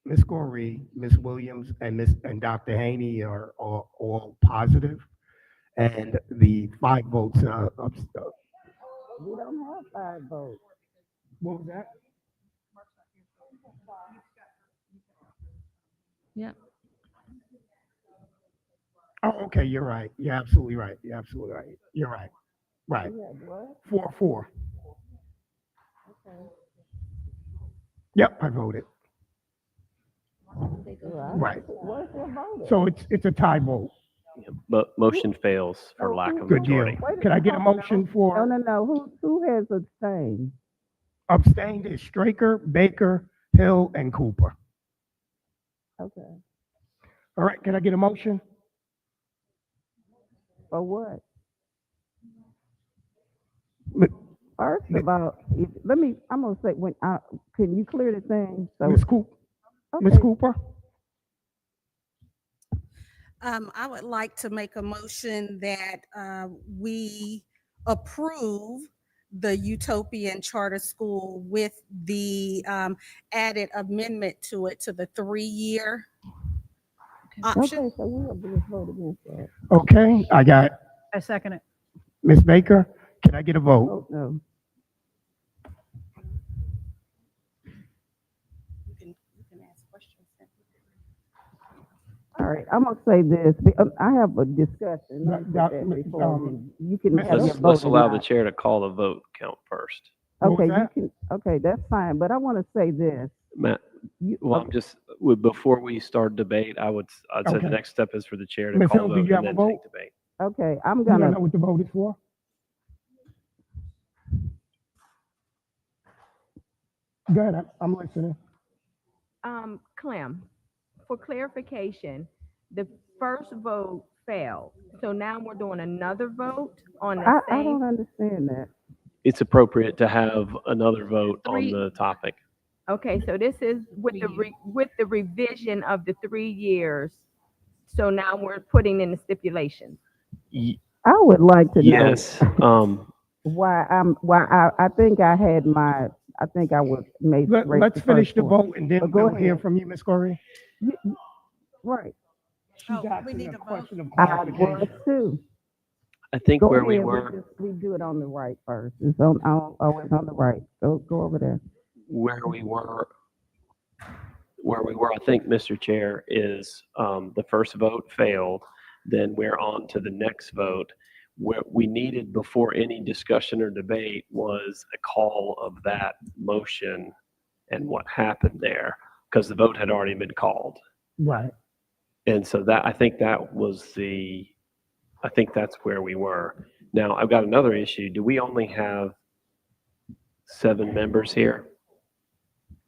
Ms. Corey, Ms. Williams, and Dr. Haney are all positive, and the 5 votes We don't have 5 votes. What was that? Yeah. Oh, okay, you're right. You're absolutely right. You're absolutely right. You're right. Right. Yeah, what? 4-4. Yep, I voted. Right. What's your vote? So it's a tie vote. But motion fails for lack of Good deal. majority. Can I get a motion No, for no. Who has abstained? abstained is Straker, Baker, Hill, and Cooper? Okay. All right, can I get a motion? For what? Mi- First of all, I'm gonna say, can you clear the thing? So, Ms. Cooper? Ms. okay, Cooper? I would like to make a motion that we approve the Utopian Charter School with the added amendment to it to the 3-year option. okay, so we'll just vote against that. Okay, I got I second it. Ms. Baker. Can I get a vote? Vote no. You can ask questions. All right, I'm gonna say this. I have a discussion. Let me put that before you can have your vote. Let's or allow the not. chair to call the vote count first. What was Okay, that? okay, that's fine, but I want to say this. Matt, well, I'm just, before we start debate, I'd say the Okay. next step is for the chair to Ms. call Hill, the do vote you and have a then vote? take debate. Okay, I'm Do you gonna. know what the vote is for? Go ahead, I'm listening. Clem, for clarification, the first vote failed. So now we're doing another vote on the I don't same. understand that. It's appropriate to have another vote on Three- the topic. Okay, so this is with with the revision of the 3 years. So now we're putting in the stipulations. I would like to know Yes, why I think I think I was made. Let's finish the vote and then But go we'll hear ahead. from you, Ms. Corey. Right. She's we asking need a a vote. question of I was clarification. too. I think Go where we ahead, were, we do it on the right first. It's always on the right. Go over there. where we were, I think, Mr. Chair, is the first vote failed. Then we're on to the next vote. What we needed before any discussion or debate was a call of that motion and what happened there, because the vote had already been called. Right. And so I think that's where we were. Now, I've got another issue. Do we only have 7 members here?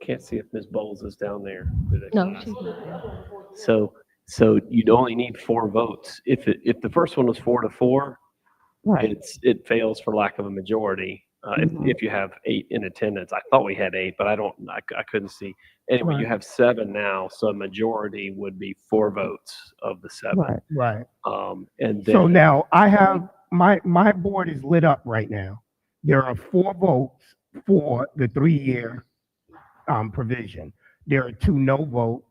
Can't see if Ms. Bowles is down there. No, she's not there. So you'd only need 4 votes. If the first one was 4-4, Right. it fails for lack of a majority. If you have 8 in attendance, I thought we had 8, but I couldn't see. Anyway, you Right. have 7 now, so a majority would be 4 votes of the 7. Right. Right. And then, So now I have, my board is lit up right now. There are 4 votes for the 3-year provision. There are 2 no votes.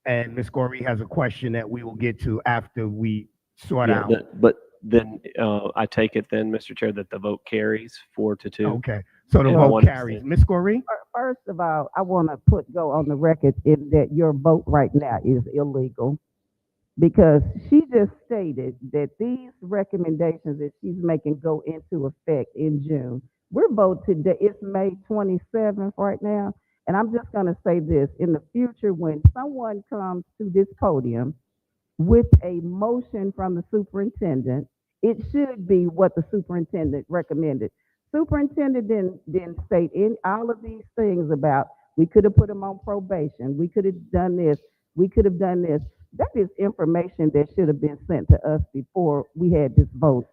And Ms. Corey has a question that we will get to after we sort yeah, out. but then I take it then, Mr. Chair, that the vote carries 4-2. Okay, so the And vote one carries. abstention. Ms. Corey? First of all, I want to go on the record in that your vote right now is illegal because she just stated that these recommendations that she's making go into effect in June. We're voting today. It's May 27th right now. And I'm just going to say this. In the future, when someone comes to this podium with a motion from the superintendent, it should be what the superintendent recommended. Superintendent didn't state in all of these things about we could have put them on probation, we could have done this, we could have done this. That is information that should have been sent to us before we had this vote.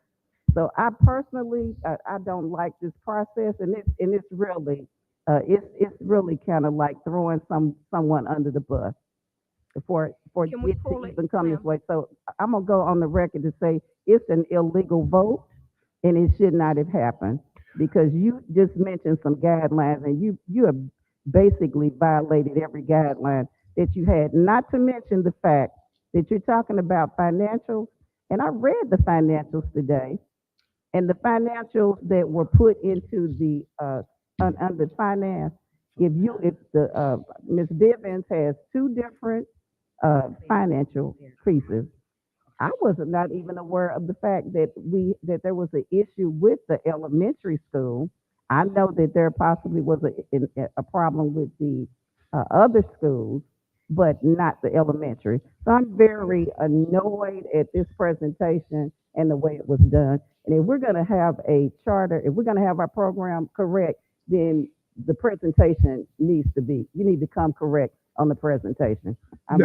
So I personally, I don't like this process, and it's really, it's really kind of like throwing someone under the bus for Can we it pull to it, even come this Clem? way. So I'm gonna go on the record to say it's an illegal vote, and it should not have happened because you just mentioned some guidelines, and you have basically violated every guideline that you had. Not to mention the fact that you're talking about financials, and I read the financials today, and the financials that were put into the under finance. If the Ms. Bivens has 2 different financial increases. I was not even aware of the fact that there was an issue with the elementary school. I know that there possibly was a problem with the other schools, but not the elementary. So I'm very annoyed at this presentation and the way it was done. And if we're going to have a charter, if we're going to have our program correct, then the presentation you need to come correct on the presentation. I'm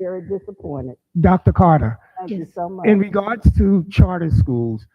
very disappointed. Dr. Carter, Thank you so much. in regards to charter schools,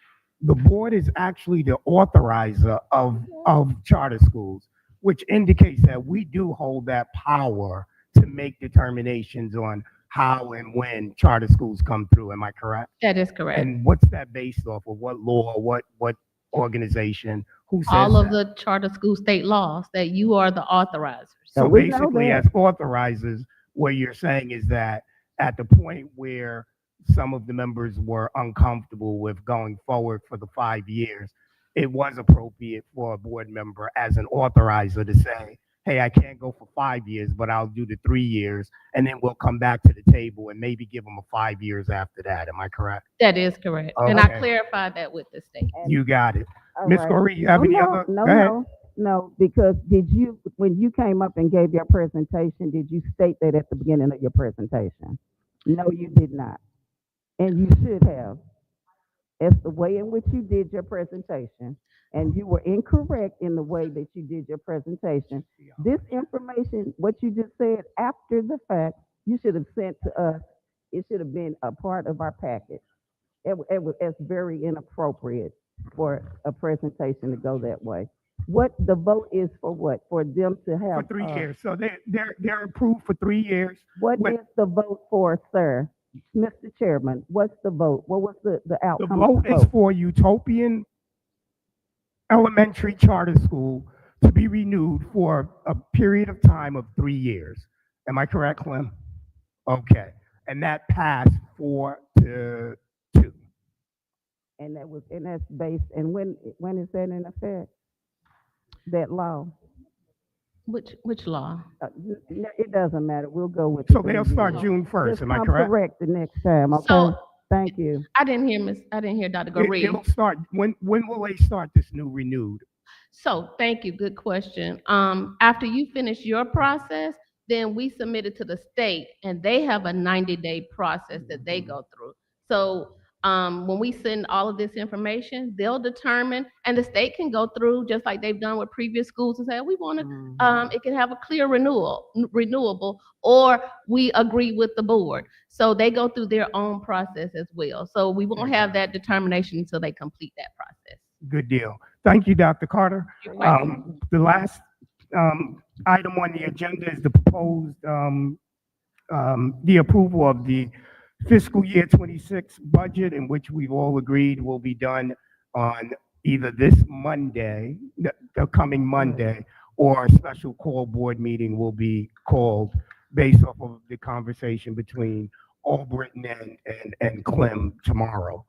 the board is actually the authorizer of charter schools, which indicates that we do hold that power to make determinations on how and when charter schools come through. Am I correct? That is correct. And what's that based off of? What law? What organization? Who says All of that? the charter school state laws that you are the authorizer. So we know basically, that. as authorizers, what you're saying is that at the point where some of the members were uncomfortable with going forward for the 5 years, it was appropriate for a board member as an authorizer to say, hey, I can't go for 5 years, but I'll do the 3 years, and then we'll come back to the table and maybe give them a 5 years after that. Am I correct? That is correct. And I Okay. clarified that with the state. You got it. All Ms. right. Corey, you have any other? Go ahead. No, because when you came up and gave your presentation, did you state that at the beginning of your presentation? No, you did not. And you should have. It's the way in which you did your presentation, and you were incorrect in the way that you did your presentation. This information, what you just said after the fact, you should have sent to us. It should have been a part of our package. It's very inappropriate for a presentation to go that way. What the vote is for what? For them to have For 3 years. So they're approved for 3 years. What is the vote for, sir? Mr. Chairman, what's the vote? What was the The outcome? vote is for Utopian Elementary Charter School to be renewed for a period of time of 3 years. Am I correct, Clem? Okay. And that passed 4-2. And that's based, and when is that in effect? That law? Which law? It doesn't matter. We'll go with. So they'll start June 1st. Just Am I come correct? correct the next time, okay? So- Thank you. I didn't hear Dr. Goree. It'll start. When will they start this new renewed? So thank you. Good question. After you finish your process, then we submit it to the state and they have a 90-day process that they go through. So when we send all of this information, they'll determine, and the state can go through just like they've done with previous schools and say, we want to, it can have a clear renewable, or we agree with the board. So they go through their own process as well. So we won't have that determination until they complete that process. Good deal. Thank you, Dr. Carter. You're welcome. The last item on the agenda is the proposed, the approval of the fiscal year 26 budget, in which we've all agreed will be done on either this Monday, the coming Monday, or a special call board meeting will be called based off of the conversation between Albritton and Clem tomorrow.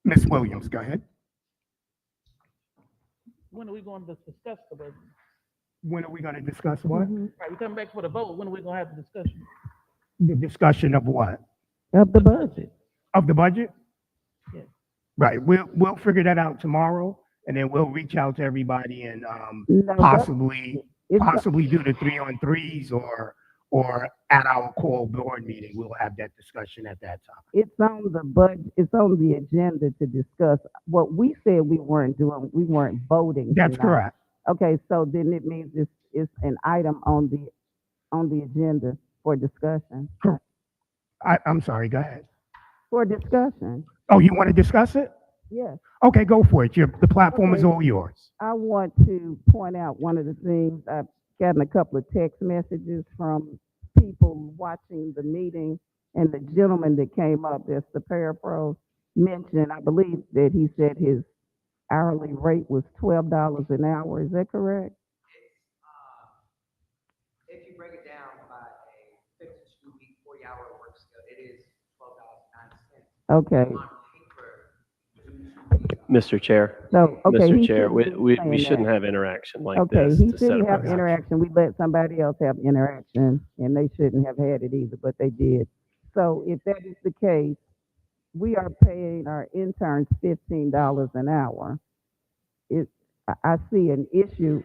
Ms. Williams, go ahead. When are we going to discuss the budget? When are we going to discuss what? Right, we come back for the vote. When are we going to have the discussion? The discussion of what? Of the budget. Of the budget? Yes. Right, we'll figure that out tomorrow, and then we'll reach out to everybody and No, possibly do the 3-on-3s or at our call board meeting, we'll have that discussion at that time. It's on the budget, it's on the agenda to discuss. What we said we weren't doing, we weren't voting. That's tonight. correct. Okay, so then it means it's an item on the agenda for discussion. I'm sorry, go ahead. For discussion, Oh, you want to discuss it? yes. Okay, go for it. The platform is Okay. all yours. I want to point out one of the things. I've gotten a couple of text messages from people watching the meeting, and the gentleman that came up, that's the parapro, mentioned, I believe that he said his hourly rate was $12 an hour. Is that correct? If you break it down by a 52-week, 40-hour work schedule, it is $12.09. Okay. On paper, Mr. Chair, So, okay, Mr. he Chair, shouldn't be we saying shouldn't that. have interaction like Okay, this he to set a shouldn't have precedent. interaction. We let somebody else have interaction, and they shouldn't have had it either, but they did. So if that is the case, we are paying our interns $15 an hour. I see an issue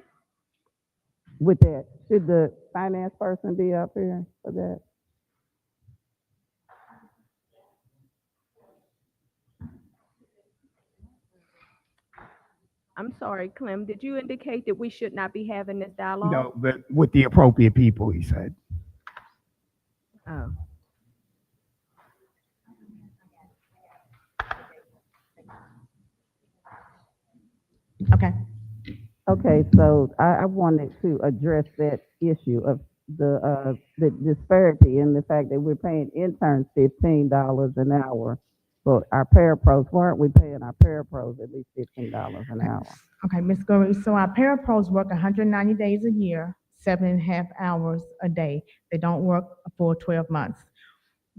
with that. Should the finance person be up here for that? I'm sorry, Clem, did you indicate that we should not be having this dialogue? No, but with the appropriate people, he said. Oh. Okay. Okay, so I wanted to address that issue of the disparity in the fact that we're paying interns $15 an hour, but our parapros, weren't we paying our parapros at least $15 an hour? Okay, Ms. Gorey, so our parapros work 190 days a year, 7.5 hours a day. They don't work for 12 months.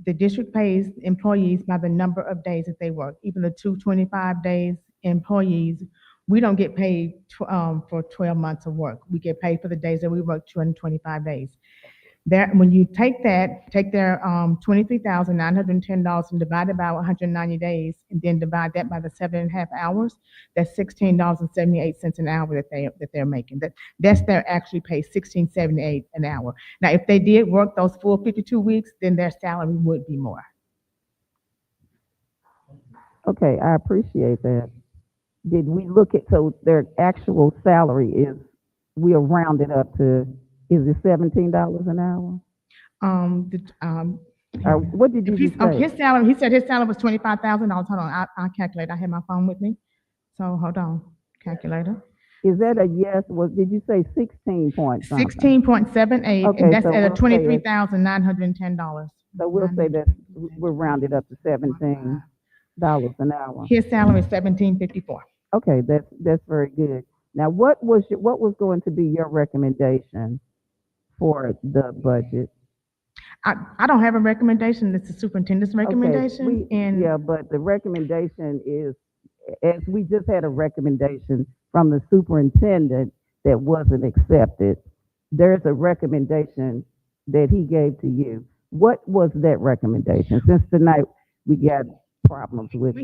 The district pays employees by the number of days that they work. Even the 225 days employees, we don't get paid for 12 months of work. We get paid for the days that we work 225 days. There, when you take their $23,910 and divide it by 190 days, and then divide that by the 7.5 hours, that's $16.78 an hour that they're making. That's their actually pay, $16.78 an hour. Now, if they did work those full 52 weeks, then their salary would be more. Okay, I appreciate that. Did we look at, so their actual salary is, we'll round it up to, is it $17 an hour? What did you just say? His salary, he said his salary was $25,000. Hold on, I'll calculate. I have my phone with me. So hold on, calculator. Is that a yes? Did you say 16 point something? 16.78, Okay, and that's so at a we'll say it- $23,910. So we'll say that we're rounded up to $17 an hour. His salary is $17.54. Okay, that's very good. Now, what was going to be your recommendation for the budget? I don't have a recommendation. It's the superintendent's recommendation. And Yeah, but the recommendation is, as we just had a recommendation from the superintendent that wasn't accepted, there's a recommendation that he gave to you. What was that recommendation? Since tonight we got problems with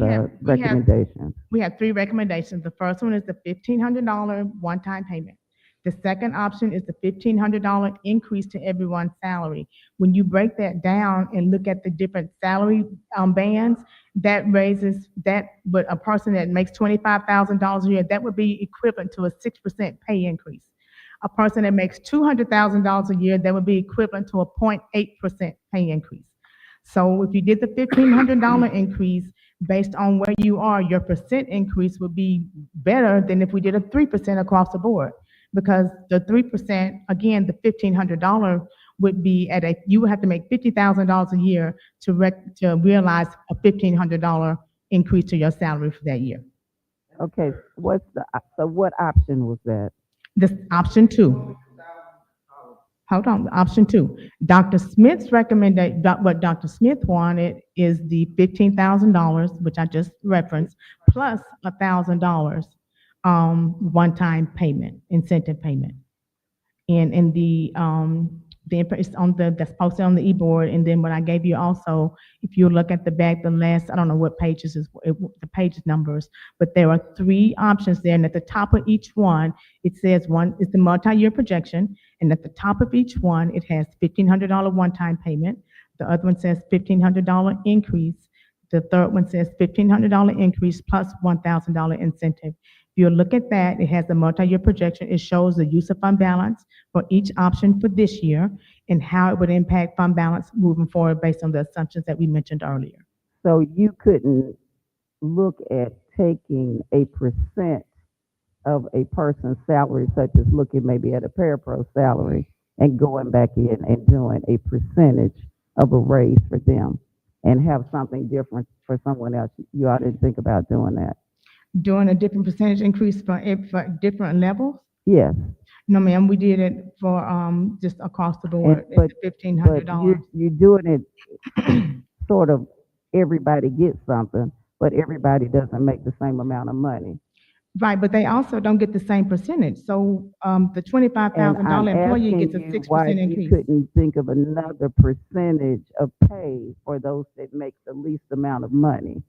recommendations. we have 3 recommendations. The first one is the $1,500 one-time payment. The second option is the $1,500 increase to everyone's salary. When you break that down and look at the different salary bands, that raises that, but a person that makes $25,000 a year, that would be equivalent to a 6% pay increase. A person that makes $200,000 a year, that would be equivalent to a 0.8% pay increase. So if you did the $1,500 increase based on where you are, your percent increase would be better than if we did a 3% across the board. Because the 3%, again, the $1,500 would be you would have to make $50,000 a year to realize a $1,500 increase to your salary for that year. Okay, what option was that? This option 2. Hold on, option 2. Dr. Smith's what Dr. Smith wanted is the $15,000, which I just referenced, plus $1,000 one-time payment, incentive payment. And in it's that's posted on the e-board. And then what I gave you also, if you look at the back, the last, I don't know what pages the page numbers, but there are 3 options there. And at the top of each one, it says one is the multi-year projection. And at the top of each one, it has $1,500 one-time payment. The other one says $1,500 increase. The third one says $1,500 increase plus $1,000 incentive. If you look at that, it has the multi-year projection. It shows the use of fund balance for each option for this year and how it would impact fund balance moving forward based on the assumptions that we mentioned earlier. So you couldn't look at taking a percent of a person's salary, such as looking maybe at a parapro salary and going back in and doing a percentage of a raise for them and have something different for someone else. You ought to think about doing that. Doing a different percentage increase for different levels? Yes. No, ma'am, we did it for just across the board. But $1,500. you're doing it sort of everybody gets something, but everybody doesn't make the same amount of money. Right, but they also don't get the same percentage. So, the $25,000 And I'm employee asking gets a you 6% why you increase. couldn't think of another percentage of pay for those that make the least amount of money.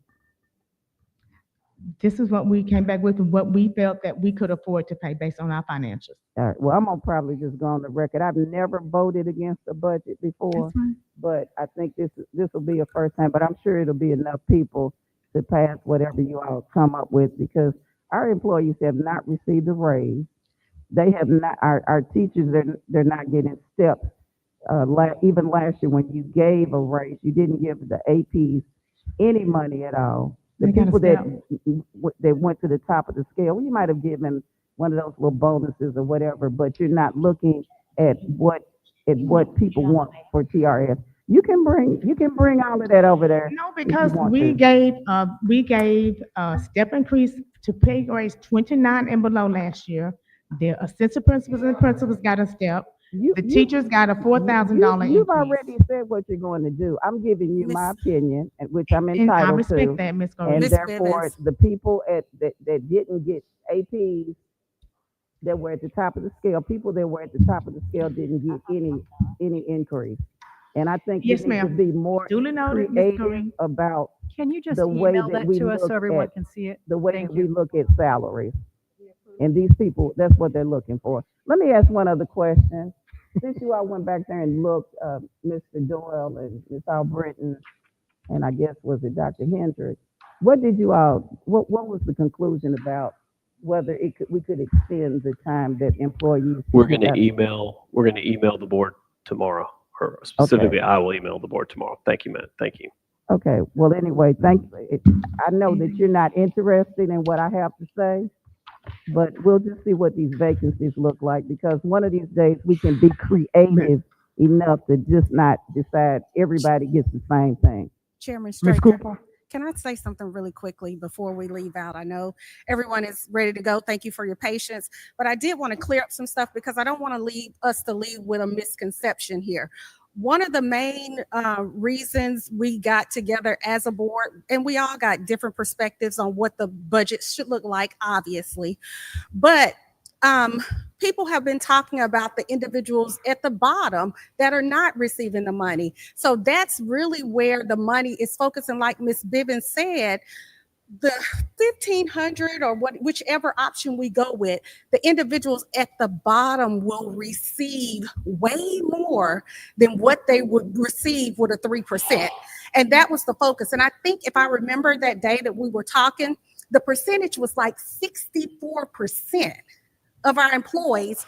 This is what we came back with, and what we felt that we could afford to pay based on our financials. All right, well, I'm gonna probably just go on the record. I've never voted against a budget before, but I think this will be a first time, but I'm sure it'll be enough people to pass whatever you all come up with, because our employees have not received a raise. They have not, our teachers, they're not getting steps. Even last year when you gave a raise, you didn't give the APs any money at all. The They got a people step. that went to the top of the scale, you might have given one of those little bonuses or whatever, but you're not looking at what people want for TRS. You can bring all of that over there. No, if you because want we to. gave a step increase to pay grades 29 and below last year. The assistant principals and principals got a step. The teachers got a $4,000 increase. You've already said what you're going to do. I'm giving you my opinion, which I'm And I entitled to. respect that, Ms. Goree. And Ms. therefore, Bivens. the people that didn't get APs, that were at the top of the scale, people that were at the top of the scale didn't get any increase. And I think Yes, we need to ma'am. be more Duly noted, Ms. creative Goree. about Can you just the way email that that we to us look so everyone at can see it? the way Thank that we you. look at salaries. And these people, that's what they're looking for. Let me ask one other question. Since you all went back there and looked, Mr. Doyle and Ms. Albritton, and I guess was it Dr. Hendrick, what was the conclusion about whether we could extend the time that employees? We're going to email the board tomorrow, or specifically, I will email the board tomorrow. Thank you, Matt. Thank you. Okay, well, anyway, thank you. I know that you're not interested in what I have to say, but we'll just see what these vacancies look like, because one of these days we can be creative enough to just not decide everybody gets the same thing. Chairman Ms. Straker, Cooper? can I say something really quickly before we leave out? I know everyone is ready to go. Thank you for your patience, but I did want to clear up some stuff because I don't want to leave with a misconception here. One of the main reasons we got together as a board, and we all got different perspectives on what the budget should look like, obviously, but people have been talking about the individuals at the bottom that are not receiving the money. So that's really where the money is focusing. Like Ms. Bivens said, the 1,500 or whichever option we go with, the individuals at the bottom will receive way more than what they would receive with a 3%. And that was the focus. And I think if I remember that day that we were talking, the percentage was like 64% of our employees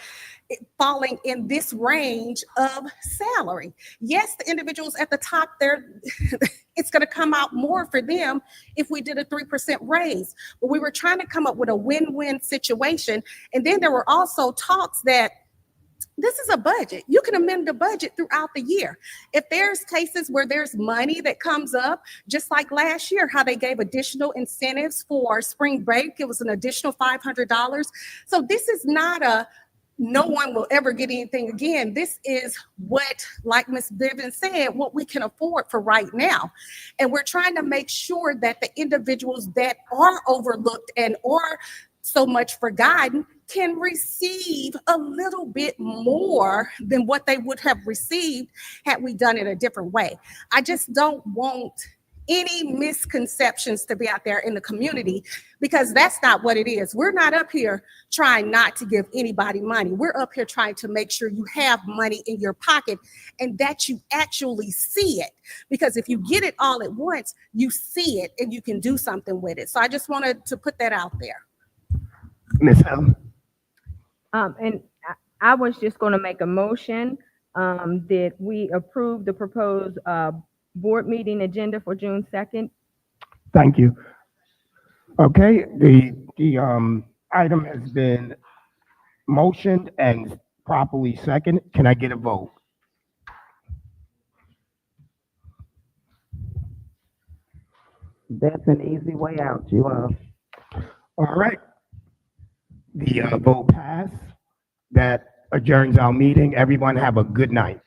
falling in this range of salary. Yes, the individuals at the top there, it's going to come out more for them if we did a 3% raise. But we were trying to come up with a win-win situation. And then there were also talks that this is a budget. You can amend the budget throughout the year. If there's cases where there's money that comes up, just like last year, how they gave additional incentives for spring break, it was an additional $500. So this is not no one will ever get anything again. This is what, like Ms. Bivens said, what we can afford for right now. And we're trying to make sure that the individuals that are overlooked and are so much forgotten can receive a little bit more than what they would have received had we done it a different way. I just don't want any misconceptions to be out there in the community, because that's not what it is. We're not up here trying not to give anybody money. We're up here trying to make sure you have money in your pocket and that you actually see it. Because if you get it all at once, you see it and you can do something with it. So I just wanted to put that out there. Ms. Helen? And I was just going to make a motion that we approve the proposed board meeting agenda for June 2nd. Thank you. Okay, the item has been motioned and properly seconded. Can I get a vote? That's an easy way out, you all. All right. The vote passed. That adjourns our meeting. Everyone have a good night.